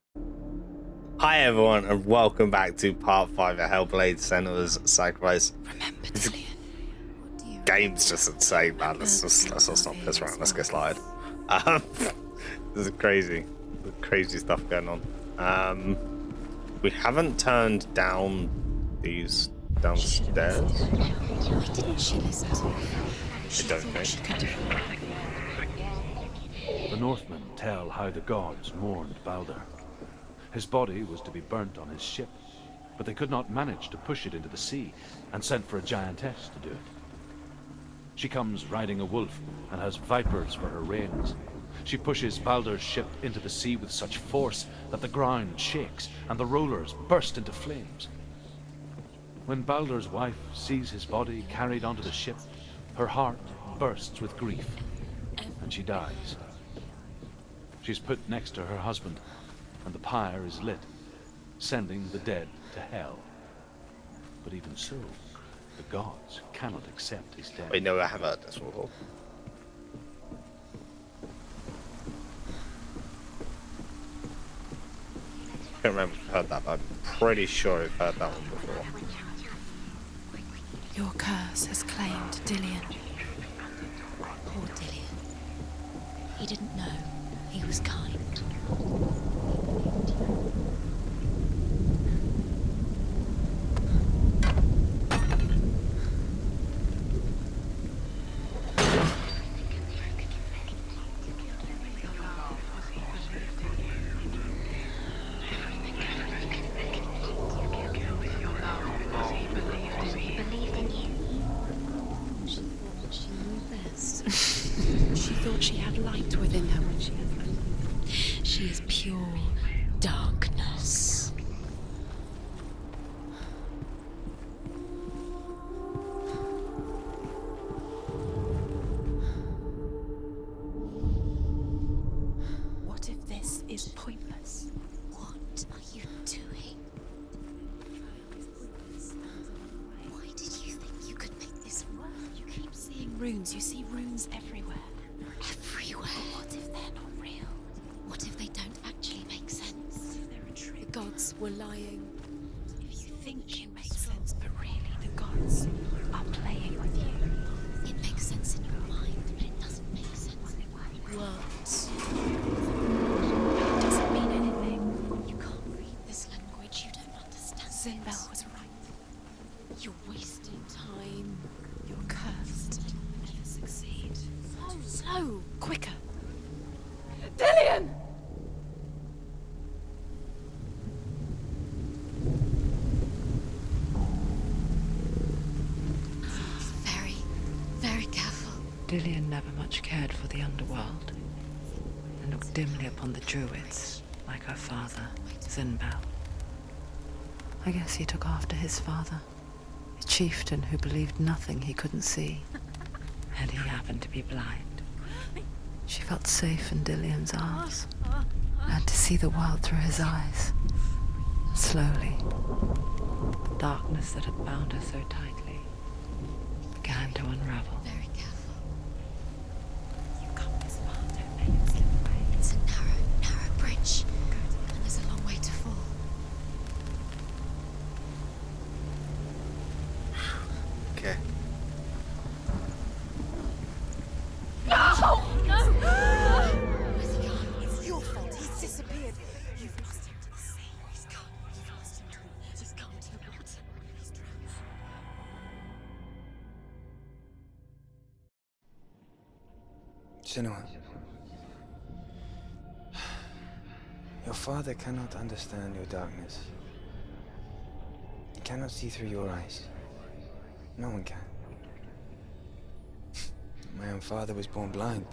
Hi everyone, and welcome back to part 5 of Hellblade Senua's Sacrifice. Remember, Dillian. Game's just insane, man. Let's not stop this around. Let's get started. This is crazy stuff going on. We haven't turned down these downstairs. Why didn't she listen to me? I don't think. The Northmen tell how the gods mourned Balder. His body was to be burnt on his ship, but they could not manage to push it into the sea, and sent for a giantess to do it. She comes riding a wolf and has vipers for her reins. She pushes Balder's ship into the sea with such force that the ground shakes and the rollers burst into flames. When Balder's wife sees his body carried onto the ship, her heart bursts with grief, and she dies. She's put next to her husband, and the pyre is lit. sending the dead to hell. But even so, the gods cannot accept his death. I know I have heard this before. I don't remember if I've heard that, but I'm pretty sure I've heard that one before. Your curse has claimed Dillion. Poor Dillion. He didn't know. He was kind. She thought she had light within her when she had light. She is pure darkness. What if this is pointless? What are you doing? Why did you think you could make this work? You keep seeing runes. You see runes everywhere. Everywhere. What if they're not real? What if they don't actually make sense? They're a trick. The gods were lying. If you think it makes sense, but really the gods are playing with you. It makes sense in your mind, but it doesn't make sense. Words. It doesn't mean anything. You can't read this language. You don't understand. Zinbel was right. You're wasting time. You're cursed. Never succeed. Slow. Quicker. Dillion! Very, very careful. Dillion never much cared for the underworld and looked dimly upon the druids, like her father, Zinbel. I guess he took after his father, a chieftain who believed nothing he couldn't see, and he happened to be blind. She felt safe in Dillion's arms, learned to see the world through his eyes. Slowly, the darkness that had bound her so tightly began to unravel. Very careful. You've come this far, don't let it slip away. It's a narrow bridge. And there's a long way to fall. Okay. No! Where's he gone? It's your fault. He's disappeared. You've lost him to the sea. He's gone. You've lost him to the... He's gone to the water. He's drowned. Senua. Your father cannot understand your darkness. He cannot see through your eyes. No one can. My own father was born blind.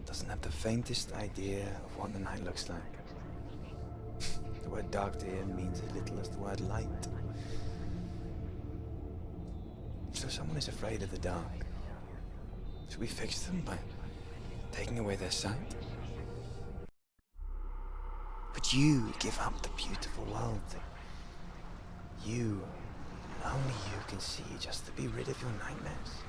Doesn't have the faintest idea of what the night looks like. The word dark to him means as little as the word light. So someone is afraid of the dark. Should we fix them by taking away their sight? But you give up the beautiful world that you, and only you can see, just to be rid of your nightmares.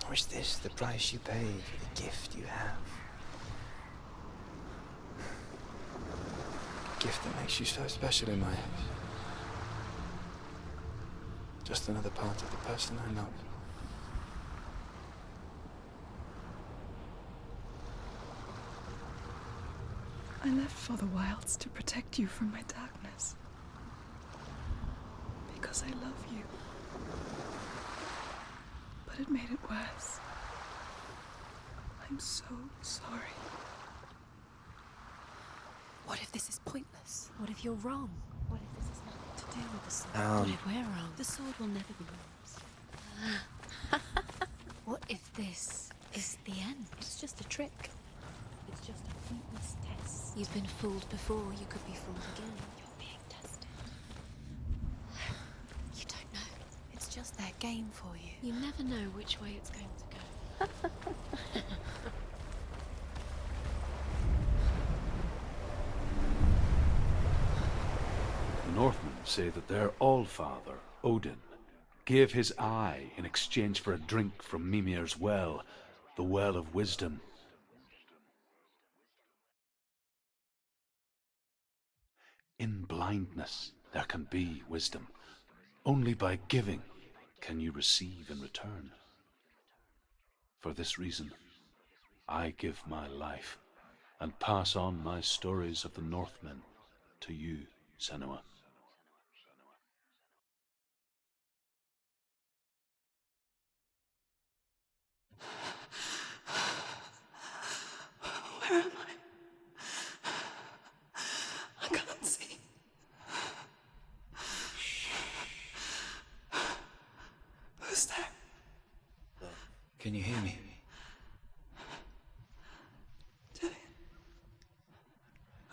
Or is this the price you pay for the gift you have? A gift that makes you so special in my eyes. Just another part of the person I love. I left for the wilds to protect you from my darkness. Because I love you. But it made it worse. I'm so sorry. What if this is pointless? What if you're wrong? What if this is nothing to do with the sword? What if we're wrong? The sword will never be yours. What if this is the end? It's just a trick. It's just a pointless test. You've been fooled before, you could be fooled again. You're being tested. You don't know. It's just their game for you. You never know which way it's going to go. Northmen say that their Allfather, Odin, gave his eye in exchange for a drink from Mimir's well, the Well of Wisdom. In blindness, there can be wisdom. Only by giving can you receive in return. For this reason, I give my life and pass on my stories of the Northmen to you, Senua. Where am I? I can't see. Who's there? Can you hear me?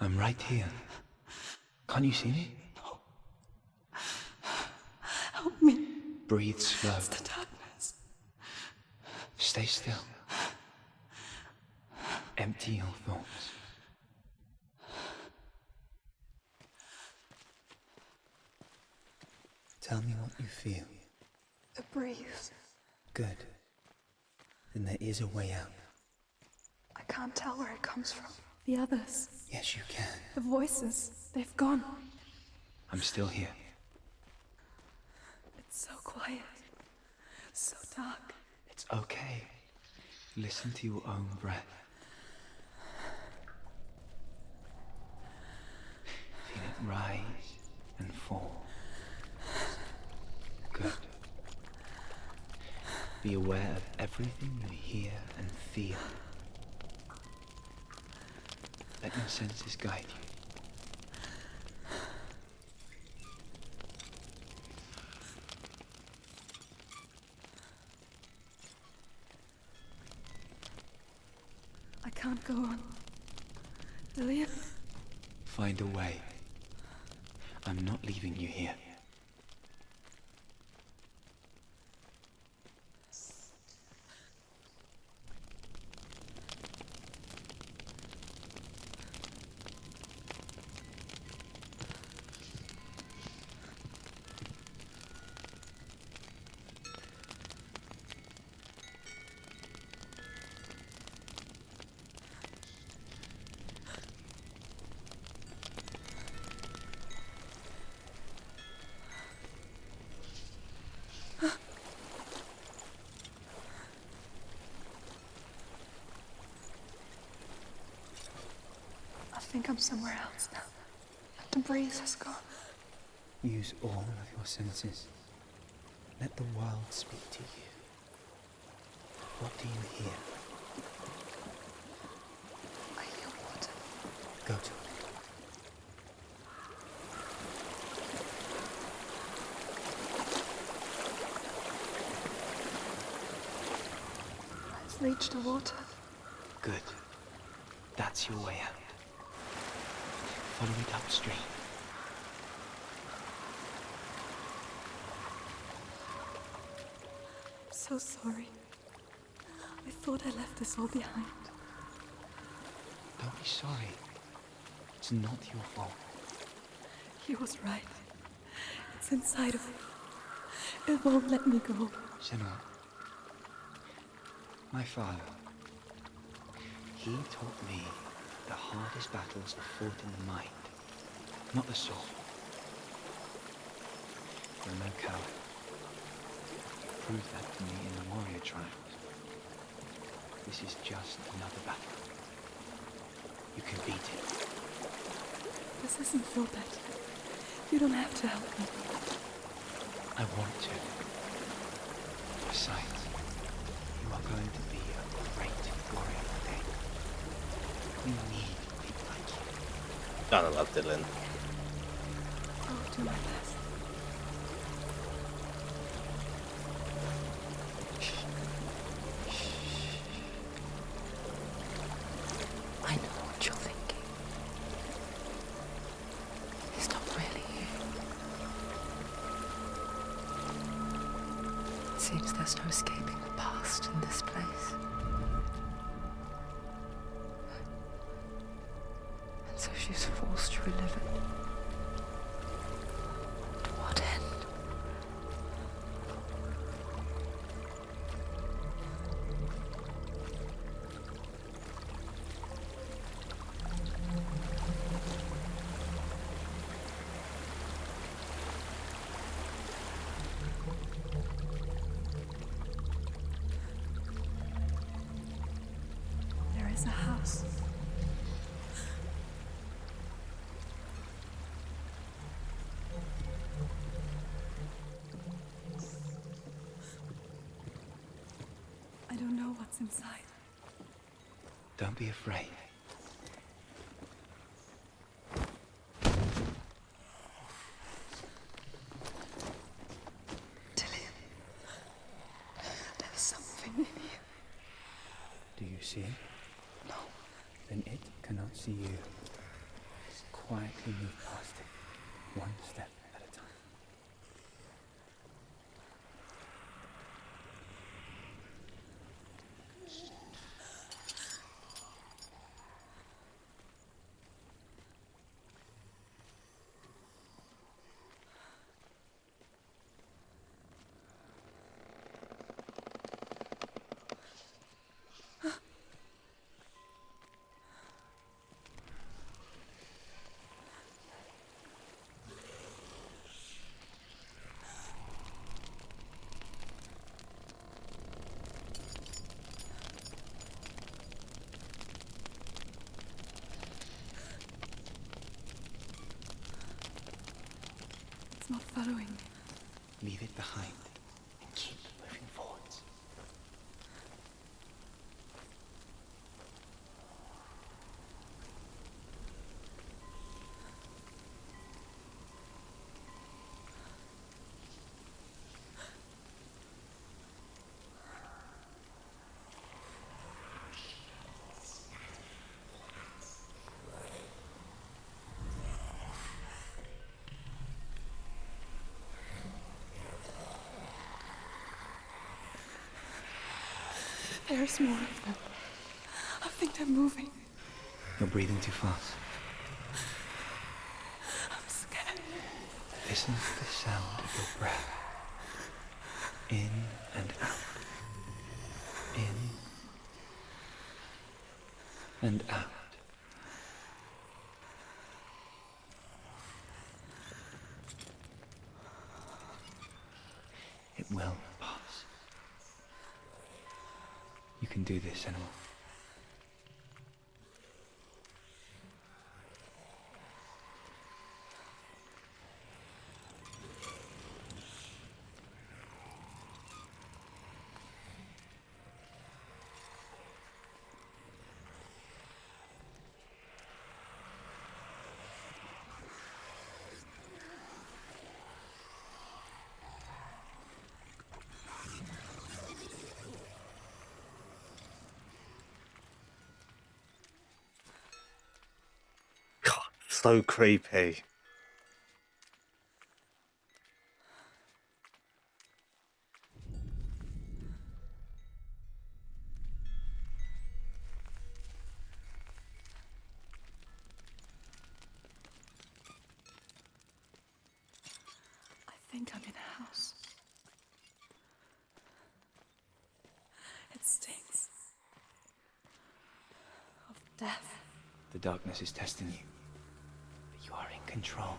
I'm right here. Can't you see me? No. Help me. Breathe slow. It's the darkness. Stay still. Empty your thoughts. Tell me what you feel. The breeze. Good. Then there is a way out. I can't tell where it comes from. The others. Yes, you can. The voices. They've gone. I'm still here. It's so quiet. So dark. It's okay. Listen to your own breath. Feel it rise and fall. Good. Be aware of everything you hear and feel. Let your senses guide you. I can't go on. Delia? Find a way. I'm not leaving you here. I think I'm somewhere else now. The breeze has gone. Use all of your senses. Let the world speak to you. What do you hear? I hear water. Go to it. I've reached the water. Good. That's your way out. Follow it upstream. I'm so sorry. I thought I left this all behind. Don't be sorry. It's not your fault. He was right. It's inside of me. It won't let me go. Senua. My father. He taught me the hardest battles are fought in the mind, not the sword. You're no coward. Prove that to me in the warrior trials. This is just another battle. You can beat it. This isn't your bet. You don't have to help me. I want to. Besides, you are going to be a great warrior one day. We need people like you. Gotta love Dylan. I'll do my best. I know what you're thinking. He's not really you. It seems there's no escaping the past in this place. And so she's forced to relive it. us. I don't know what's inside. Don't be afraid. There's something in you. Do you see it? No. Then it cannot see you. Just quietly move past it, one step at a time. It's not following me. Leave it behind and keep moving forwards. There's more of them. I think they're moving. You're breathing too fast. I'm scared. Listen to the sound of your breath. In and out. In and out. It will pass. You can do this, Senua. So creepy. I think I'm in a house. It stinks of death. The darkness is testing you. But you are in control.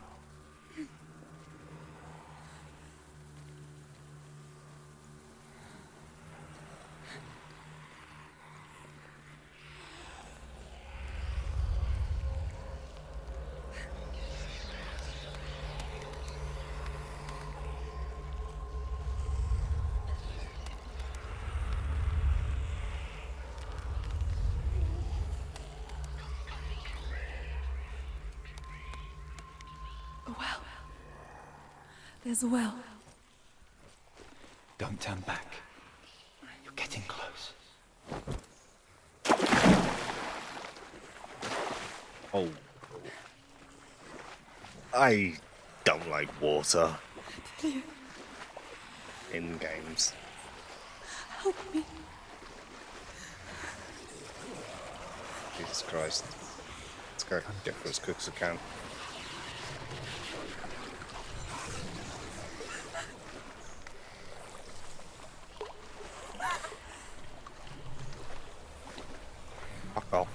A well. There's a well. Don't turn back. You're getting close. Oh. I don't like water. In games. Help me. Jesus Christ. Let's go get for as quick as I can. Fuck off.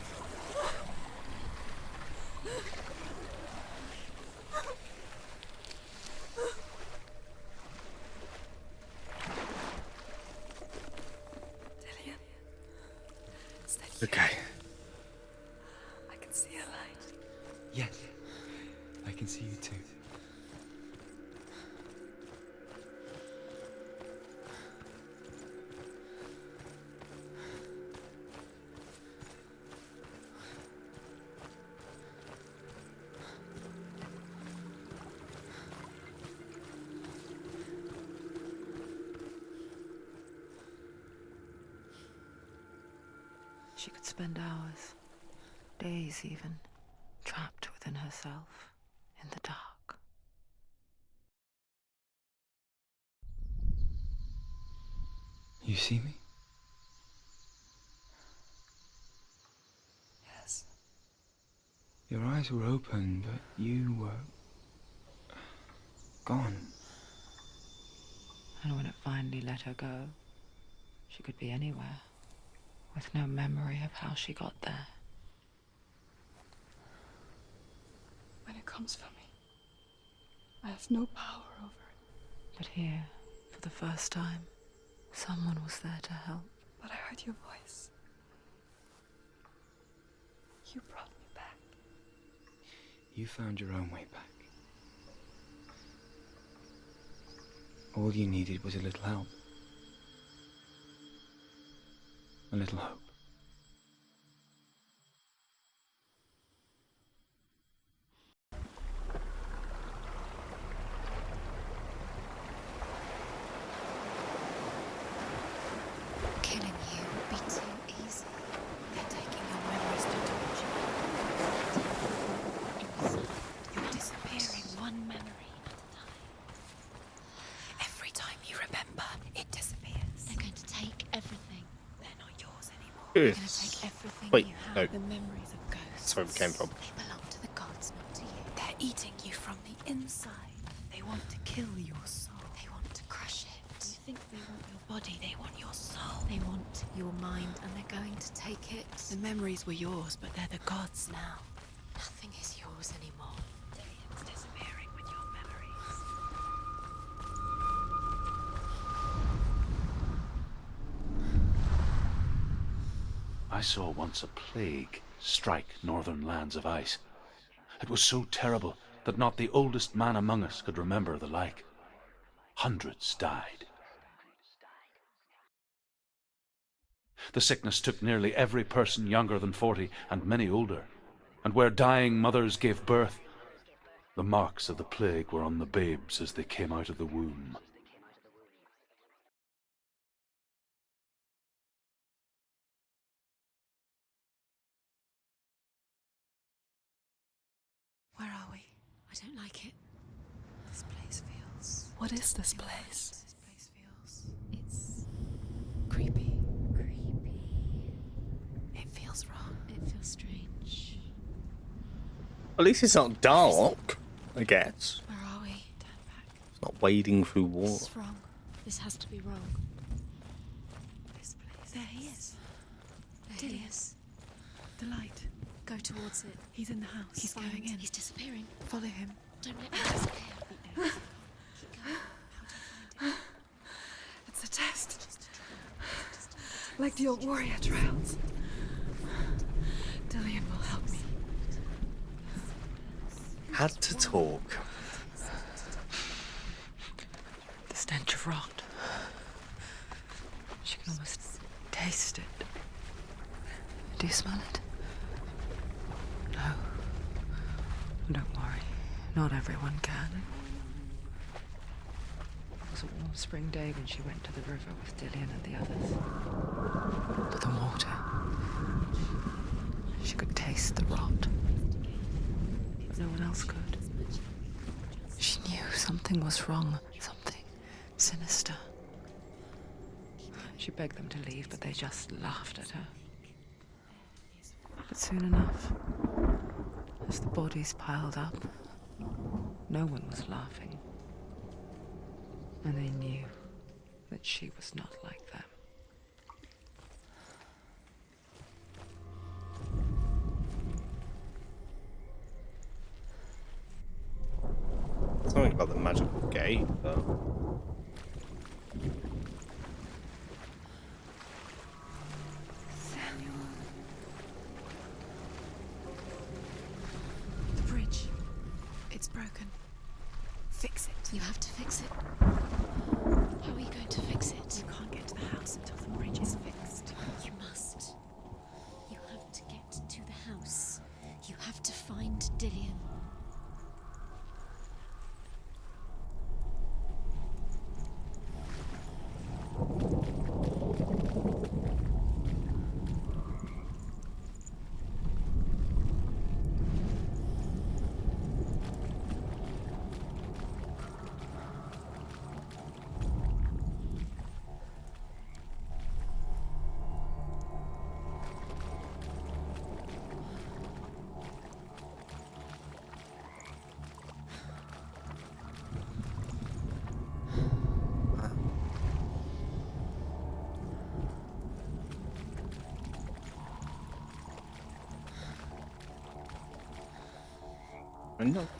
Okay. can see you too. She could spend hours, days even, trapped within herself, in the dark. You see me? Yes. Your eyes were open, but you were gone. And when it finally let her go, she could be anywhere, with no memory of how she got there. When it comes for me, I have no power over it. But here, for the first time, someone was there to help. But I heard your voice. You brought me back. You found your own way back. All you needed was a little help. A little hope. Killing you would be too easy. They're taking your memories to torture you. You're disappearing one memory at a time. Every time you remember, it disappears. They're going to take everything. They're not yours anymore. They're going to take everything Wait, you have. no. The memories of ghosts. That's where it came from. They belong to the gods, not to you. They're eating you from the inside. They want to kill your soul. They want to crush it. You think they want your body, they want your soul. They want your mind, and they're going to take it. The memories were yours, but they're the gods now. Nothing is yours anymore. Dillian's disappearing with your memories. I saw once a plague strike northern lands of ice. It was so terrible that not the oldest man among us could remember the like. Hundreds died. The sickness took nearly every person younger than 40 and many older. And where dying mothers gave birth, the marks of the plague were on the babes as they came out of the womb. Where are we? I don't like it. This place feels... What is this place? This place feels... It's... creepy. It feels wrong. It feels strange. At least it's not dark, I guess. Where are we? Turn back. It's not wading through This water. is wrong. This has to be wrong. This place... There he is. There he is. The light. Go towards it. He's in the house. He's going in. He's disappearing. Follow him. Don't let him disappear. Keep going. How do you find it? It's a test. Like the old warrior trials. Dillian will help me. Had to talk. The stench of rot. She can almost taste it. Do you smell it? No. Don't worry. Not everyone can. It was a warm spring day when she went to the river with Dillian and the others. But the water. She could taste the rot. But no one else could. She knew something was wrong. Something sinister. She begged them to leave, but they just laughed at her. But soon enough, as the bodies piled up, no one was laughing. And they knew that she was not like them. Something about the magical gate, though. The bridge. It's broken. broken. Fix it. You have to fix it. How are you going to fix it? You can't get to the house until the bridge is fixed. You must. You have to get to the house. You have to find Dillion.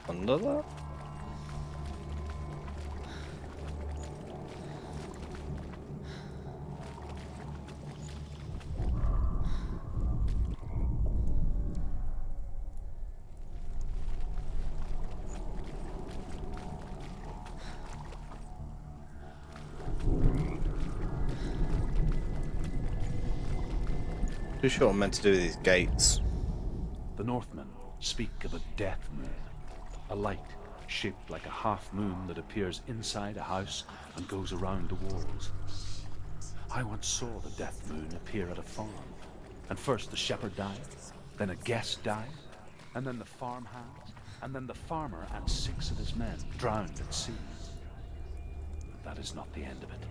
Under that? Too sure I'm meant to do with these gates. The Northmen speak of a death moon, a light shaped like a half moon that appears inside a house and goes around the walls. I once saw the death moon appear at a farm, and first the shepherd died, then a guest died, and then the farmhands, and then the farmer and 6 of his men drowned at sea. But that is not the end of it.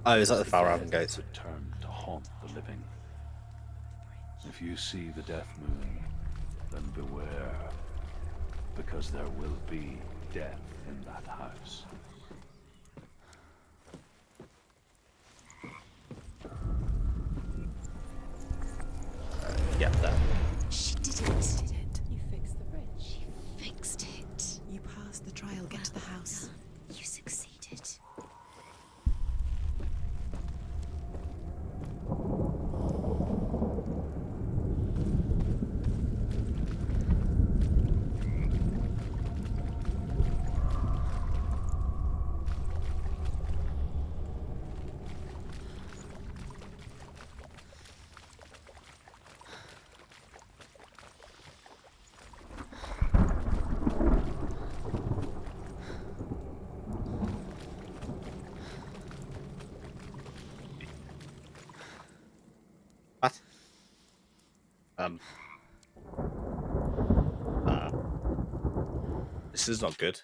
Oh, is that the Falraven gates? Return to haunt the living. If you see the death moon, then beware, because there will be death in that house. Yeah, that. She did it. You fixed the bridge. She fixed it. You passed the trial. Get to the house. You succeeded. What? This is not good.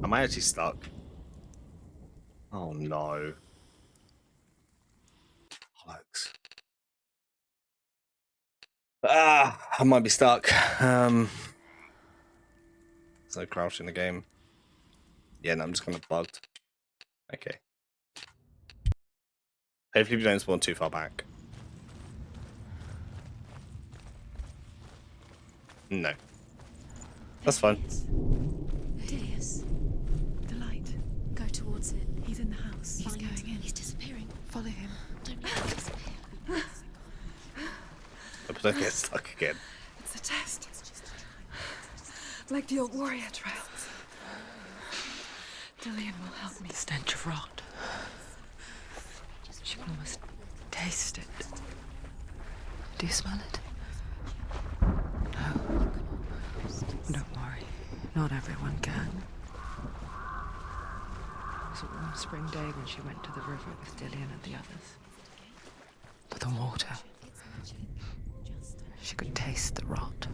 Am I actually stuck? Oh no. Bollocks. I might be stuck. There's no crouch in the game. Yeah, no, I'm just kind of bugged. Okay. Hopefully we don't spawn too far back. No. That's fine. Dilius. The light. Go towards it. He's in the house. He's Find going in. He's disappearing. Follow him. Don't let him disappear. But don't get stuck again. It's a test. Like the old warrior trials. Dillion will help me. The stench of rot. She can almost taste it. Do you smell it? No. Don't worry. Not everyone can. It was a warm spring day when she went to the river with Dillion and the others. But the water. She could taste the rot.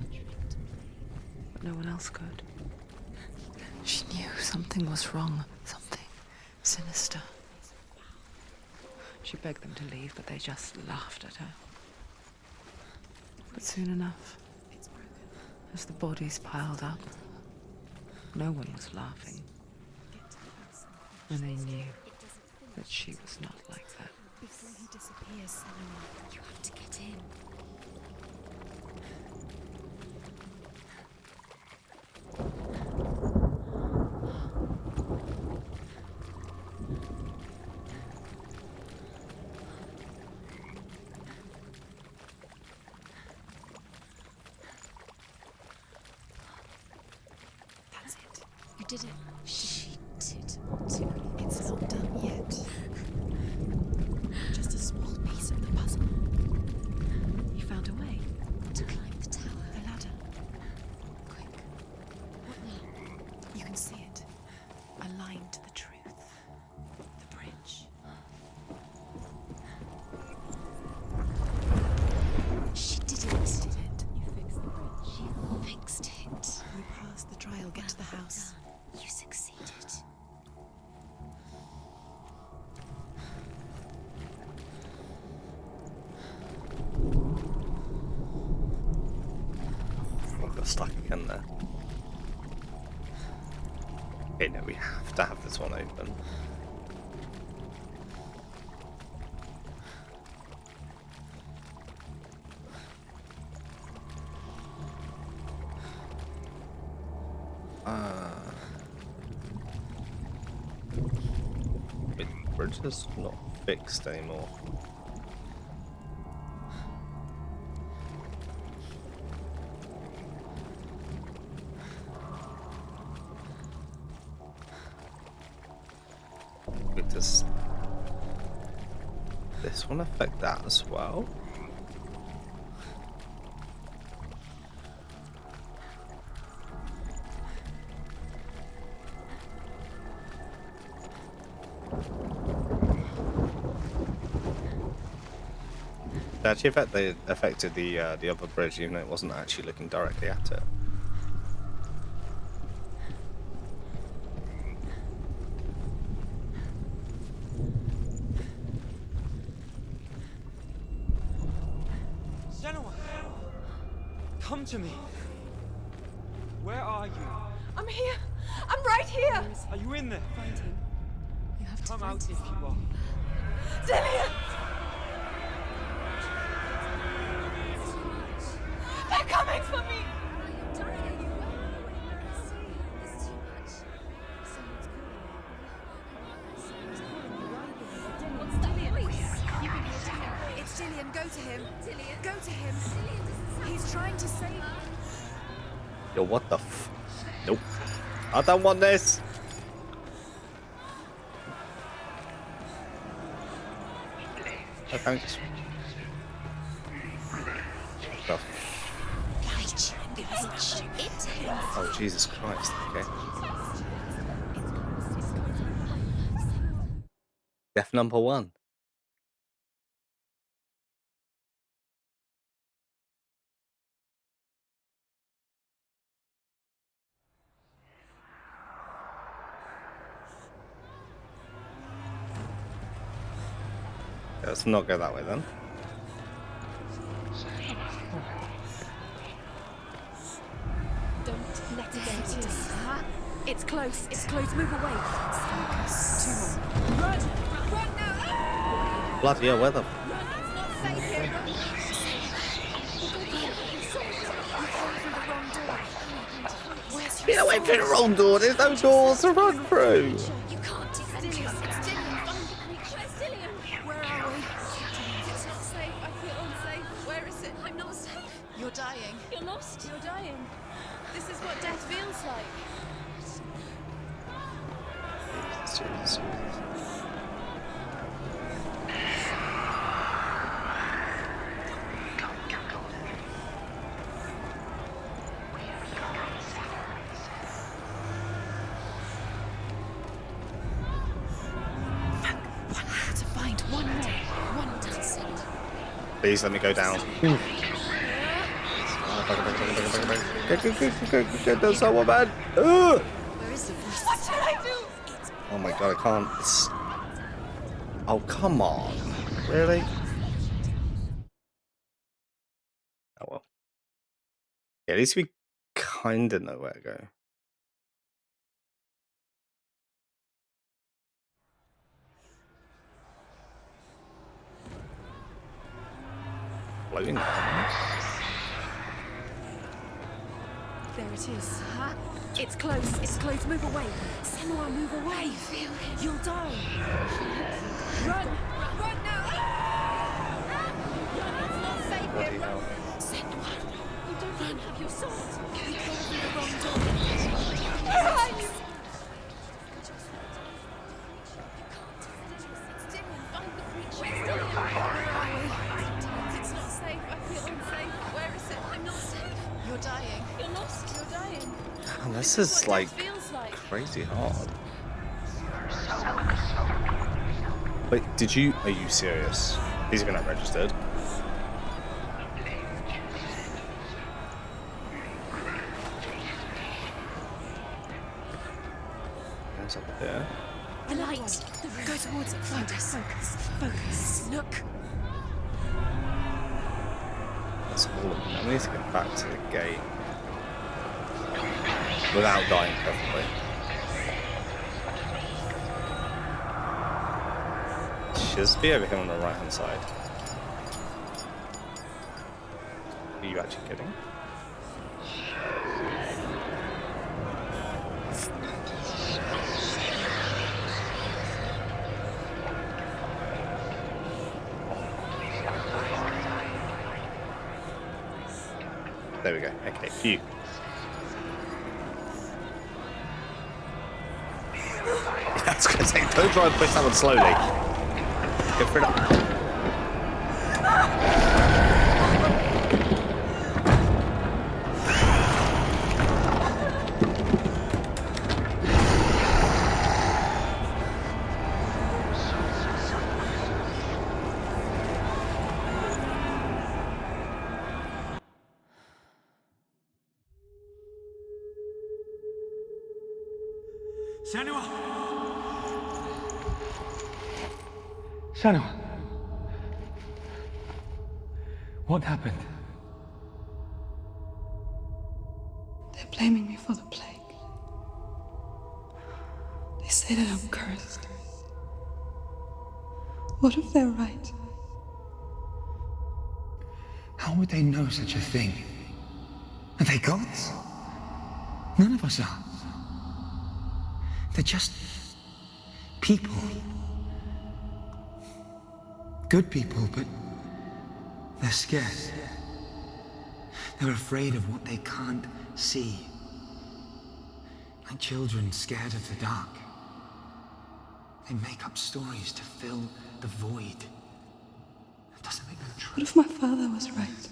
But no one else could. She knew something was wrong. Something sinister. She begged them to leave, but they just laughed at her. But soon enough, as the bodies piled up, no one was laughing. And they knew that she was not like that. Before he disappears, Senua, you have to get in. That's it. did it. She did. It's not done yet. Just a small piece of the puzzle. You found a way To climb the tower. the ladder. Quick. What now? You can see it. Aligned to the truth. The bridge. She did it. You fixed the bridge. You fixed it. You passed the trial. Get to the house. You succeeded. I got stuck again there. Okay, no, we have to have this one open. Wait, we're just not fixed anymore. Does this one affect that as well? It actually affected the other bridge, even though it wasn't actually looking directly at it. Senua! Come to me! Where are you? I'm here! I'm right here! Are you in there? Find him. You have to Come find out him. if you are. Dillian! They're coming for me! It's Dillian. Go to him. Dillian. Go to him. He's trying to save you. Yo, what the f... Nope. I don't want this! Oh, thanks. The f... Oh, Jesus Christ. Okay. Death number 1. Let's not go that way then. Don't let it get you. It's close. It's close. Move away. Focus. 2 more. Run! Run now! Bloody hell, where the... Run! It's not safe here. Run! Get away from the wrong door! There's no doors to run through! You can't do that. It's Dillian. Find the creature. Where's Dillian? Where are we? It's not safe. I feel unsafe. Where is it? I'm not safe. You're dying. You're lost. You're dying. This is what death feels like. Jesus. To find one more. One dozen. Please let me go down. There's someone, man. Ugh. Where is the voice? What should I do? Oh my god, I can't. Oh, come on. Really? Oh well. Yeah, at least we kind of know where to go. Floating down. There it is. It's close. It's close. Move away. Senua, move away. I feel it. You'll die. Run! Run now! Run! It's not safe here. Run! Senua, you don't even have your sword. You came through the wrong door. Where are you? This is like crazy hard. Wait, are you serious? These are not registered. There's up there. The light. Go towards it. Focus. Focus. Focus. Look. That's all of them. I need to get back to the gate. Without dying, preferably. Should be over here on the right hand side. Are you actually kidding? There we go. Okay, phew. I was going to say, don't try and push that one slowly. Go for it. Senua! Senua! What happened? They're blaming me for the plague. They say that I'm cursed. What if they're right? How would they know such a thing? Are they gods? None of us are. They're just people. Good people, but they're scared. They're afraid of what they can't see. Like children scared of the dark. They make up stories to fill the void. That doesn't make them true. What if my father was right?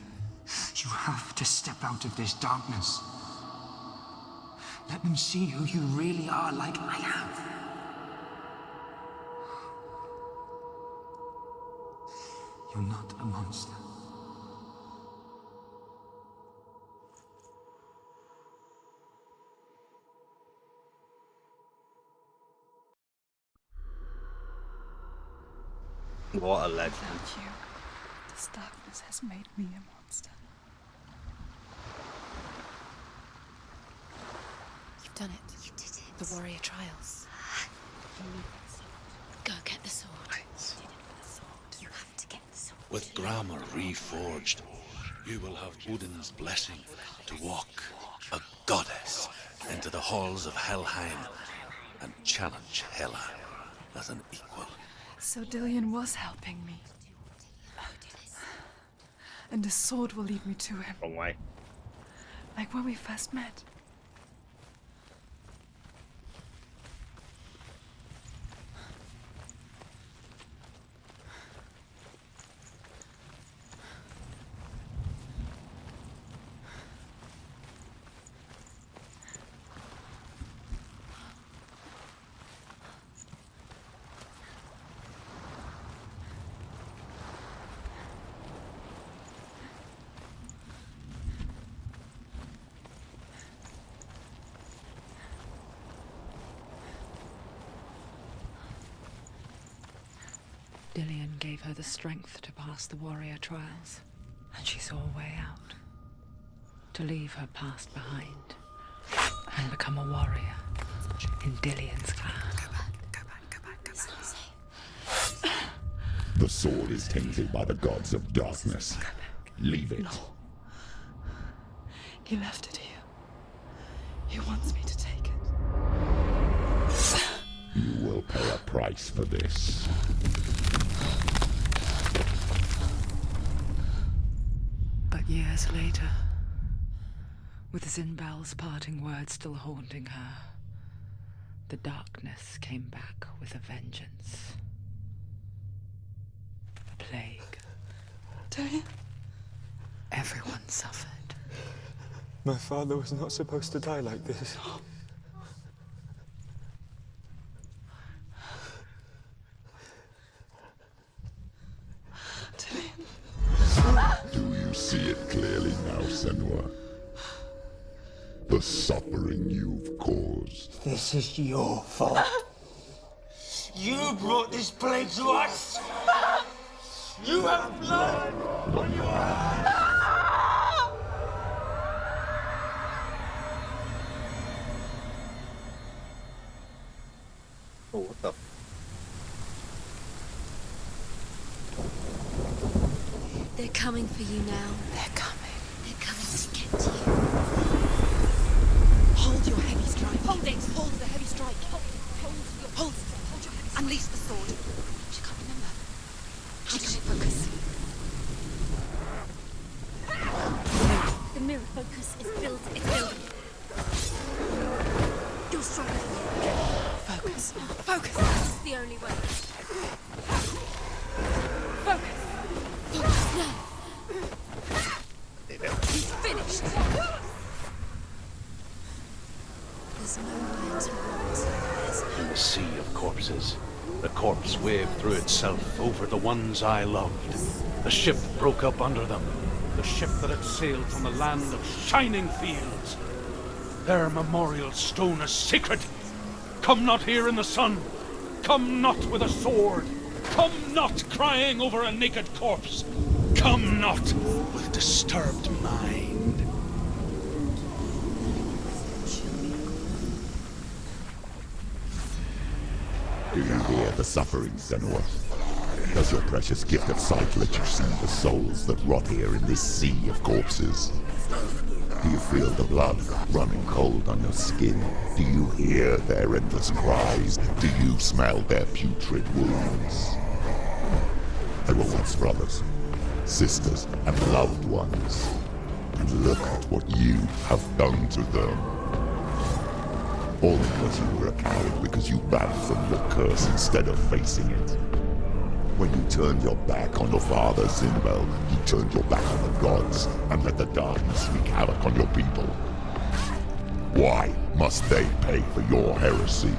You have to step out of this darkness. Let them see who you really are, like I have. You're not a monster. What a legend. Without you, this darkness has made me a monster. You've done it. You did it. The warrior trials. Go get the sword. You did it for the sword. You have to get the sword. With grammar reforged, you will have Odin's blessing to walk, a goddess, into the halls of Helheim and challenge Hela as an equal. So Dillion was helping me. And the sword will lead me to him. Wrong way. Like when we first met. Dillion gave her the strength to pass the warrior trials, and she saw a way out. To leave her past behind and become a warrior in Dillion's clan. Go back. It's not safe. The sword is tainted by the gods of darkness. Leave it. No. He left it here. He wants me to take it. You will pay a price for this. But years later, with Zinbal's parting words still haunting her, the darkness came back with a vengeance. The plague. Dillion? Everyone suffered. My father was not supposed to die like this. Do you see it clearly now, Senua? The suffering you've caused. This is your fault. You brought this plague to us! You have blood on your hands! Oh, what the? They're coming for you now. They're coming. They're coming to get you. Hold your heavy strike. Hold it. Hold the heavy strike. Hold your Hold your heavy strike. Unleash the sword. She can't remember. How did she focus? The mirror focus is building. It's building. You're stronger than you. Focus. Focus. This is the only way. Focus. Focus now. He's finished. There's nowhere to run to. There's no... A sea of corpses. The corpse waved through itself over the ones I loved. The ship broke up under them. The ship that had sailed from the land of shining fields. Their memorial stone is sacred. Come not here in the sun. Come not with a sword. Come not crying over a naked corpse. Come not with disturbed mind. Do you hear the suffering, Senua? Does your precious gift of sight let you see the souls that rot here in this sea of corpses? Do you feel the blood running cold on your skin? Do you hear their endless cries? Do you smell their putrid wounds? They were once brothers, sisters, and loved ones. And look at what you have done to them. All because you were a coward, because you ran from the curse instead of facing it. When you turned your back on your father, Zinbel, you turned your back on the gods and let the darkness wreak havoc on your people. Why must they pay for your heresy?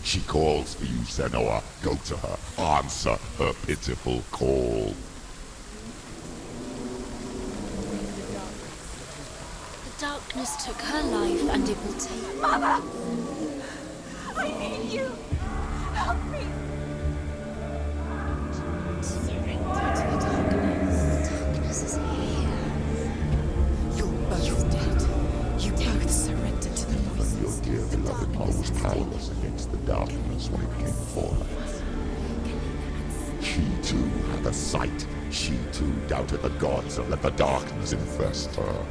She calls for you, Senua. Go to her. Answer her pitiful call. The darkness took her life, and it will take... Mother! I need you! Help me! Surrender to the darkness. The darkness is here. You're both dead. You both surrendered to the voices. But your dear beloved mother was powerless against the darkness when it came for her. She too had a sight. She too doubted the gods and let the darkness infest her.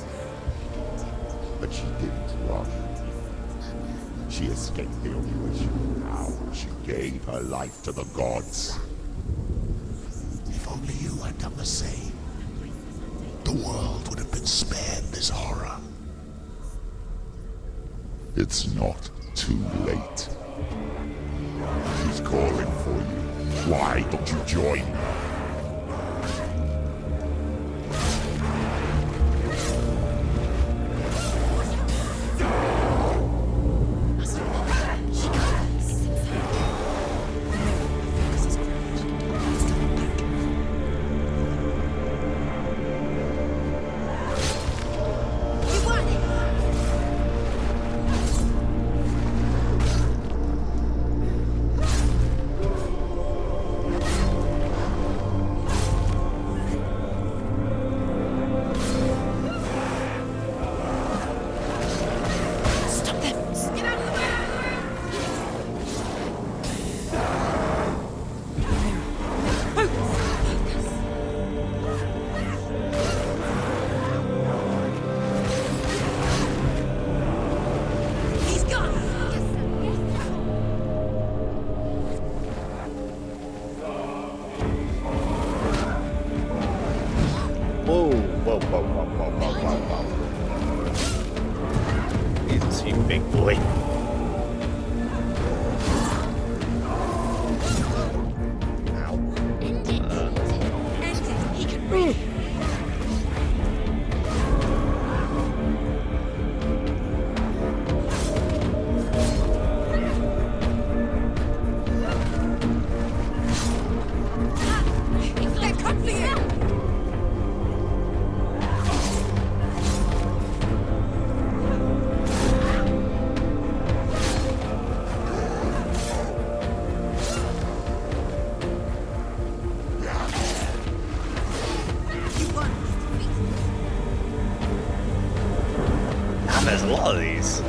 But she didn't run. She escaped the only way she knew how. She gave her life to the gods. If only you had done the same, the world would have been spared this horror. It's not too late. She's calling for you. Why don't you join her? Whoa, whoa, whoa, whoa, whoa, whoa, whoa, whoa. Jesus, you big boy. He can breathe. They've come for you! Damn, there's a lot of these.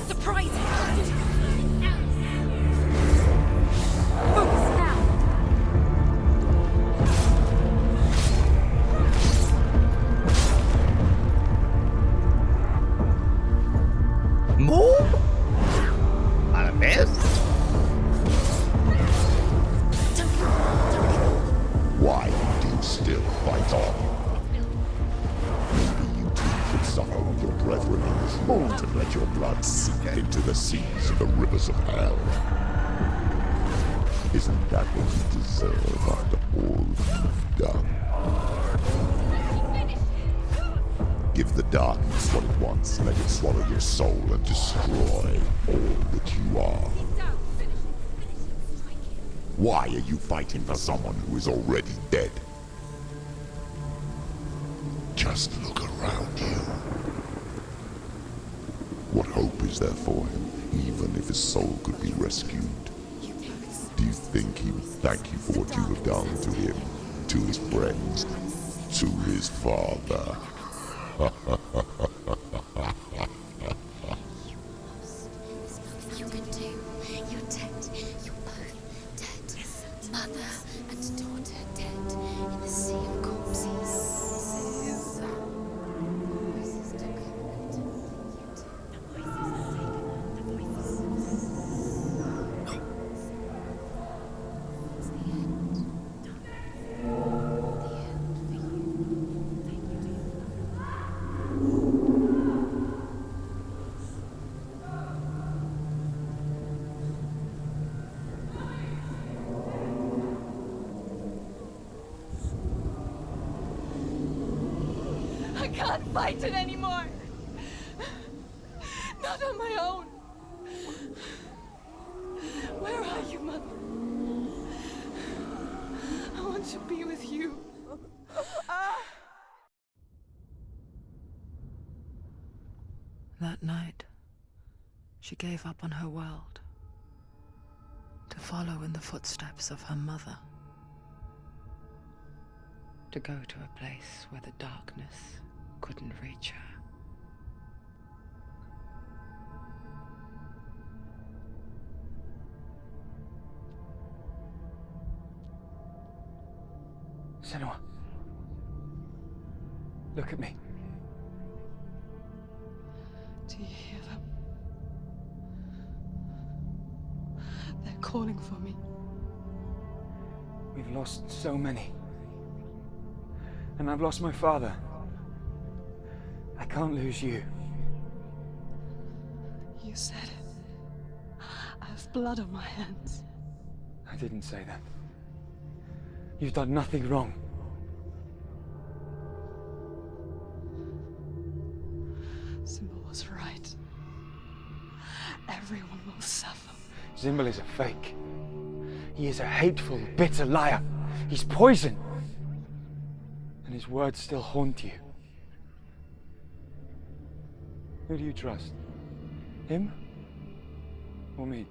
Surprise him! Focus now! More? I missed. Why do you still fight on? Maybe you too should suffer with your brethren in this world and let your blood seep into the seas of the rivers of hell. Isn't that what you deserve after all you've done? Give the darkness what it wants, let it swallow your soul and destroy all that you are. Why are you fighting for someone who is already dead? Just look around you. What hope is there for him, even if his soul could be rescued? Do you think he would thank you for what you have done to him, to his friends, to his father? You can do. You're dead. You're both dead. Mother and daughter dead in the sea of corpses. I can't fight it anymore! Not on my own! Where are you, Mother? I want to be with you. That night, she gave up on her world to follow in the footsteps of her mother, to go to a place where the darkness couldn't reach her. Senua. Look at me. Do you hear them? They're calling for me. We've lost so many. And I've lost my father. I can't lose you. You said it. I have blood on my hands. I didn't say that. You've done nothing wrong. Symbol was right. Everyone will suffer. Zimbel is a fake. He is a hateful, bitter liar. He's poison. And his words still haunt you. Who do you trust? Him? Or me?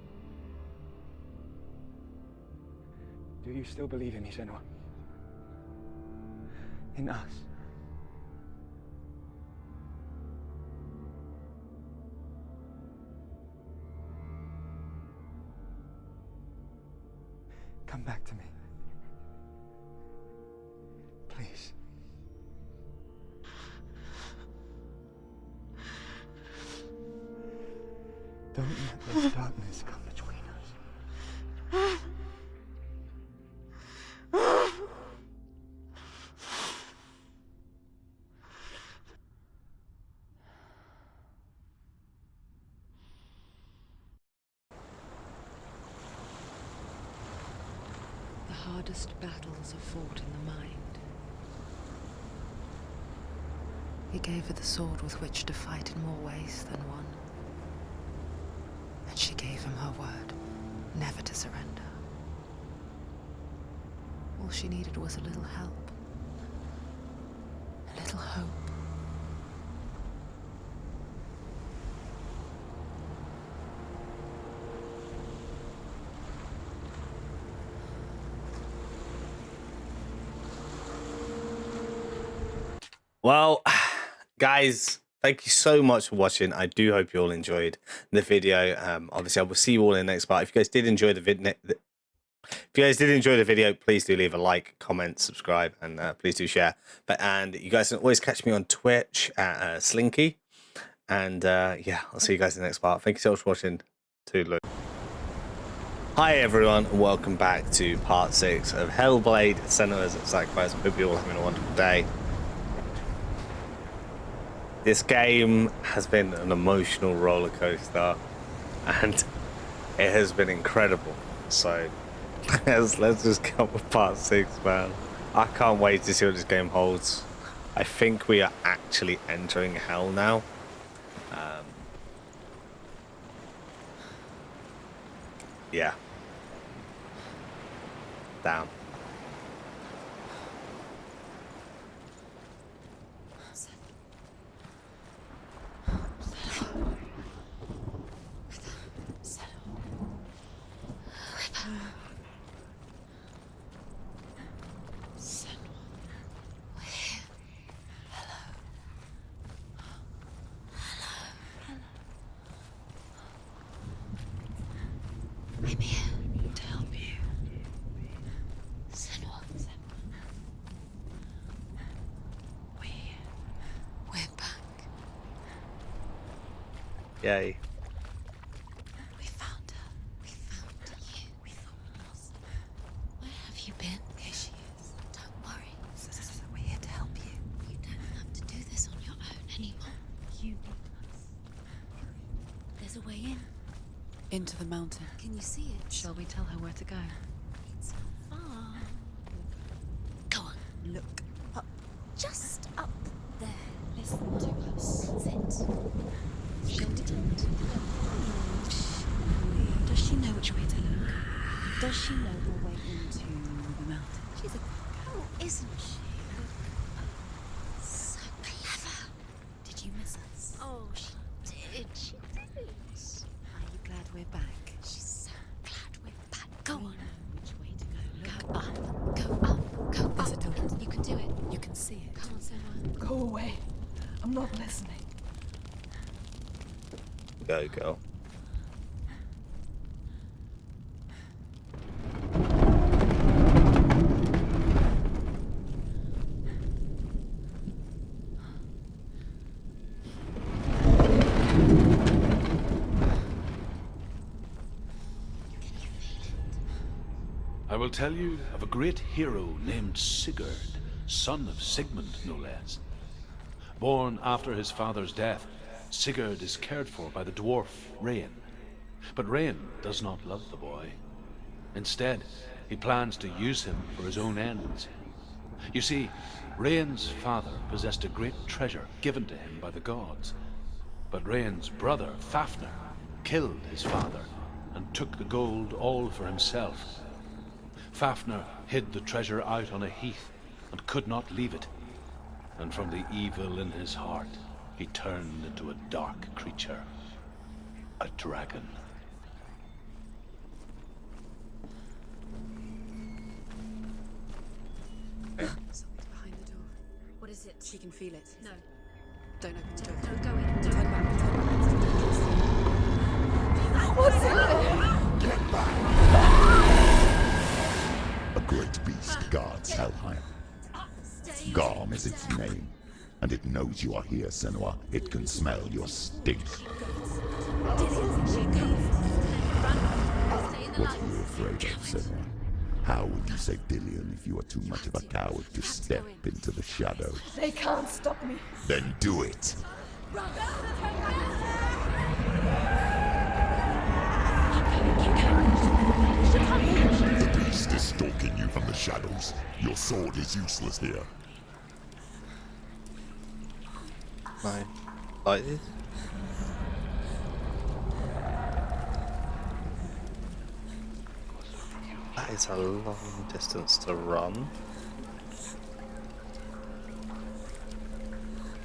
Do you still believe in me, Senua? In us? Come back to me. Please. Don't let this darkness come between us. The hardest battles are fought in the mind. He gave her the sword with which to fight in more ways than one. And she gave him her word, never to surrender. All she needed was a little help, a little hope. Well, guys, thank you so much for watching. I do hope you all enjoyed the video. Obviously, I will see you all in the next part. If you guys did enjoy the video, please do leave a like, comment, subscribe, and please do share. And you guys can always catch me on Twitch at Slinky. And yeah, I'll see you guys in the next part. Thank you so much for watching. Toodaloo. Hi everyone, and welcome back to part 6 of Hellblade Senuas Sacrifice. I hope you're all having a wonderful day. This game has been an emotional roller coaster, and it has been incredible. So let's just get on with part 6, man. I can't wait to see what this game holds. I think we are actually entering hell now. Yeah. Damn. I'm here to help you. Senua. We're back. Yay. We found her. We found you. We thought we lost her. Where have you been? Here she is. Don't worry. We're here to help you. You don't have to do this on your own anymore. You need us. There's a way in. Into the mountain. Can you see it? Shall we tell her where to go? It's not far. Go on. Look up. Just up there. Listen to us. That's it. Shout it out. Does she know which way to look? Does she know the way into the mountain? She's a girl, isn't she? So clever. Did you miss us? Oh, she did. She did. Are you glad we're back? She's so glad we're back. Go We on. know which way to go. Go up. Go up. Go up. There's a door. You can do it. You can see it. Come on, Senua. Go away. I'm not listening. Go, girl. I will tell you of a great hero named Sigurd, son of Sigmund, no less. Born after his father's death, Sigurd is cared for by the dwarf Rain. But Rain does not love the boy. Instead, he plans to use him for his own ends. You see, Rain's father possessed a great treasure given to him by the gods. But Rain's brother, Fafnir, killed his father and took the gold all for himself. Fafnir hid the treasure out on a heath and could not leave it. And from the evil in his heart, he turned into a dark creature. A dragon. Something's behind the door. What is it? She can feel it. No. Don't open the door. Don't go in. Don't Turn back. Turn back. What's in there? Get back! A great beast guards Helheim. Garm is its name, and it knows you are here, Senua. It can smell your stink. Dillian, What are you afraid of, Senua? How will you save Dillion if you are too much of a coward to step into the shadows? They can't stop me. Then do it! The beast is stalking you from the shadows. Your sword is useless here. No. Like this? That is a long distance to run.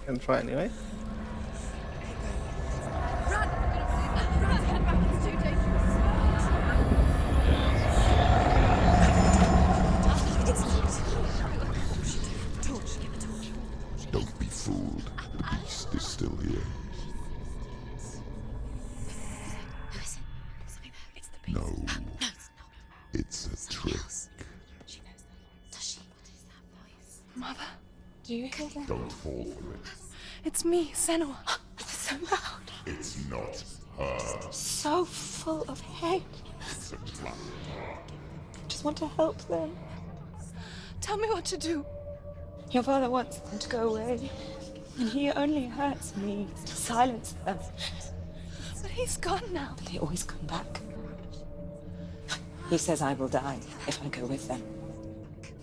Gonna try it anyway. Don't be fooled. The beast is still here. No. It's a trick. Mother, do you hear that? Don't fall for it. It's me, Senua. It's so loud. It's not her. So full of hate. It's a trap. I just want to help them. Tell me what to do. Your father wants them to go away, and he only hurts me to silence them. But he's gone now. They always come back. He says I will die if I go with them.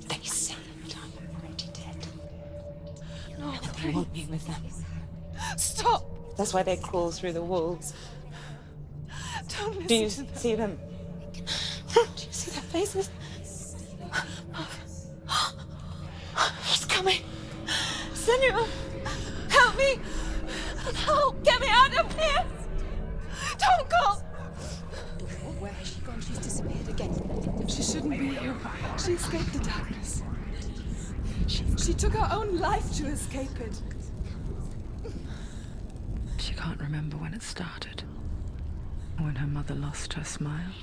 They say that I'm already dead. No, And they want me with them. Stop! That's why they crawl through the walls. Don't listen Do you to them. see them? Do you see their faces? He's coming. Senua, help me. Help, get me out of here. Don't go. Where has she gone? She's disappeared again. She shouldn't be here. She escaped the darkness. She took her own life to escape it. She can't remember when it started. When her mother lost her smile.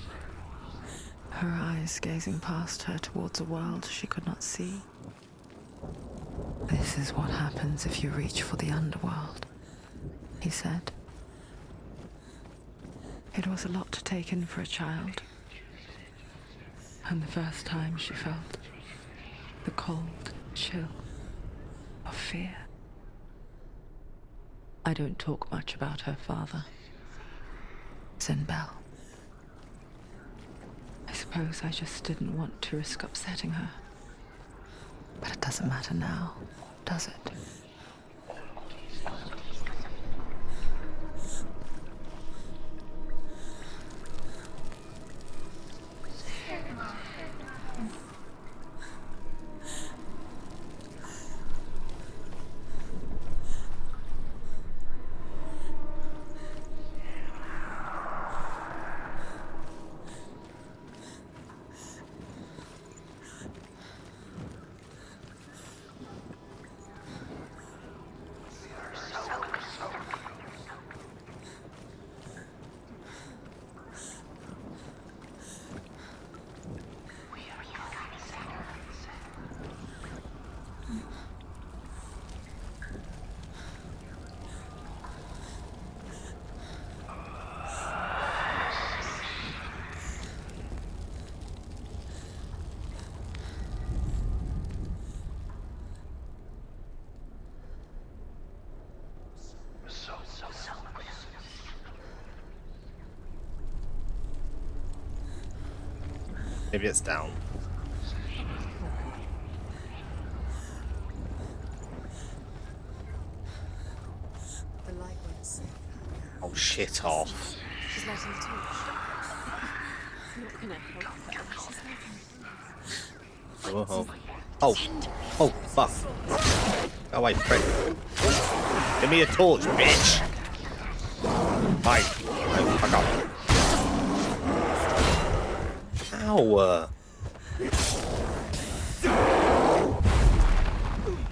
Her eyes gazing past her towards a world she could not see. This is what happens if you reach for the underworld, he said. It was a lot to take in for a child. And the first time she felt the cold chill of fear. I don't talk much about her father, Zinbel. I suppose I just didn't want to risk upsetting her. But it doesn't matter now, does it? Maybe it's down. The light won't save her. Oh, shit off. She's lighting the torch. It's not gonna help her. She's Oh, oh, oh, fuck. Oh, wait, prick. Give me a torch, bitch. Hi. Oh, fuck off. Ow.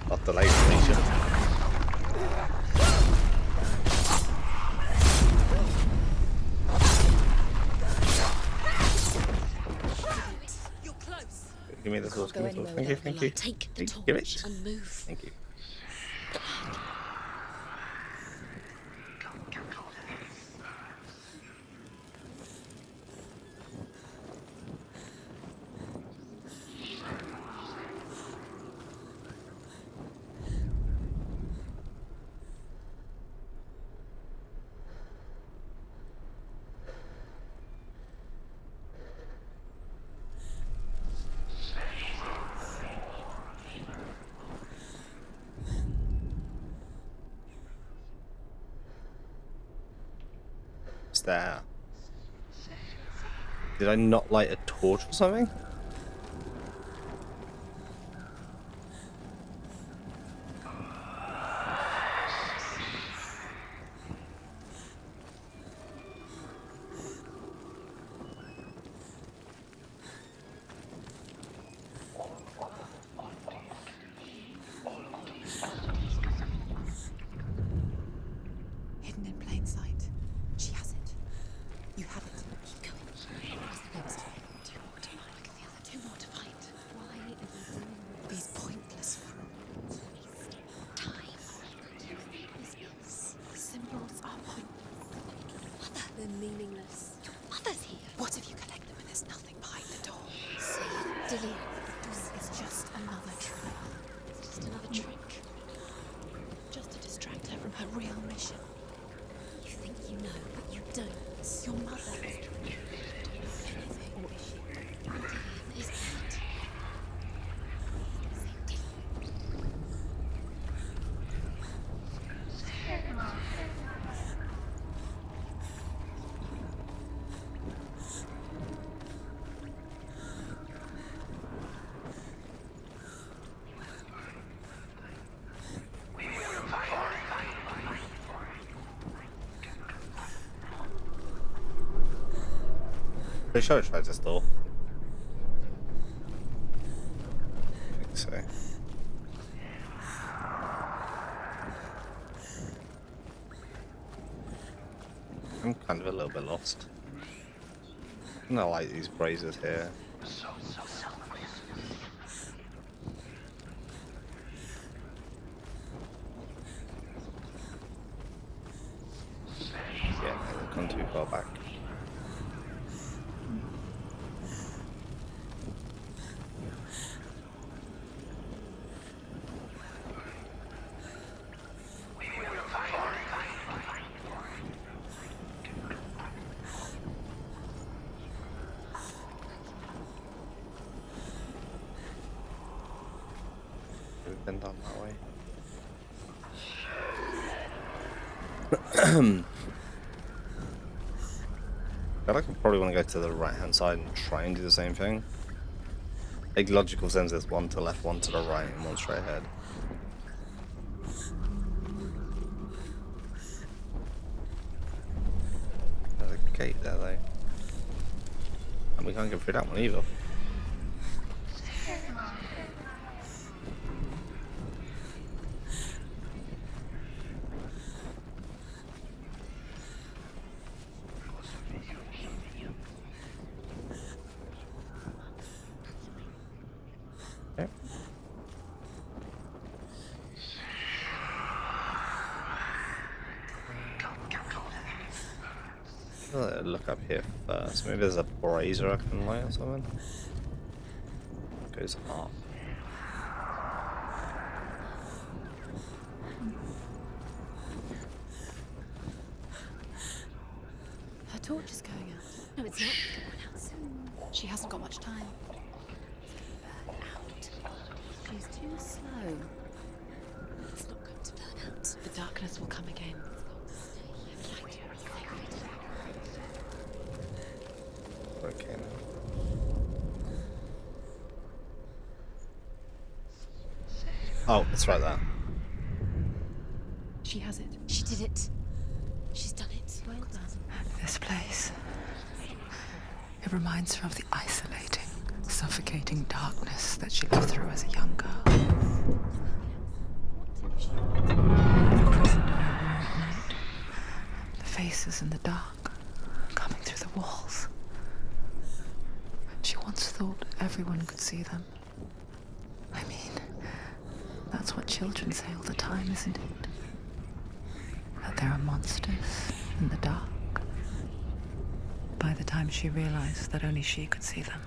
Not the late mission. You're close. Give me the torch, give me the torch. Thank you, thank you. Take the torch Give it. and move. Thank you. there? Did I not light a torch or something? Hidden in plain sight. She has it. You have it. Keep going. Where's the next? Two more to find. Look at the other. Two more to find. Why are we doing these pointless waste time? The symbols are pointless. Mother, they're meaningless. Your mother's here. What if you collect them and there's nothing behind the door? See, Dillian, this is just another trial. It's just another trick. Just to distract her from her real mission. You think you know, but you don't. Your mother is anything, or is she? Dillian is not. Pretty sure I tried this door. I think so. I'm kind of a little bit lost. I don't like these braziers here. Yeah, I've gone too far back. We've been down that way. I feel like I probably want to go to the right hand side and try and do the same thing. Like logical sense, there's one to the left, one to the right, and one straight ahead. There's a gate there though. And we can't get through that one either. Look up here first. Maybe there's a brazier I can light or something. Goes up. Her torch is going out. No, it's not. It'll burn out soon. She hasn't got much time. It's gonna burn out. She's too slow. It's not going to burn out. The darkness will come again. Okay. Oh, it's right there. She has it. She did it. She's done it. Well done. This place. It reminds her of the isolating, suffocating darkness that she lived through as a young girl. Imprisoned in her room at night. The faces in the dark, coming through the walls. She once thought everyone could see them. I mean, that's what children say all the time, isn't it? That there are monsters in the dark. By the time she realized that only she could see them,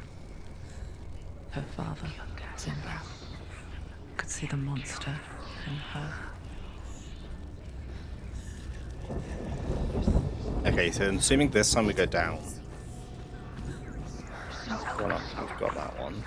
her father, Senua, could see the monster in her. Okay, so I'm assuming this time we go down. Well, I've got that one.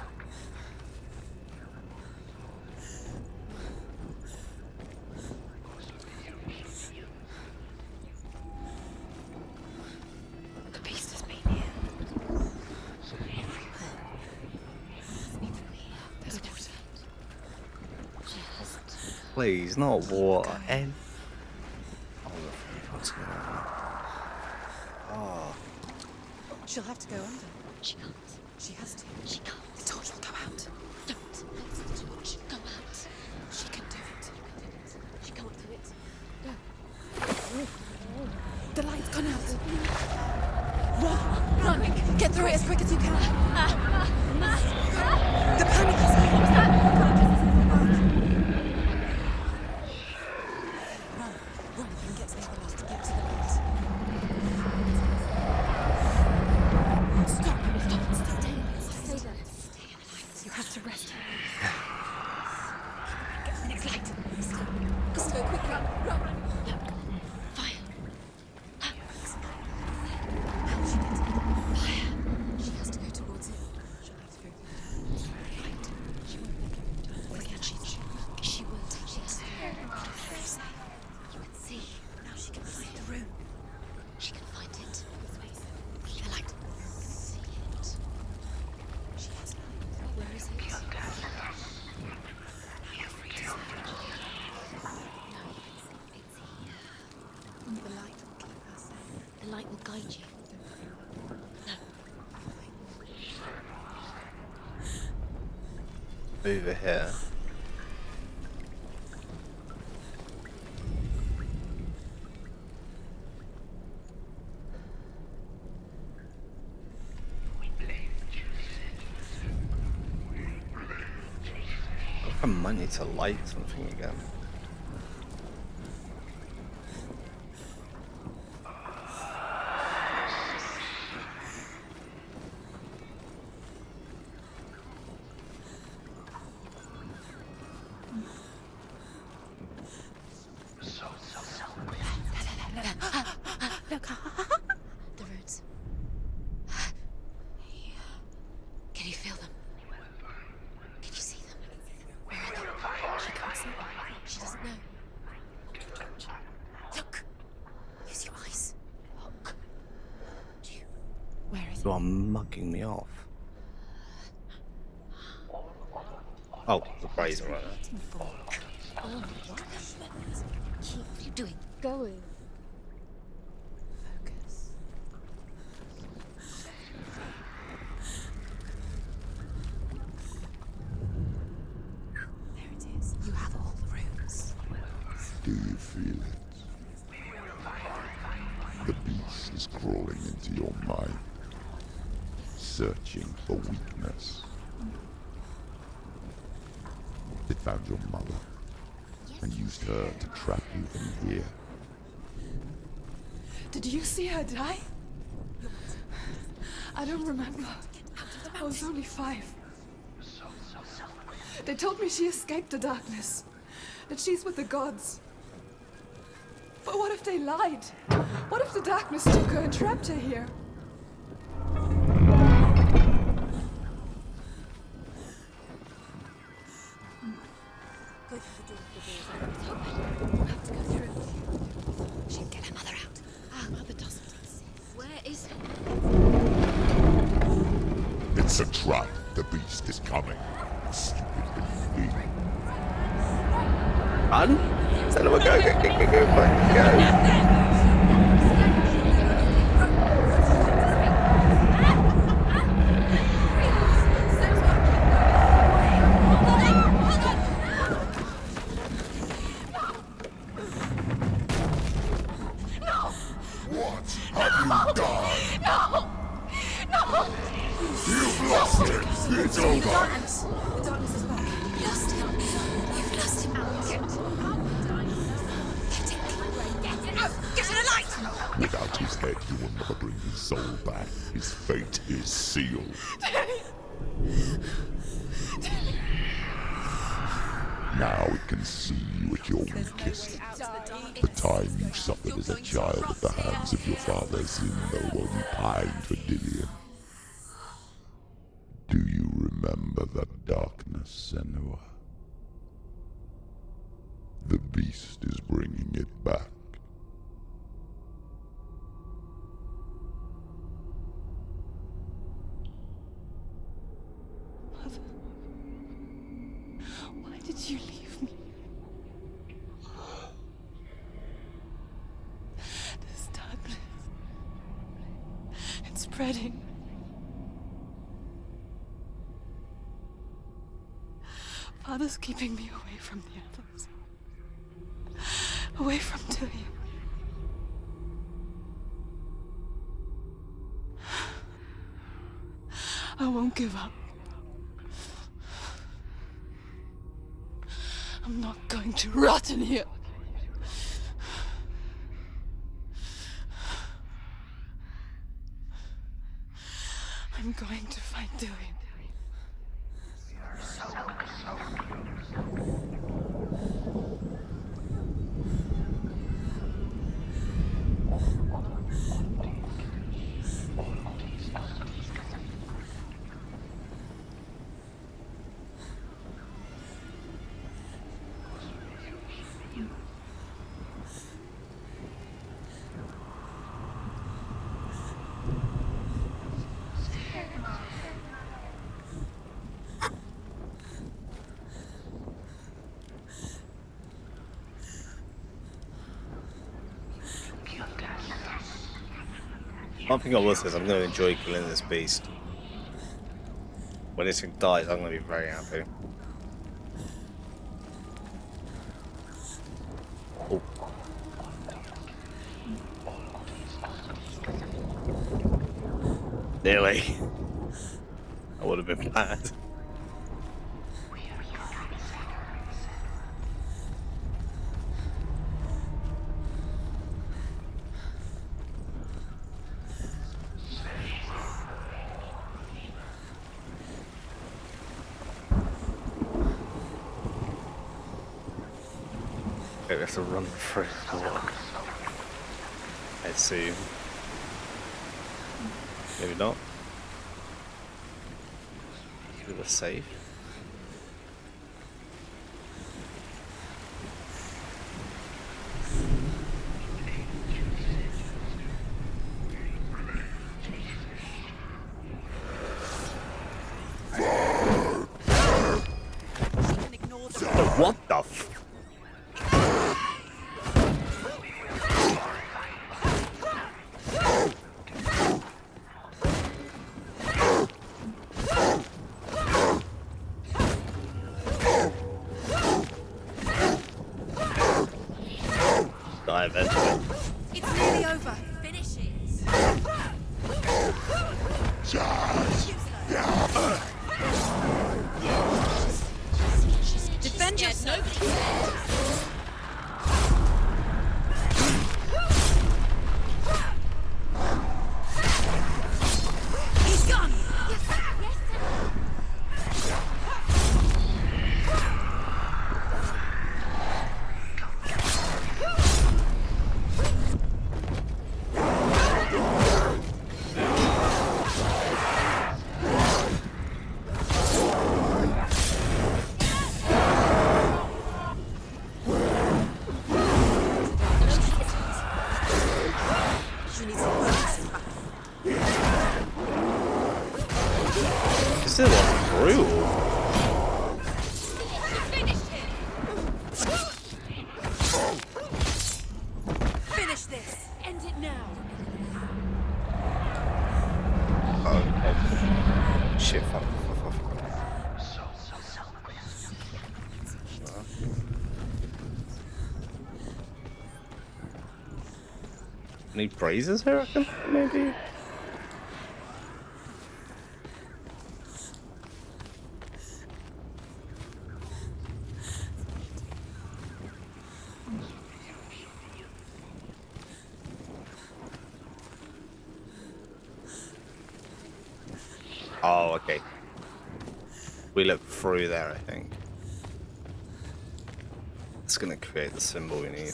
please, not what? And what's going on? Oh. She'll have to go under. She can't. She has to. She can't. The torch will go out. Don't let the torch go out. She can do it. She can't do it. No. The light's gone out. Run! Quick! Get through it as quick as you can. The panic is Run! You can get to the other light. Get to the light. Stop! Stay there. You have to rest here. Get to the next light. Gusto, quick, run! Look. Fire. How she gets it? Fire. She has to go towards it. She'll have to go light. She won't let go. Quick, she will. She has to go. You can see. Now she can find the room. She can find it. The light. See it. She has light. Where is it? Now you're free to see it. No, it's here. The light will keep us safe. The light will guide you. Over here. I might need to light something again. Look. The roots. Can you feel them? Can you see them? Where are they? She can't see them. She doesn't know. Look. Use your eyes. Look. Where is You are mugging me off. Oh, the brazier right there. Oh, what? What are you doing? Going. Focus. There it is. You have all the rooms. Do you feel it? The beast is crawling into your mind, searching for weakness. It found your mother and used her to trap you in here. Did you see her die? I don't remember. I was only 5. They told me she escaped the darkness, that she's with the gods. But what if they lied? What if the darkness took her and trapped her here? Go through the door. It's open. You have to go through. She'll get her mother out. Our mother doesn't exist. Where is it? It's a trap. The beast is coming. Stupid thing. Run! Senua, go! You've lost it! It's over! The darkness is back. You've lost him. You've lost him. Get it out! Get to the light! Without his head, he will never bring his soul back. His fate is sealed. Now it can see you at your weakest. The time you suffered as a child at the hands of your father Zimno while you pined for Dillion. Do you remember that darkness, Senua? The beast is bringing it back. Mother, why did you leave me? spreading. Father's keeping me away from the others. Away from Tilly. I won't give up. I'm not going to rot in here. I'm going to find Tilly. One thing I will say is I'm going to enjoy killing this beast. When this thing dies, I'm going to be very happy. Oh. Nearly. That would have been bad. Okay, we have to run through the water. I assume. Maybe not. Maybe we're safe. What the f? It's nearly over. Finish it. Defend yourself. He's gone. Still on through. Finish this. End it now. Oh, shit, fuck. Need braziers here, I reckon? Maybe? Oh, okay. We look through there, I think. It's gonna create the symbol we need.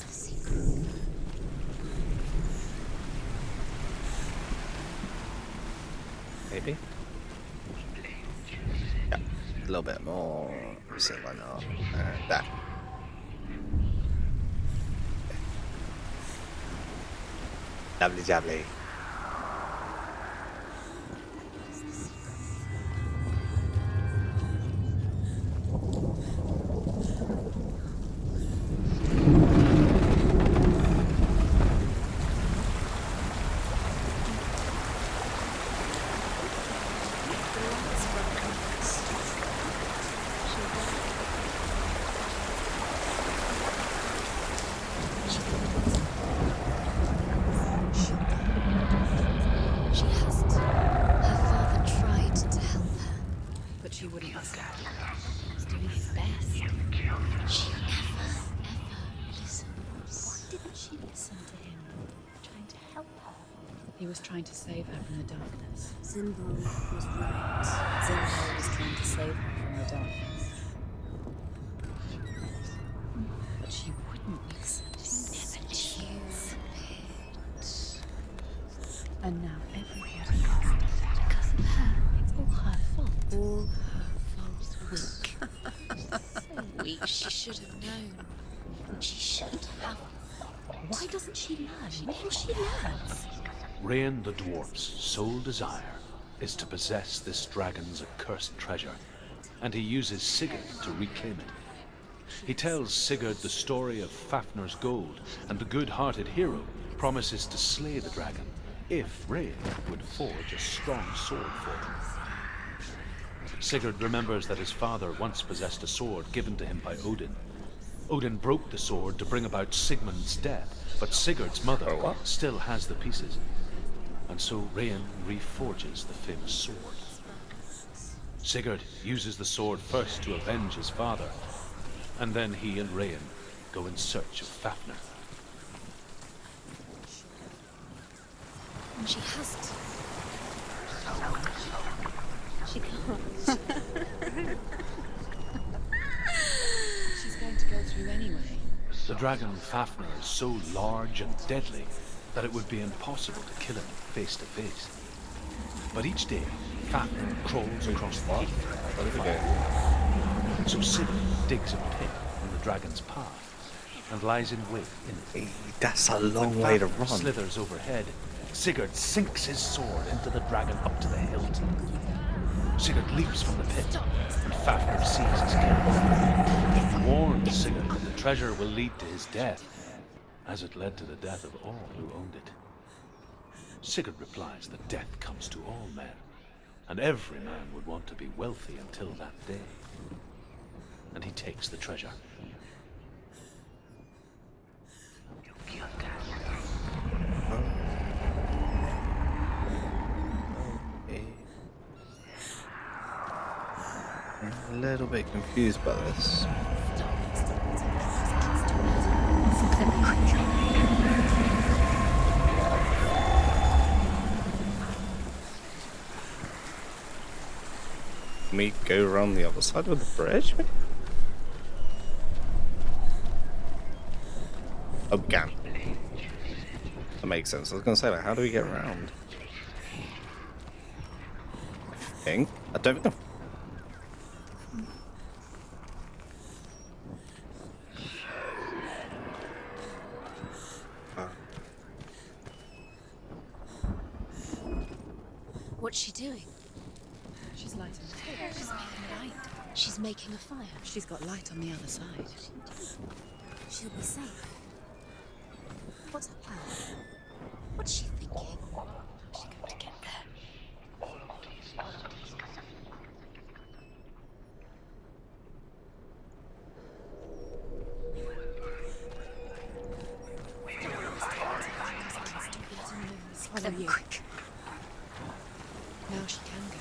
Maybe? Yeah, a little bit more. So why not? That. Lovely jubbly. He's doing his best. She never, ever listens. Why didn't she listen to him? Trying to help her. He was trying to save her from the darkness. Zimbro was right. Zimbro was trying to save her from the darkness. But she wouldn't listen. She never choose. And now everybody Because of her. It's all her fault. All her fault. Weak. So weak. She should have known. She should have. Why doesn't she learn? What will she learn? Rain the dwarf's sole desire is to possess this dragon's accursed treasure, and he uses Sigurd to reclaim it. He tells Sigurd the story of Fafnir's gold, and the good-hearted hero promises to slay the dragon if Rain would forge a strong sword for him. Sigurd remembers that his father once possessed a sword given to him by Odin. Odin broke the sword to bring about Sigmund's death, but Sigurd's mother still has the pieces. And so Rain reforges the famous sword. Sigurd uses the sword first to avenge his father, and then he and Rain go in search of Fafnir. She has to. She can't. she's going to go through anyway. The dragon Fafnir is so large and deadly that it would be impossible to kill him face to face. But each day, Fafnir crawls across the heath. So Sigurd digs a pit in the dragon's path and lies in wait in it. That's a long way to run. Slithers overhead. Sigurd sinks his sword into the dragon up to the hilt. Sigurd leaps from the pit, and Fafnir sees his kill. He warns Sigurd that the treasure will lead to his death, as it led to the death of all who owned it. Sigurd replies that death comes to all men, and every man would want to be wealthy until that day. And he takes the treasure. I'm a little bit confused by this. Can we go around the other side of the bridge? Oh, damn. That makes sense. I was going to say, like, how do we get around? I don't know. What's she doing? She's lighting the fire. She's making light. She's making a fire. She's got light on the other side. She'll be safe. What's her plan? What's she thinking? How's she going to get there? Follow you. Quick. Now she can go.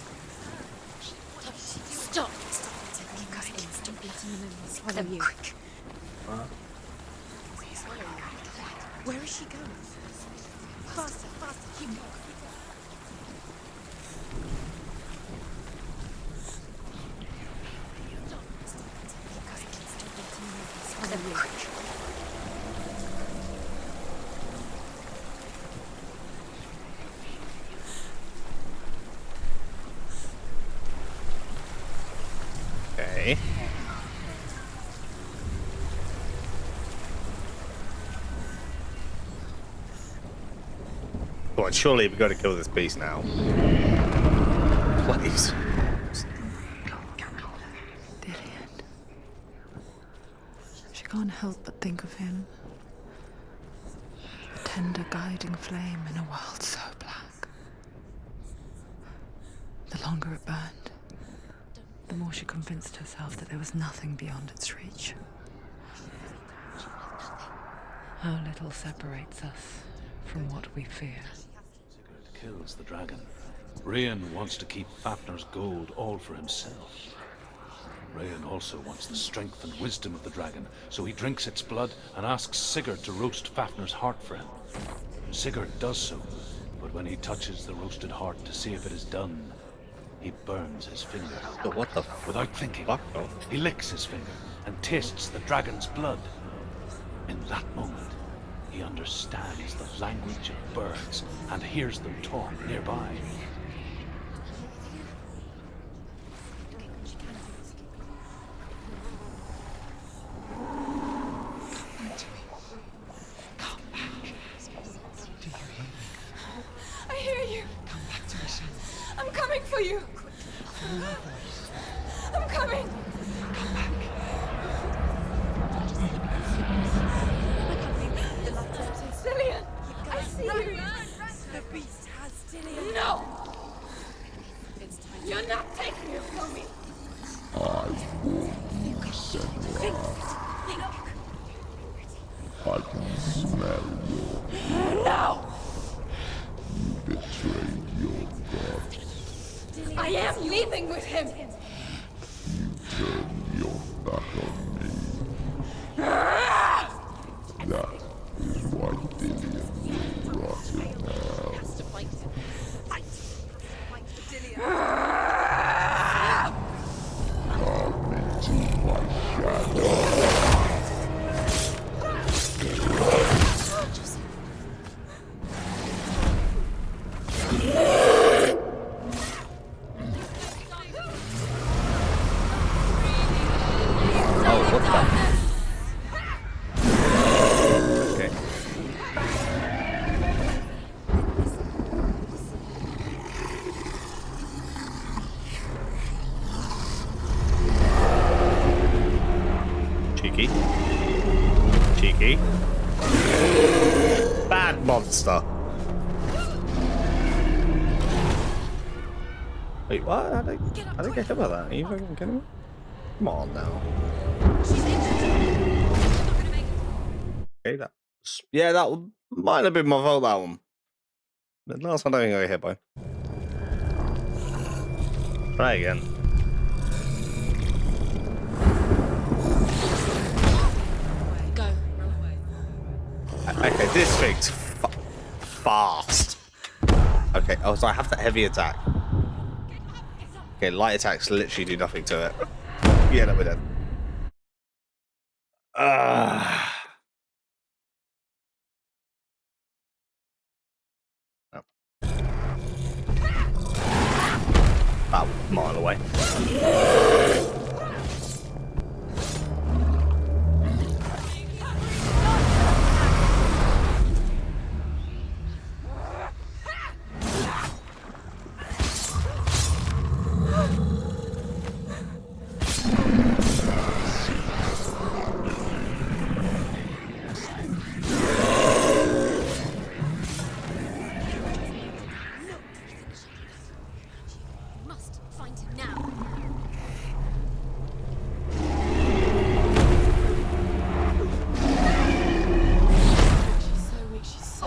Stop! Stop letting the memories follow you. Quick. Where is she going? Faster, faster, keep going. Follow you. Quick. Okay. Come on, surely we've got to kill this beast now. Please. She can't help but think of him. A tender guiding flame in a world so black. The longer it burned, the more she convinced herself that there was nothing beyond its reach. How little separates us from what we fear. Sigurd kills the dragon. Rain wants to keep Fafnir's gold all for himself. Rayan also wants the strength and wisdom of the dragon, so he drinks its blood and asks Sigurd to roast Fafnir's heart for him. Sigurd does so, but when he touches the roasted heart to see if it is done, he burns his finger. But what the Without thinking, fuck? he licks his finger and tastes the dragon's blood. In that moment, he understands the language of birds and hears them talk nearby. I hear you. Come back to me, son. I'm coming for you. Follow my voice. I'm coming. Come back. Cillian, I see you. The beast has Dillian. No. You're not taking it from me. I warn you, Senua. I can smell your... No. You betrayed your god. I am leaving with him. You turned your back on me. That is why Dillian will rot in hell. Come into my shadow. Cheeky. Bad monster. Wait, what? I don't get hit by that. Are you fucking kidding me? Come on now. Okay, that might have been my fault, that one. The last one I don't think I got hit by. Try again. Okay, this thing's fast. Okay, oh, so I have that heavy attack. Okay, light attacks literally do nothing to it. Yeah, no, we're dead. About a mile away.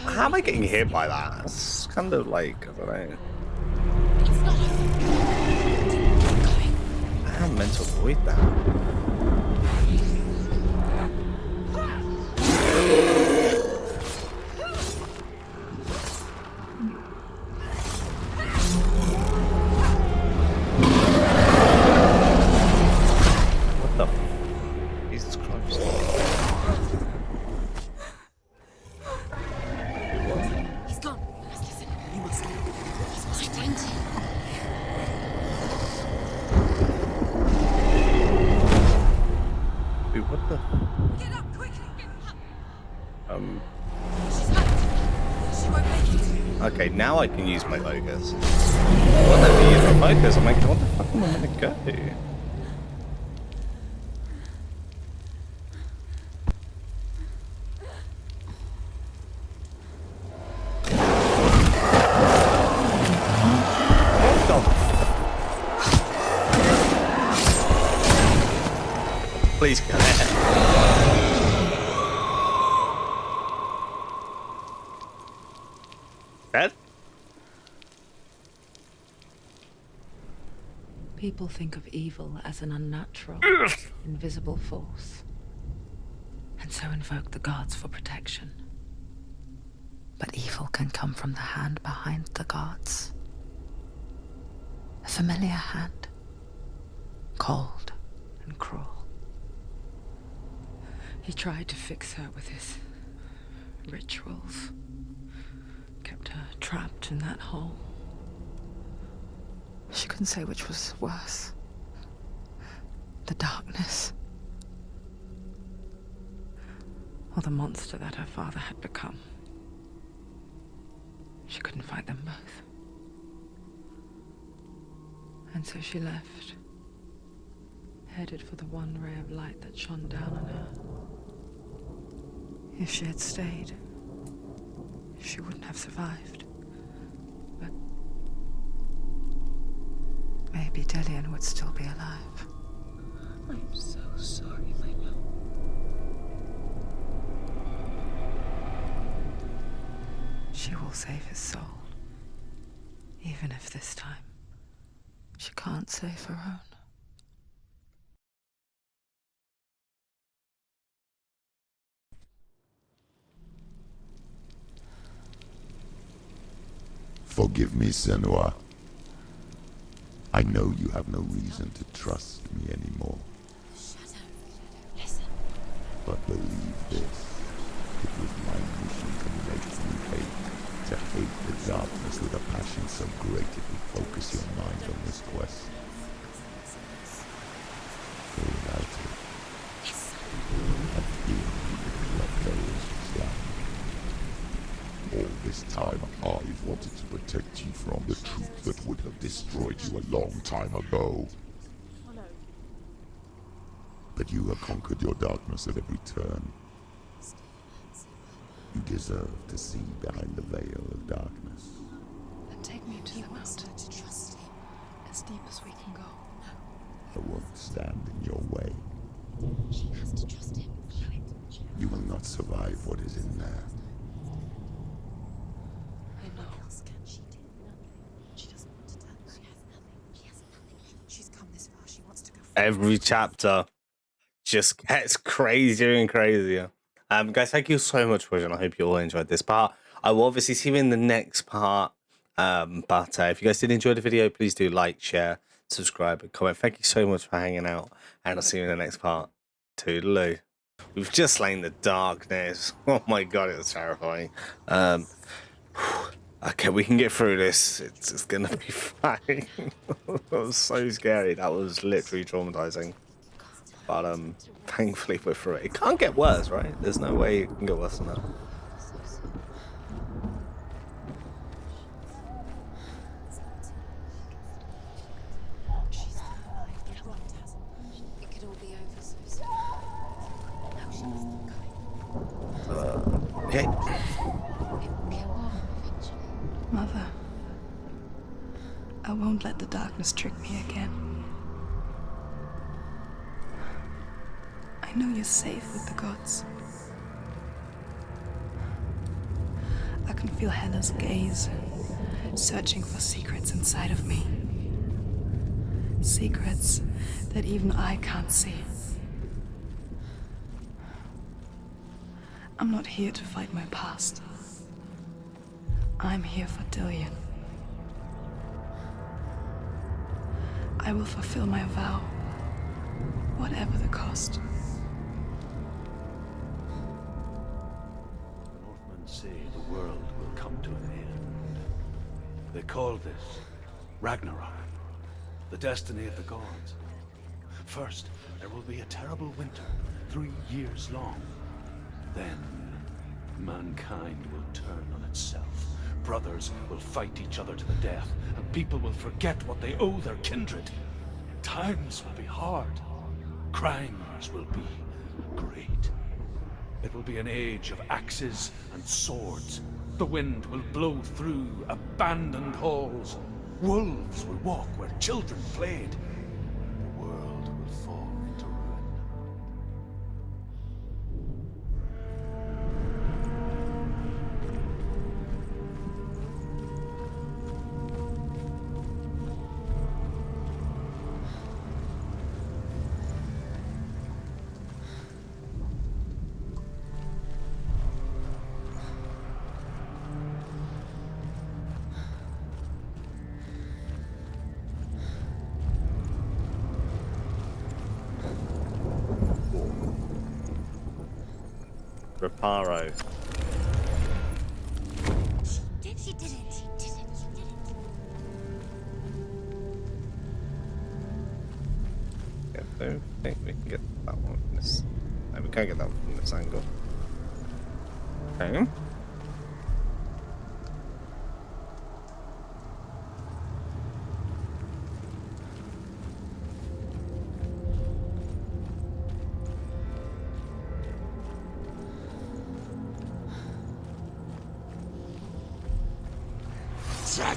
How am I getting hit by that? It's kind of like, I don't know. I'm meant to avoid that. What the? Jesus Christ. He's gone. Listen, you must leave. He's behind you. Dude, what the? Get up quickly. She's hurt. She won't make it. Okay, now I can use my focus. What the hell use my focus? I'm like, what the fuck am I gonna go? Please kill it. Dead? People think of evil as an unnatural, invisible force, and so invoke the gods for protection. But evil can come from the hand behind the gods. A familiar hand, cold and cruel. He tried to fix her with his rituals, kept her trapped in that hole. She couldn't say which was worse. The darkness, or the monster that her father had become. She couldn't fight them both. And so she left, headed for the one ray of light that shone down on her. If she had stayed, she wouldn't have survived. But maybe Dillian would still be alive. I'm so sorry, my love. She will save his soul. Even if this time she can't save her own. Forgive me, Senua. I know you have no reason to trust me anymore. Listen. But believe this, it was my mission to make you hate, to hate the darkness with a passion so great it will focus your mind on this quest. For without it, I fear you would let those down. All this time, I've wanted to protect you from the truth that would have destroyed you a long time ago. But you have conquered your darkness at every turn. You deserve to see behind the veil of darkness. Then take me to the mountain to trust him as deep as we can go. I won't stand in your way. She has to trust him. You will not survive what is in there. I know. What else can she do? Nothing. She doesn't want to tell. She has nothing. She has nothing. She's come this far. She wants to go further. Every chapter just gets crazier and crazier. Guys, thank you so much for watching. I hope you all enjoyed this part. I will obviously see you in the next part. But if you guys did enjoy the video, please do like, share, subscribe, and comment. Thank you so much for hanging out, and I'll see you in the next part. Toodaloo. We've just slain the darkness. Oh my god, it was terrifying. Okay, we can get through this. It's gonna be fine. That was so scary. That was literally traumatizing. But thankfully we're through it. It can't get worse, right? There's no way it can get worse than that. She's still alive. The rot hasn't. It could all be over so soon. Now she must have going. Okay. It will kill her eventually. Mother, I won't let the darkness trick me again. I know you're safe with the gods. I can feel Hela's gaze, searching for secrets inside of me. Secrets that even I can't see. I'm not here to fight my past. I'm here for Dillian. I will fulfill my vow, whatever the cost. Northmen say the world will come to an end. They call this Ragnarok, the destiny of the gods. First, there will be a terrible winter, 3 years long. Then, mankind will turn on itself. Brothers will fight each other to the death, and people will forget what they owe their kindred. Times will be hard. Crimes will be great. It will be an age of axes and swords. The wind will blow through abandoned halls. Wolves will walk where children played. The world will fall into ruin. Reparo. She did it. I don't think we can get that one from this. No, we can't get that one from this angle. Okay.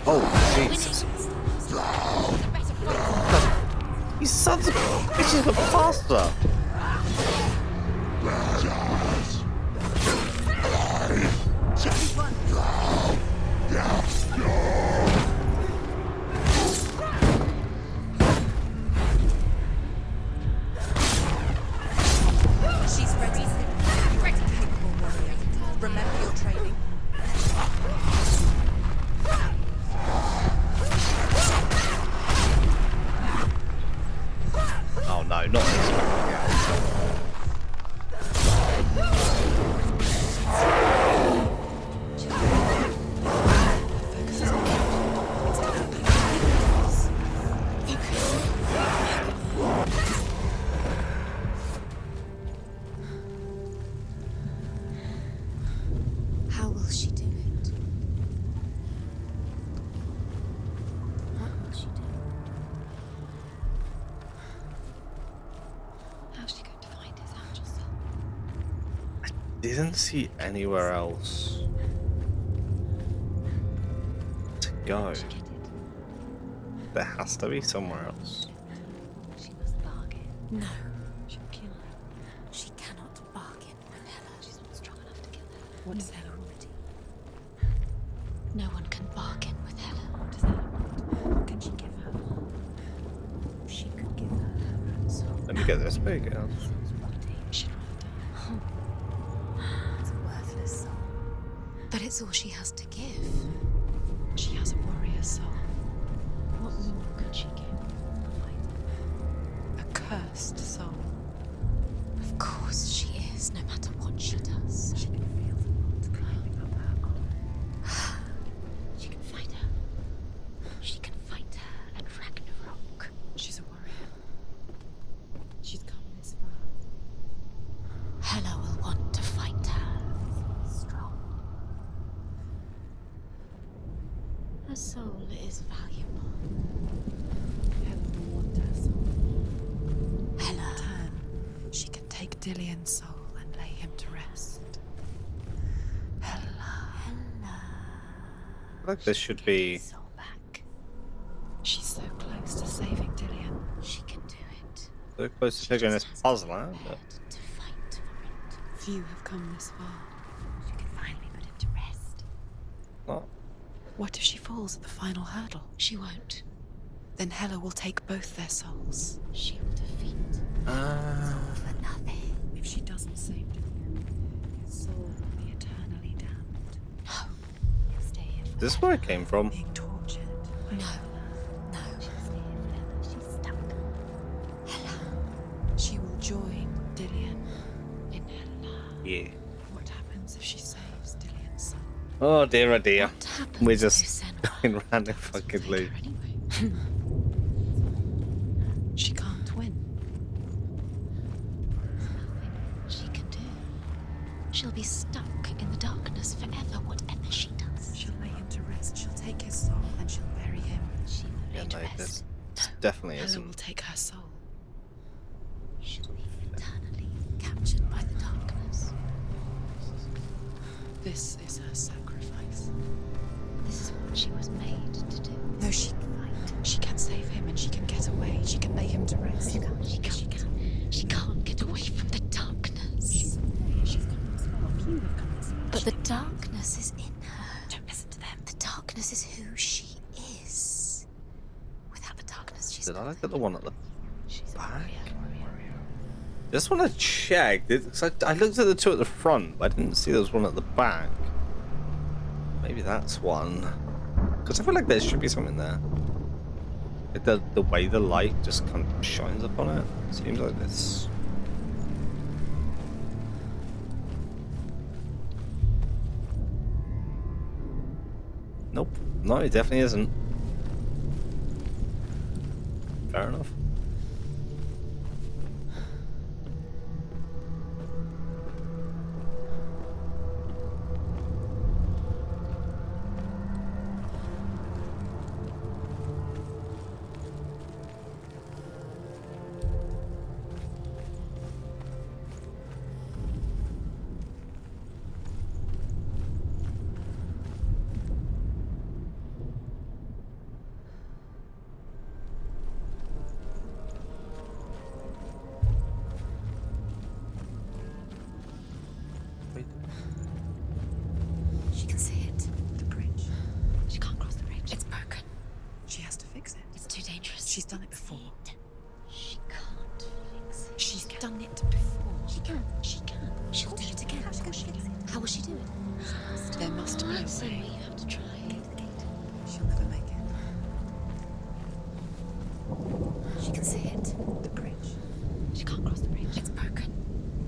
Oh, Jesus. You sons of bitches are faster. She's ready. Ready, capable warrior. Remember your training. Oh no, not this one. How will she do it? What will she do? How's she going to find his angel soul? Didn't see anywhere else to go. There has to be somewhere else. She must bargain. No. She'll kill her. She cannot bargain with Hela. She's not strong enough to kill her. What is Hela already? No one can bargain with Hela. What does Hela want? What can she give her? She could give her her own soul. Let me get this big out. It's a worthless soul. But it's all she has to give. She has a warrior soul. What more could she give? A cursed soul. Of course she is, no matter what she does. She can feel the world climbing up her arm. She can fight her. She can fight her at Ragnarok. She's a warrior. She's come this far. Hela will want to fight her. Strong. Her soul is valuable. Hela will want her soul. Hela. In turn, she can take Dillion's soul and lay him to rest. Hela. I feel like this should be. Soul back. She's so close to saving Dillion. She can do it. So close to figuring this puzzle out, but To fight for it. Few have come this far. She can finally put him to rest. what? What if she falls at the final hurdle? She won't. Then Hela will take both their souls. She will defeat. For nothing. If she doesn't save Dillion, his soul will be eternally damned. No. He'll stay here forever. This is where it came from. Being tortured. No. No. She'll stay here forever. She's stuck. Hela. She will join Dillion in Hela. Yeah. What happens if she saves Dillion's soul? Oh dear, oh dear. What happens We're to just Senua? going round in fucking loop. She can't win. She can do. She'll be stuck in the darkness forever, whatever she does. She'll lay him to rest. She'll take his soul and she'll bury him. She will Yeah, lay to no, rest. this definitely Hela will isn't. take her soul. She'll be eternally captured by the darkness. This is her sacrifice. This is what she was made to do. No, she can save him and she can get away. She can lay him to rest. She can't get away from the darkness. She's come this far. Few have come this far. But the darkness is in her. Don't listen to them. The darkness is who she is. Without the darkness, she's Did I nothing. look at the one at the She's a back? warrior. Just want to check. I looked at the two at the front, but I didn't see there was one at the back. Maybe that's one. Because I feel like there should be something there. Like the way the light just kind of shines upon it. Seems like this. No, it definitely isn't. Fair enough. She can see it. The bridge. She can't cross the bridge. It's broken. She has to fix it. It's too dangerous. She's done it before. She can't fix it. She's done it before. She can. She can. She'll do it again. How's she fix it? How will she do it? There must be a Senua, way. you have to try. She'll never make it. She can see it. The bridge. She can't cross the bridge. It's broken.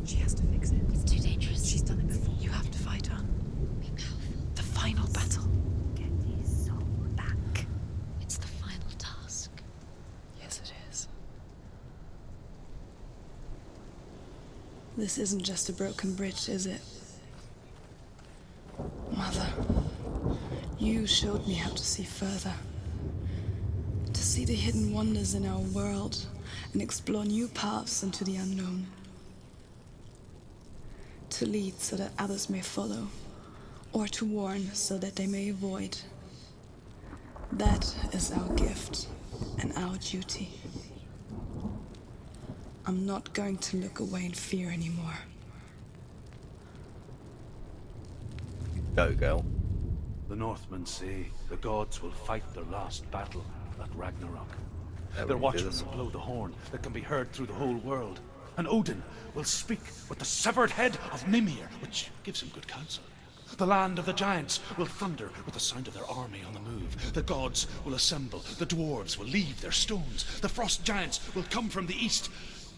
She has to fix it. It's too dangerous. She's done it before. You have to fight her. Be powerful. The final battle. Get his soul back. It's the final task. Yes, it is. This isn't just a broken bridge, is it? Mother, you showed me how to see further. To see the hidden wonders in our world and explore new paths into the unknown. To lead so that others may follow, or to warn so that they may avoid. That is our gift and our duty. I'm not going to look away in fear anymore. Go, girl. The Northmen say the gods will fight their last battle at Ragnarok. Yeah, Their we watchmen do this. will blow the horn that can be heard through the whole world. And Odin will speak with the severed head of Mimir, which gives him good counsel. The land of the giants will thunder with the sound of their army on the move. The gods will assemble. The dwarves will leave their stones. The frost giants will come from the east.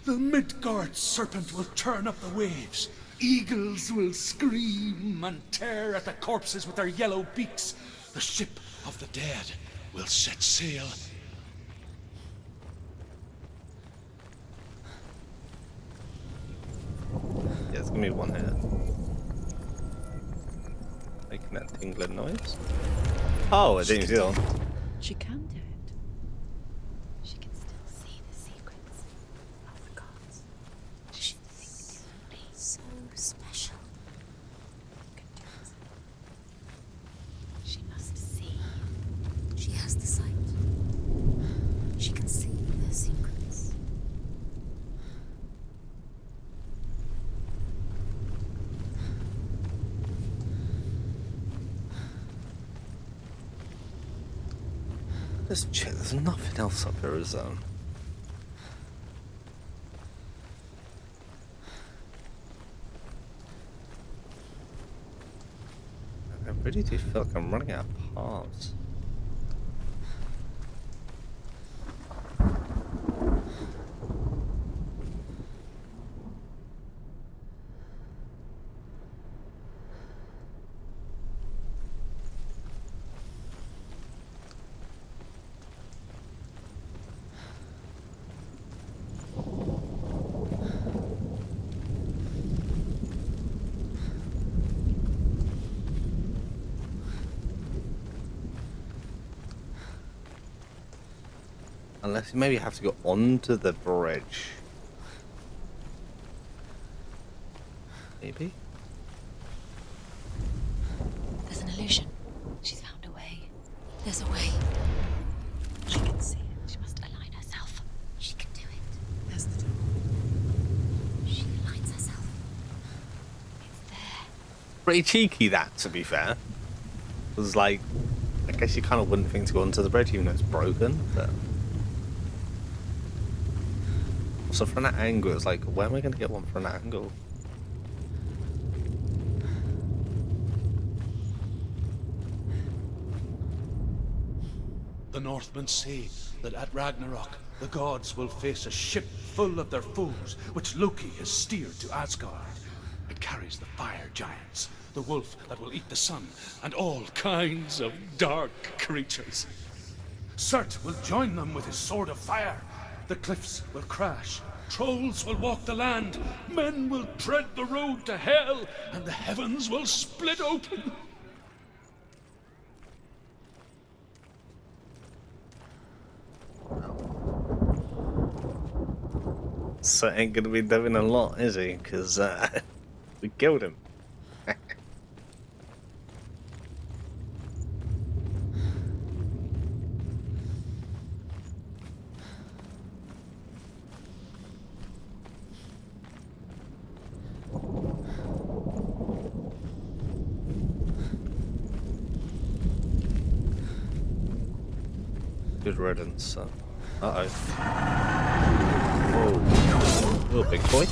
The Midgard serpent will turn up the waves. Eagles will scream and tear at the corpses with their yellow beaks. The ship of the dead will set sail. Yeah, it's gonna be one hit. Making that tingling noise. Oh, I didn't see that one. She can do it. She can still see the secrets of the gods. She thinks differently. So special. Can do it. She must see. She has the sight. She can see their secrets. Let's check. There's nothing else up here, is there? I really do feel like I'm running out of paths. Unless you maybe have to go onto the bridge. Maybe? There's an illusion. She's found a way. There's a way. She can see it. She must align herself. She can do it. There's the door. She aligns herself. It's there. Pretty cheeky, that, to be fair. It was like, I guess you kind of wouldn't think to go onto the bridge even though it's broken, but... So from that angle, it's like, where am I going to get one from that angle? The Northmen say that at Ragnarok, the gods will face a ship full of their foes, which Loki has steered to Asgard. It carries the fire giants, the wolf that will eat the sun, and all kinds of dark creatures. Surt will join them with his sword of fire. The cliffs will crash. Trolls will walk the land. Men will tread the road to hell, and the heavens will split open. So ain't gonna be doing a lot, is he? Because we killed him. Good riddance, son. Uh-oh. Whoa. Little big boy.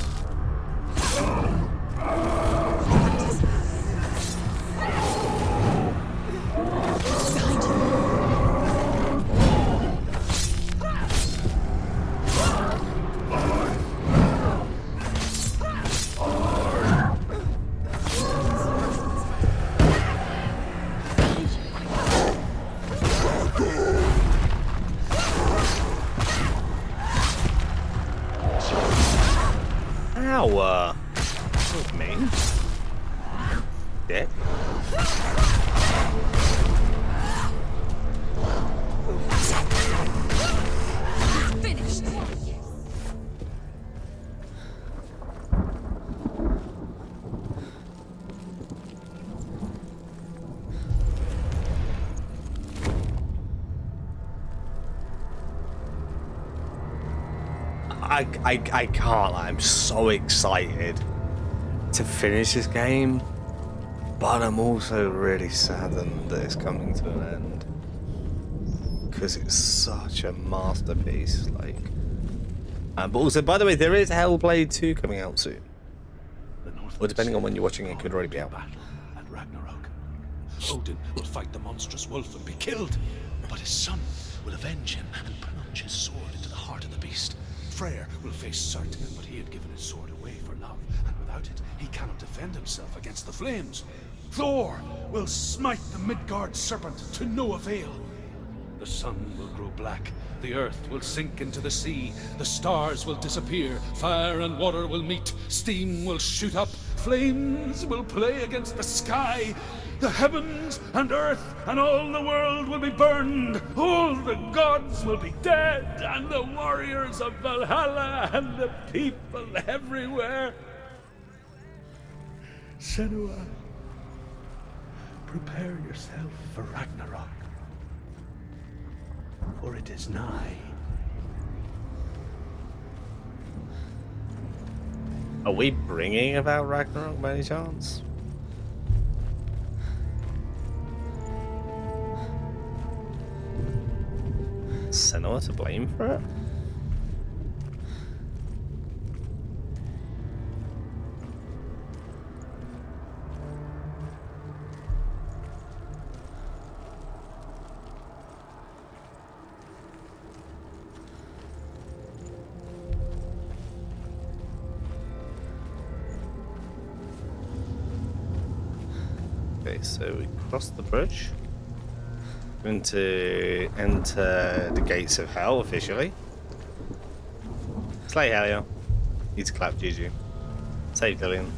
Ow, that was mean. Dick. Finished. I can't. I'm so excited to finish this game, but I'm also really saddened that it's coming to an end because it's such a masterpiece. Like, but also, by the way, there is Hellblade 2 coming out soon. Well, depending on when you're watching, it could already be out. At Ragnarok, Odin will fight the monstrous wolf and be killed, but his son will avenge him and plunge his sword into the heart of the beast. Freyr will face Surt, but he had given his sword away for love, and without it, he cannot defend himself against the flames. Thor will smite the Midgard serpent to no avail. The sun will grow black, the earth will sink into the sea, the stars will disappear, fire and water will meet, steam will shoot up, flames will play against the sky. The heavens and earth and all the world will be burned. All the gods will be dead, and the warriors of Valhalla and the people everywhere. Senua, prepare yourself for Ragnarok, for it is nigh. Are we bringing about Ragnarok by any chance? Senua to blame for it? Okay, so we cross the bridge. Going to enter the gates of hell officially. Slay Helia. Need to clap GG. Save Dillian.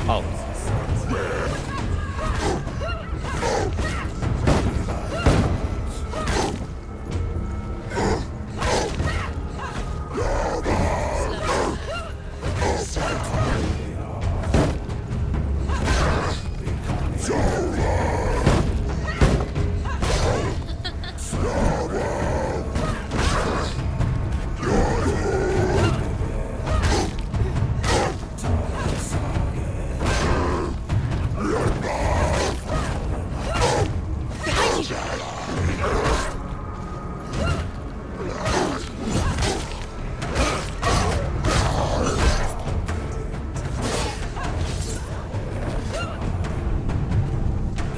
Oh.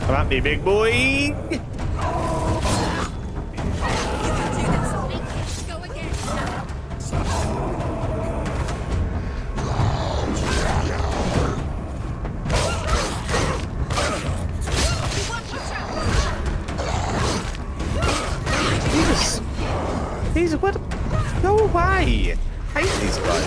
Come at me, big boy! These what? Go away! I hate these guys.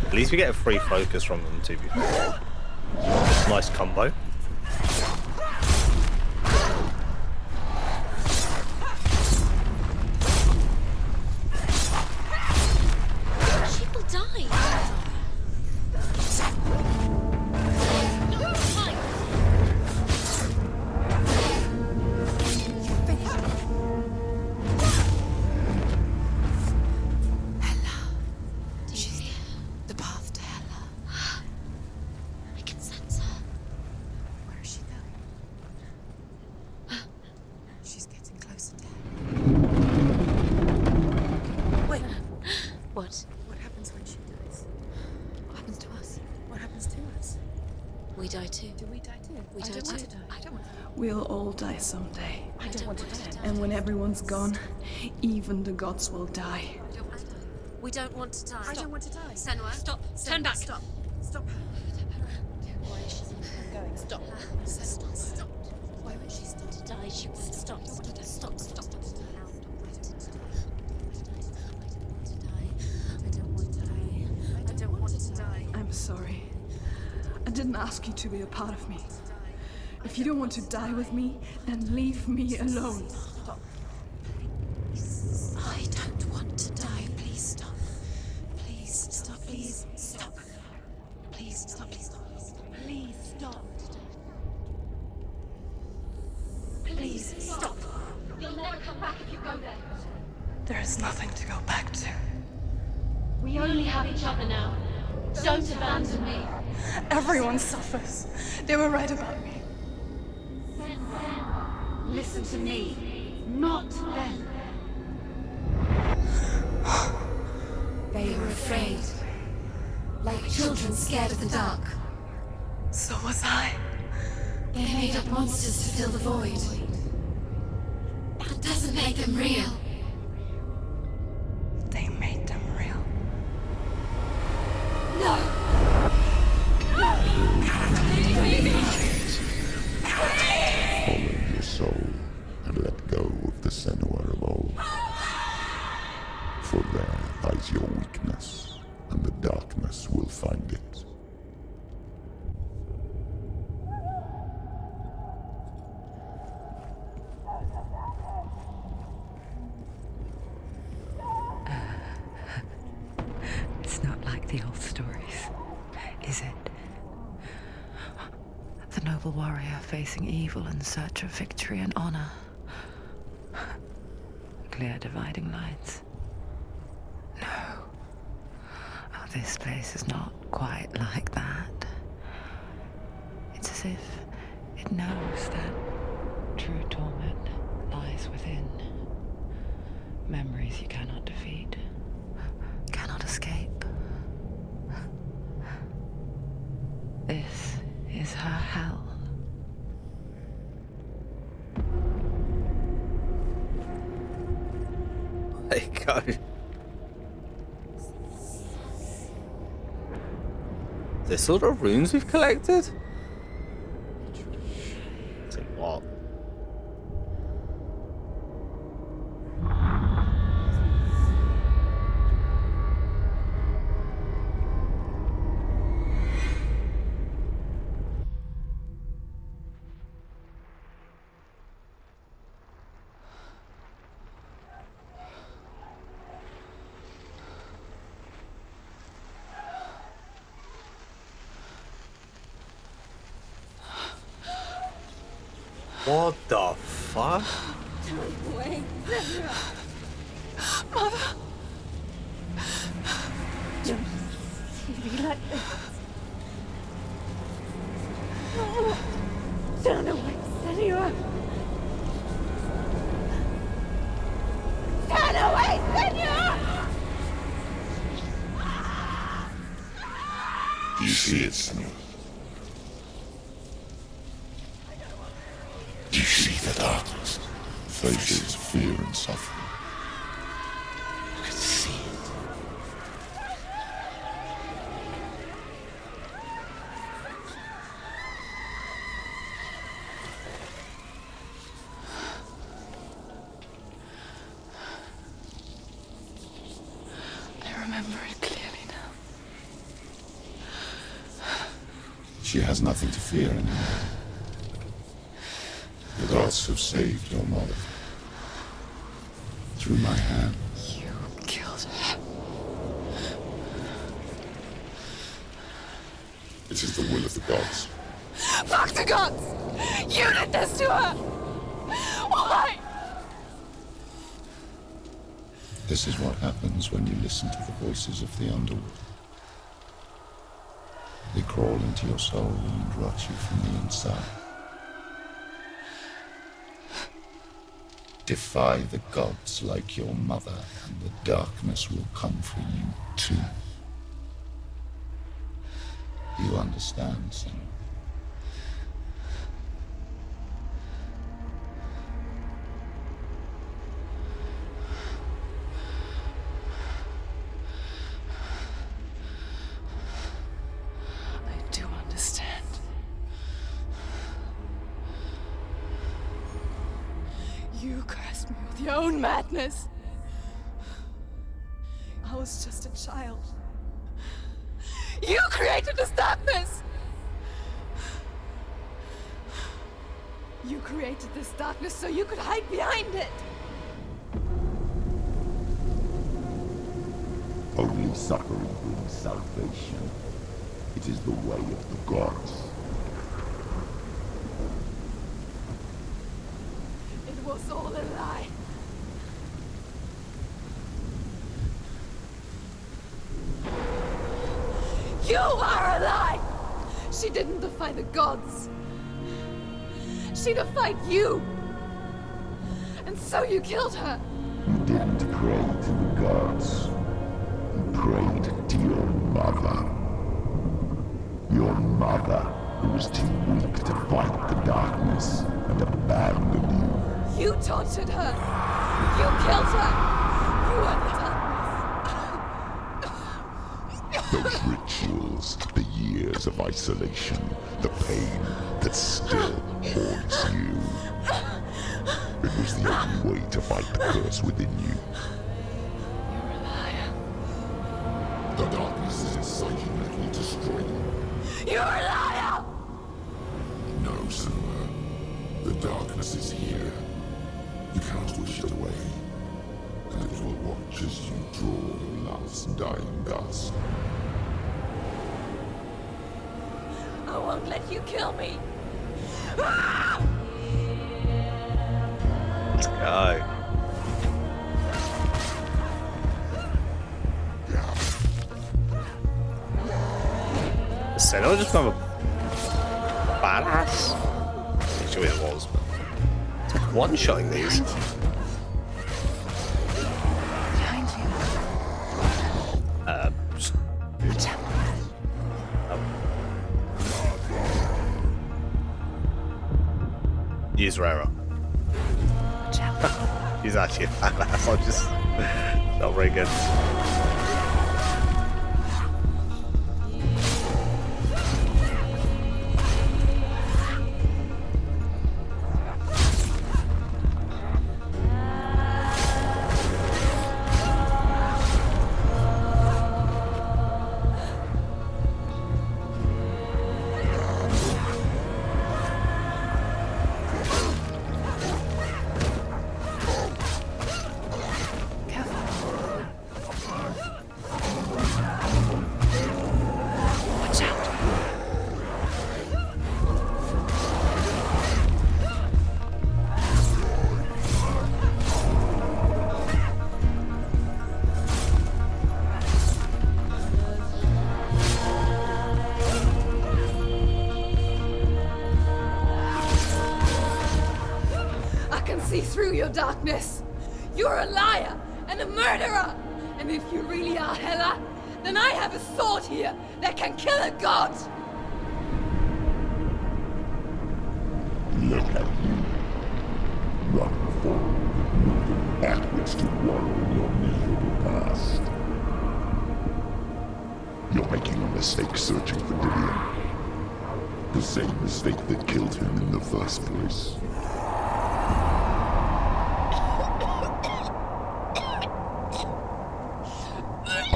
At least we get a free focus from them too. Nice combo. She will die. The path to Hela. I can sense her. Where is she going? She's getting closer to Hela. Wait. What? What happens when she dies? What happens to us? What happens to us? We die too. Do we die too? We I die don't too. want to die. I don't want to die. We'll all die someday. I don't want to die. And when everyone's gone, even the gods will die. We don't want to die. I don't want to die. Senua, stop. Senua, Turn back. Stop. Stop her. Why is she going? Stop. Stop. Stop. Why would she stop to die? She won't stop. Stop. Stop. Stop. I don't want to die. I'm sorry. I didn't ask you to be a part of me. If you don't want to die with me, then leave me alone. I don't want to die. Please stop. Please stop. Please stop. Please stop. Please stop. Please stop. Please stop. You'll never come back if you go there. There is nothing to go back to. We only have each other now. Don't abandon me. Everyone suffers. They were right about me. Listen to me. Not them. They were afraid. Like children scared of the dark. So was I. They made up monsters to fill the void. That doesn't make them real. They made them real. No! Follow your soul and let go of the Senua of old. For there lies your weakness, and the darkness will find it. It's not like the old stories, is it? The noble warrior facing evil in search of victory and honor. Clear dividing lines. No. Oh, this place is not quite like that. It's as if it knows that true torment lies within. Memories you cannot defeat, cannot escape. This is her hell. There you go. The sort of runes we've collected? Say what? What the fuck? Wait, Mother! Don't be like this. No. Turn away, Senua. Turn away, Senua! Do you see it, Senua? Do you see the darkness? Faces of fear and suffering. I can see it. it clearly now. She has nothing to fear anymore. The gods have saved your mother. Through my hand. You killed her. It is the will of the gods. Fuck the gods! You did this to her! Why? This is what happens when you listen to the voices of the underworld. They crawl into your soul and rot you from the inside. Defy the gods like your mother, and the darkness will come for you too. You understand, Senua? I do understand. You cursed me with your own madness. I was just a child. You created this darkness! You created this darkness so you could hide behind it! Only suffering brings salvation. It is the way of the gods. It was all a lie. You are a lie! She didn't defy the gods. She defied you! And so you killed her! You didn't pray to the gods. You prayed to your mother. Your mother, who was too weak to fight the darkness and abandoned you. You tortured her! You killed her! You are the darkness! Those rituals, the years of isolation, the pain that still haunts you. It was the only way to fight the curse within you. You're a liar. The darkness is inside you and it will destroy you. You're a liar! No, Senua. The darkness is here. You cannot wish it away. And it will watch as you draw the last dying gasp. I won't let you kill me! Let's go. Senua just kind of a badass. I'm sure it was, but it's like one-shotting these. Behind you. Just, use Rara. He's actually a badass. I'm just not very good. Through your darkness. You're a liar and a murderer. And if you really are Hela, then I have a sword here that can kill a god. Look at you. Run forward, moving backwards to wallow in your miserable past. You're making a mistake searching for Dillion. The same mistake that killed him in the first place.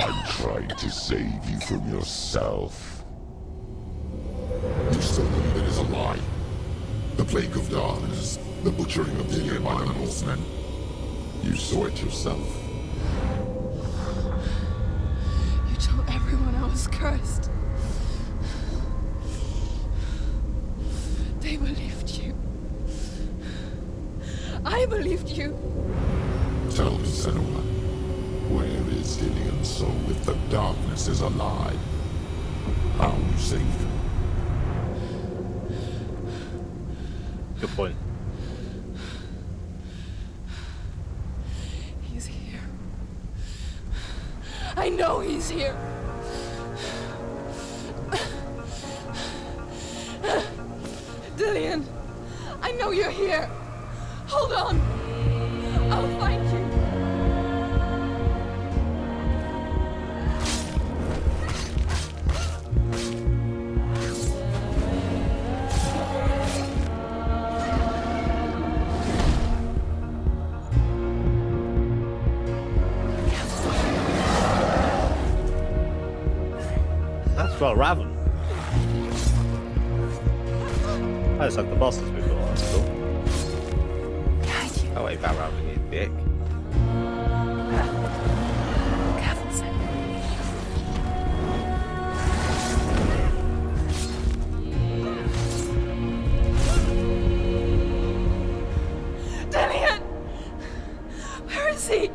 I'm trying tried to save you from yourself. You still believe it is a lie? The plague of darkness, the butchering of Dillion by the Norsemen. You saw it yourself. You told everyone I was cursed. They believed you. I believed you. Tell me, Senua, where is Dillion's soul if the darkness is alive? How you saved him? Good point. He's here. I know he's here. Dillion, I know you're here. Hold on. I'll find you. That's well Raven. I just had the bosses before, that's cool. Oh wait, that Raven, you dick. Careful, Sam. Dillion! Where is he?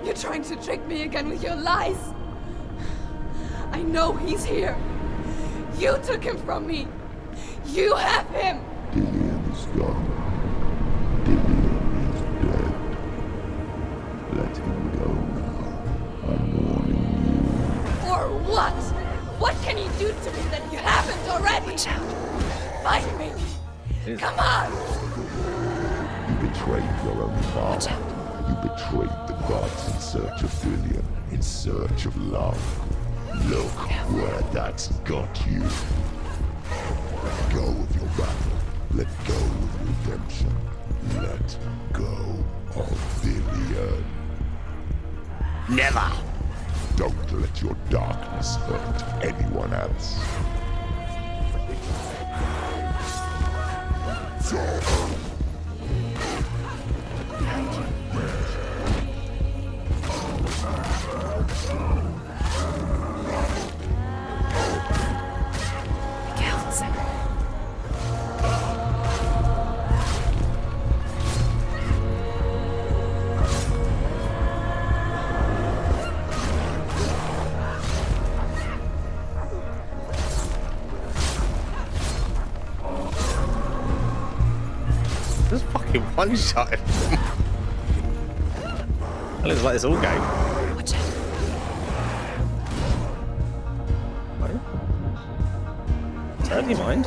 You're trying to trick me again with your lies. I know he's here. You took him from me. You have him. Dillion is gone. Dillion is dead. Let him go now. I'm warning you. Or what? What can you do to me that you haven't already? Watch out. Find me. Come on. You betrayed your own father. You betrayed the gods in search of Dillion, in search of love. Look where that's got you. Let go of your battle. Let go of redemption. Let go of Dillion. Never! Don't let your darkness hurt anyone else. Careful, Sam. Just fucking one-shot him. It looks like this all game. Watch out. Certainly mind.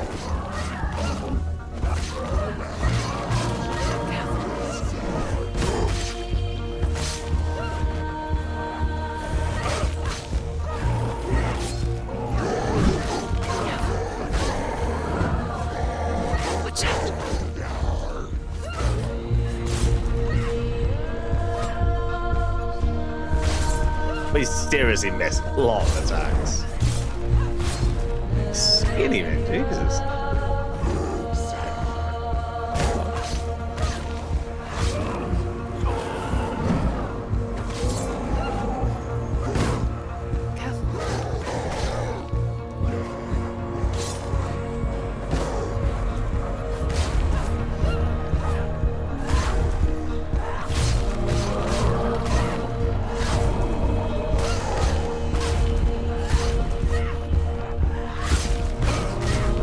Watch out. But he seriously missed long attacks. Skinny man, Jesus.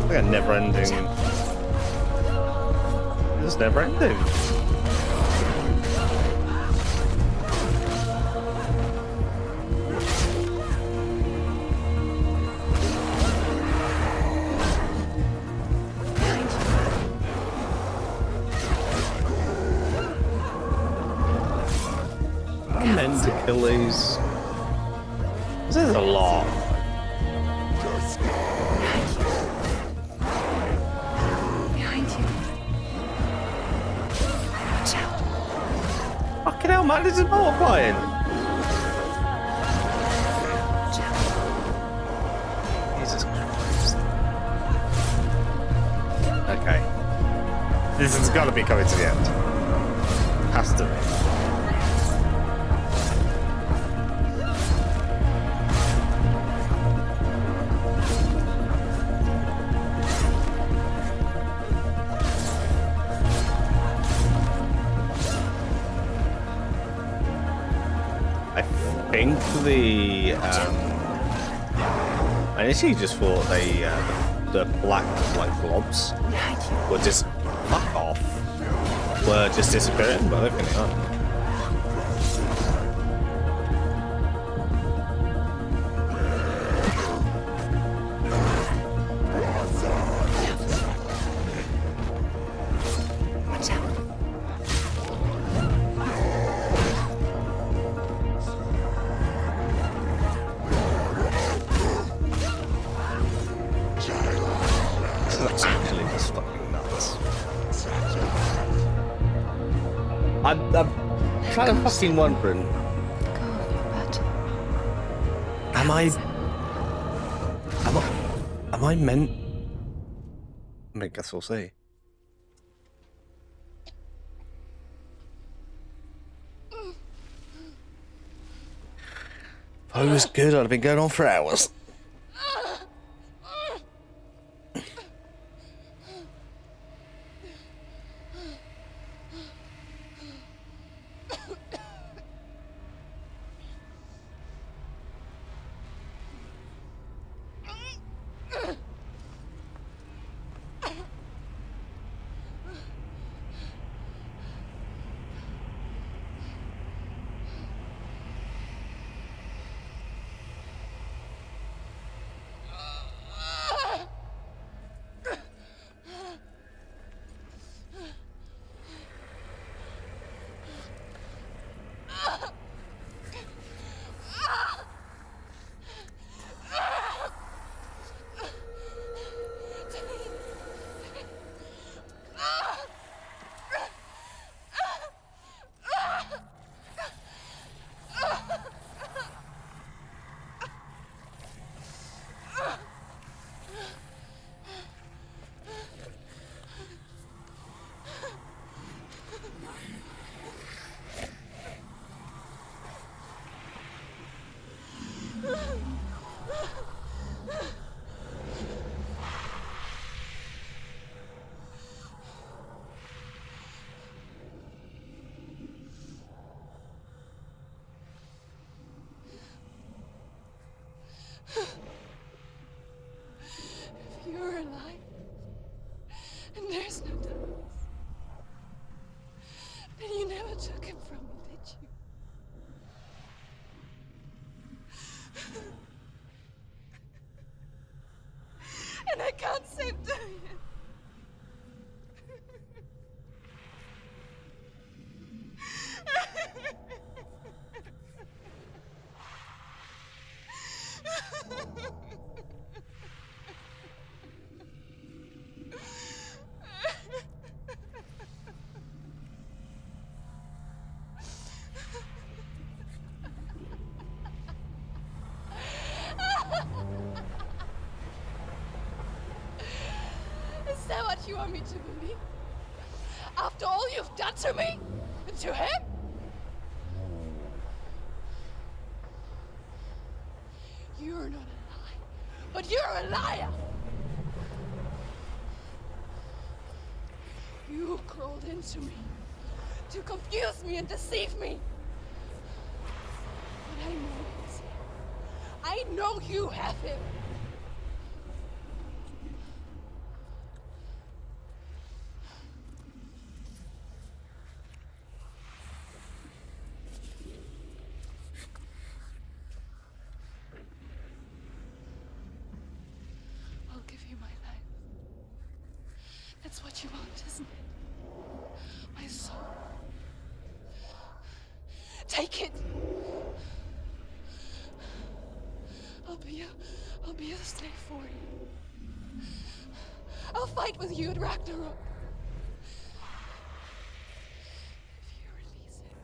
Like a never ending. It's never ending. I'm meant to kill these. This is a lot. Fucking hell, man, this is multiplying. This has got to be coming to the end. Has to be. I think I initially just thought the black like blobs were just fuck off. Were just disappearing, but I don't think they are. That's actually just fucking nuts. I'm kind of fucking wondering. Am I meant? I guess we'll see. If I was good, I'd have been going on for hours. If you're alive, and there's no darkness, then you never took him from me, did you? And I can't save Dorian. Is that what you want me to believe? After all you've done to me? And to him? You're not a lie, but you're a liar! You crawled into me to confuse me and deceive me. But I know he's here. I know you have him. I'll give you my life. That's what you want, isn't it? My soul. Take it. I'll be a slave for you. I'll fight with you at Ragnarok. If you release him.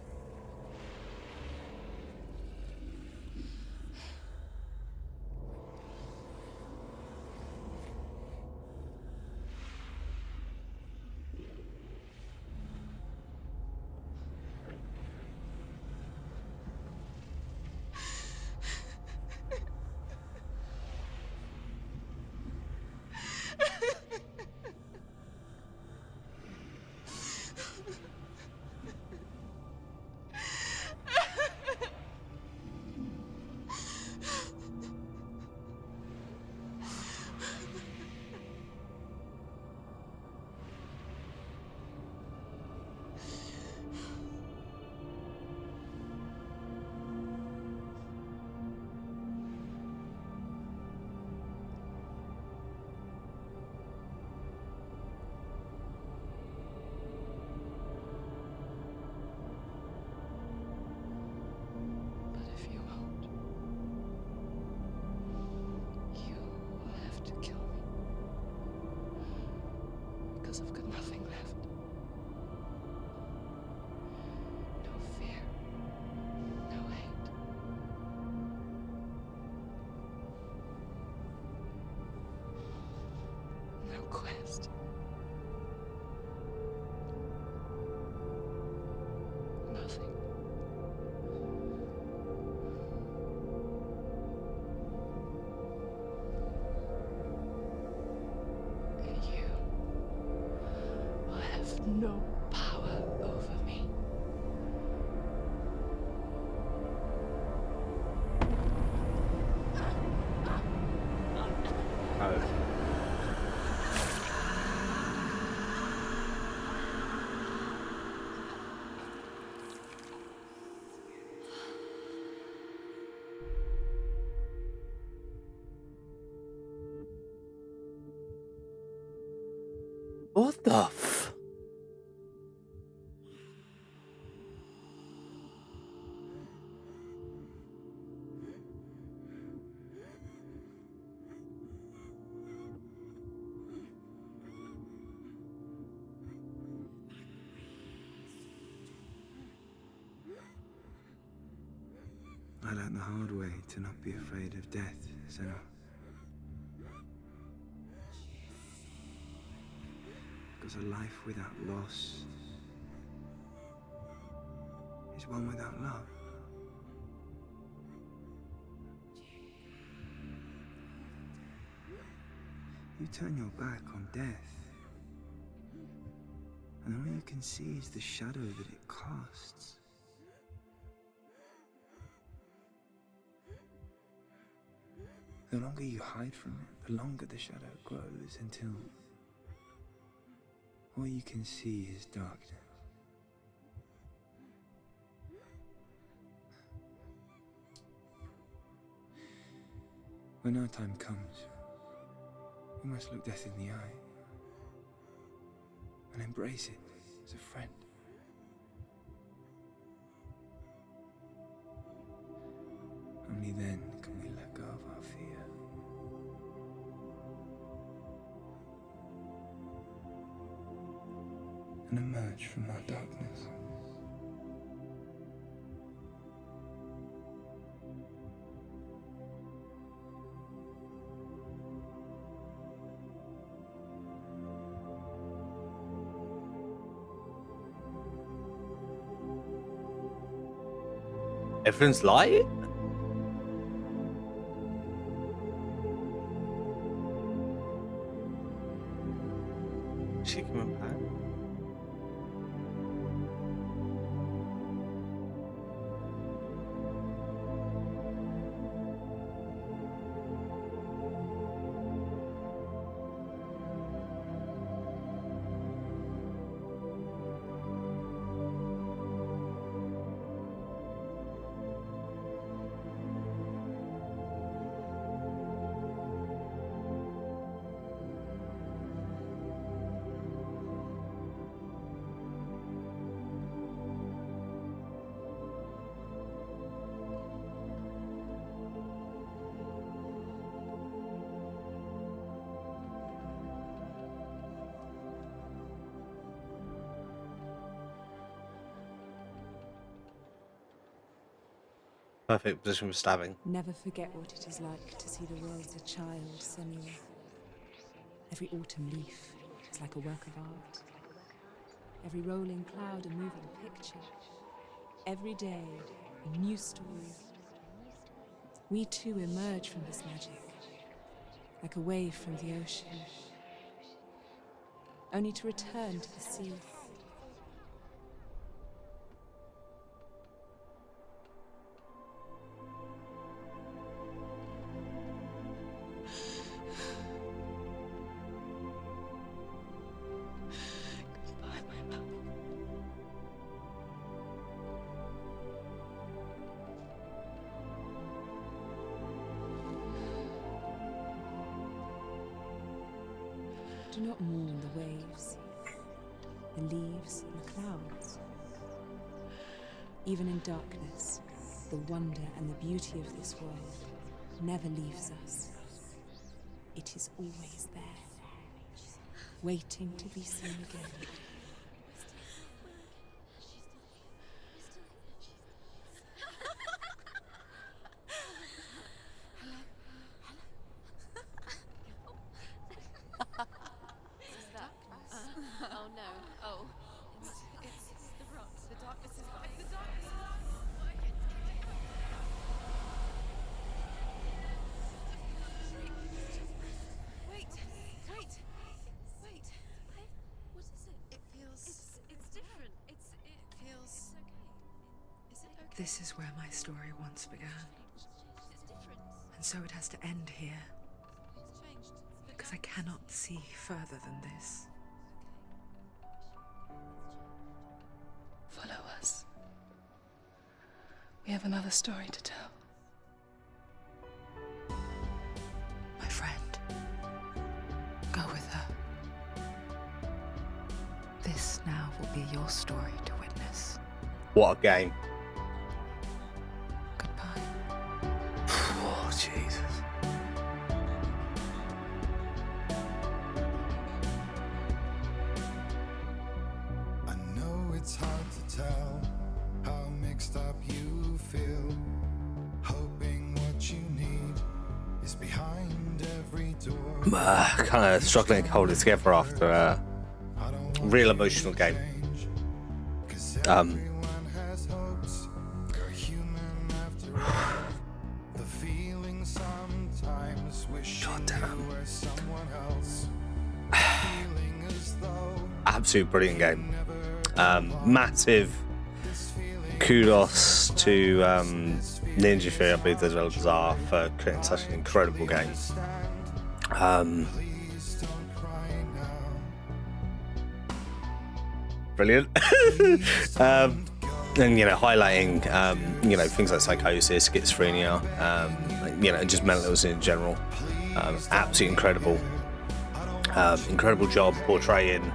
What the f? I learned the hard way to not be afraid of death, Senua. Because a life without loss is one without love. You turn your back on death, and all you can see is the shadow that it casts. The longer you hide from it, the longer the shadow grows until all you can see is darkness. When our time comes, we must look death in the eye and embrace it as a friend. Only then can we let go of our fear. And emerge from our darkness. Everyone's light? She coming back? Perfect position for stabbing. Never forget what it is like to see the world as a child, Senua. Every autumn leaf is like a work of art. Every rolling cloud a moving picture. Every day a new story. We too emerge from this magic, like a wave from the ocean, only to return to the sea. Do not mourn the waves, the leaves, and the clouds. Even in darkness, the wonder and the beauty of this world never leaves us. It is always there, waiting to be seen again. Oh no. Oh. It's the rocks. The darkness is back. The darkness is back. Wait. What is it? It feels... It's different. It feels... It's okay. Is it okay? This is where my story once began. And so it has to end here. Because I cannot see further than this. Follow us. We have another story to tell. My friend, go with her. your story to witness. What a game. Goodbye. Oh, Jesus. I know it's hard to tell how mixed up you feel, hoping what you need is behind every door. Kind of struggling to hold it together after a real emotional game. God damn. Absolute brilliant game. Massive kudos to Ninja Theory, I believe, as well as are, for creating such an incredible game. Brilliant. And highlighting things like psychosis, schizophrenia, just mental illness in general. Absolutely incredible job portraying.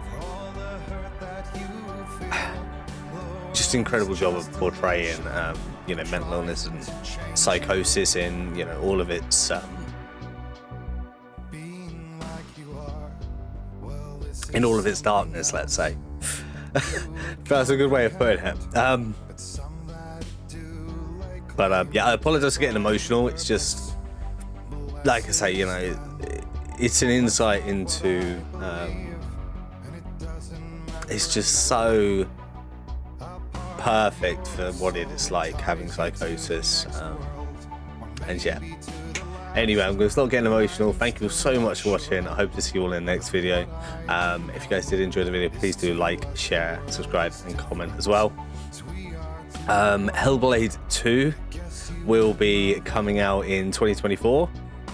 Just incredible job of portraying mental illness and psychosis in all of its in all of its darkness, let's say. That's a good way of putting it. I apologize for getting emotional. It's just, like I say, it's an insight into. It's just so perfect for what it is like having psychosis. Anyway, I'm going to start getting emotional. Thank you so much for watching. I hope to see you all in the next video. If you guys did enjoy the video, please do like, share, subscribe, and comment as well. Hellblade 2 will be coming out in 2024.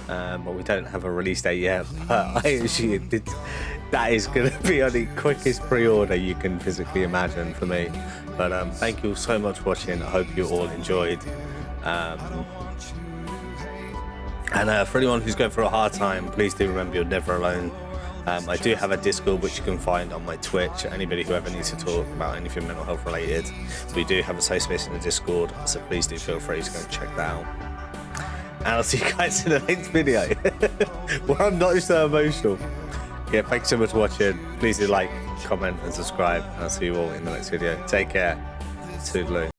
But we don't have a release date yet. But I assume that is going to be on the quickest pre-order you can physically imagine for me. But thank you so much for watching. I hope you all enjoyed. And for anyone who's going through a hard time, please do remember you're never alone. I do have a Discord which you can find on my Twitch. Anybody who ever needs to talk about anything mental health related, we do have a safe space in the Discord, so please do feel free to go and check that out. And I'll see you guys in the next video where I'm not so emotional. Yeah, thanks so much for watching. Please do like, comment, and subscribe. And I'll see you all in the next video. Take care. Toodaloo.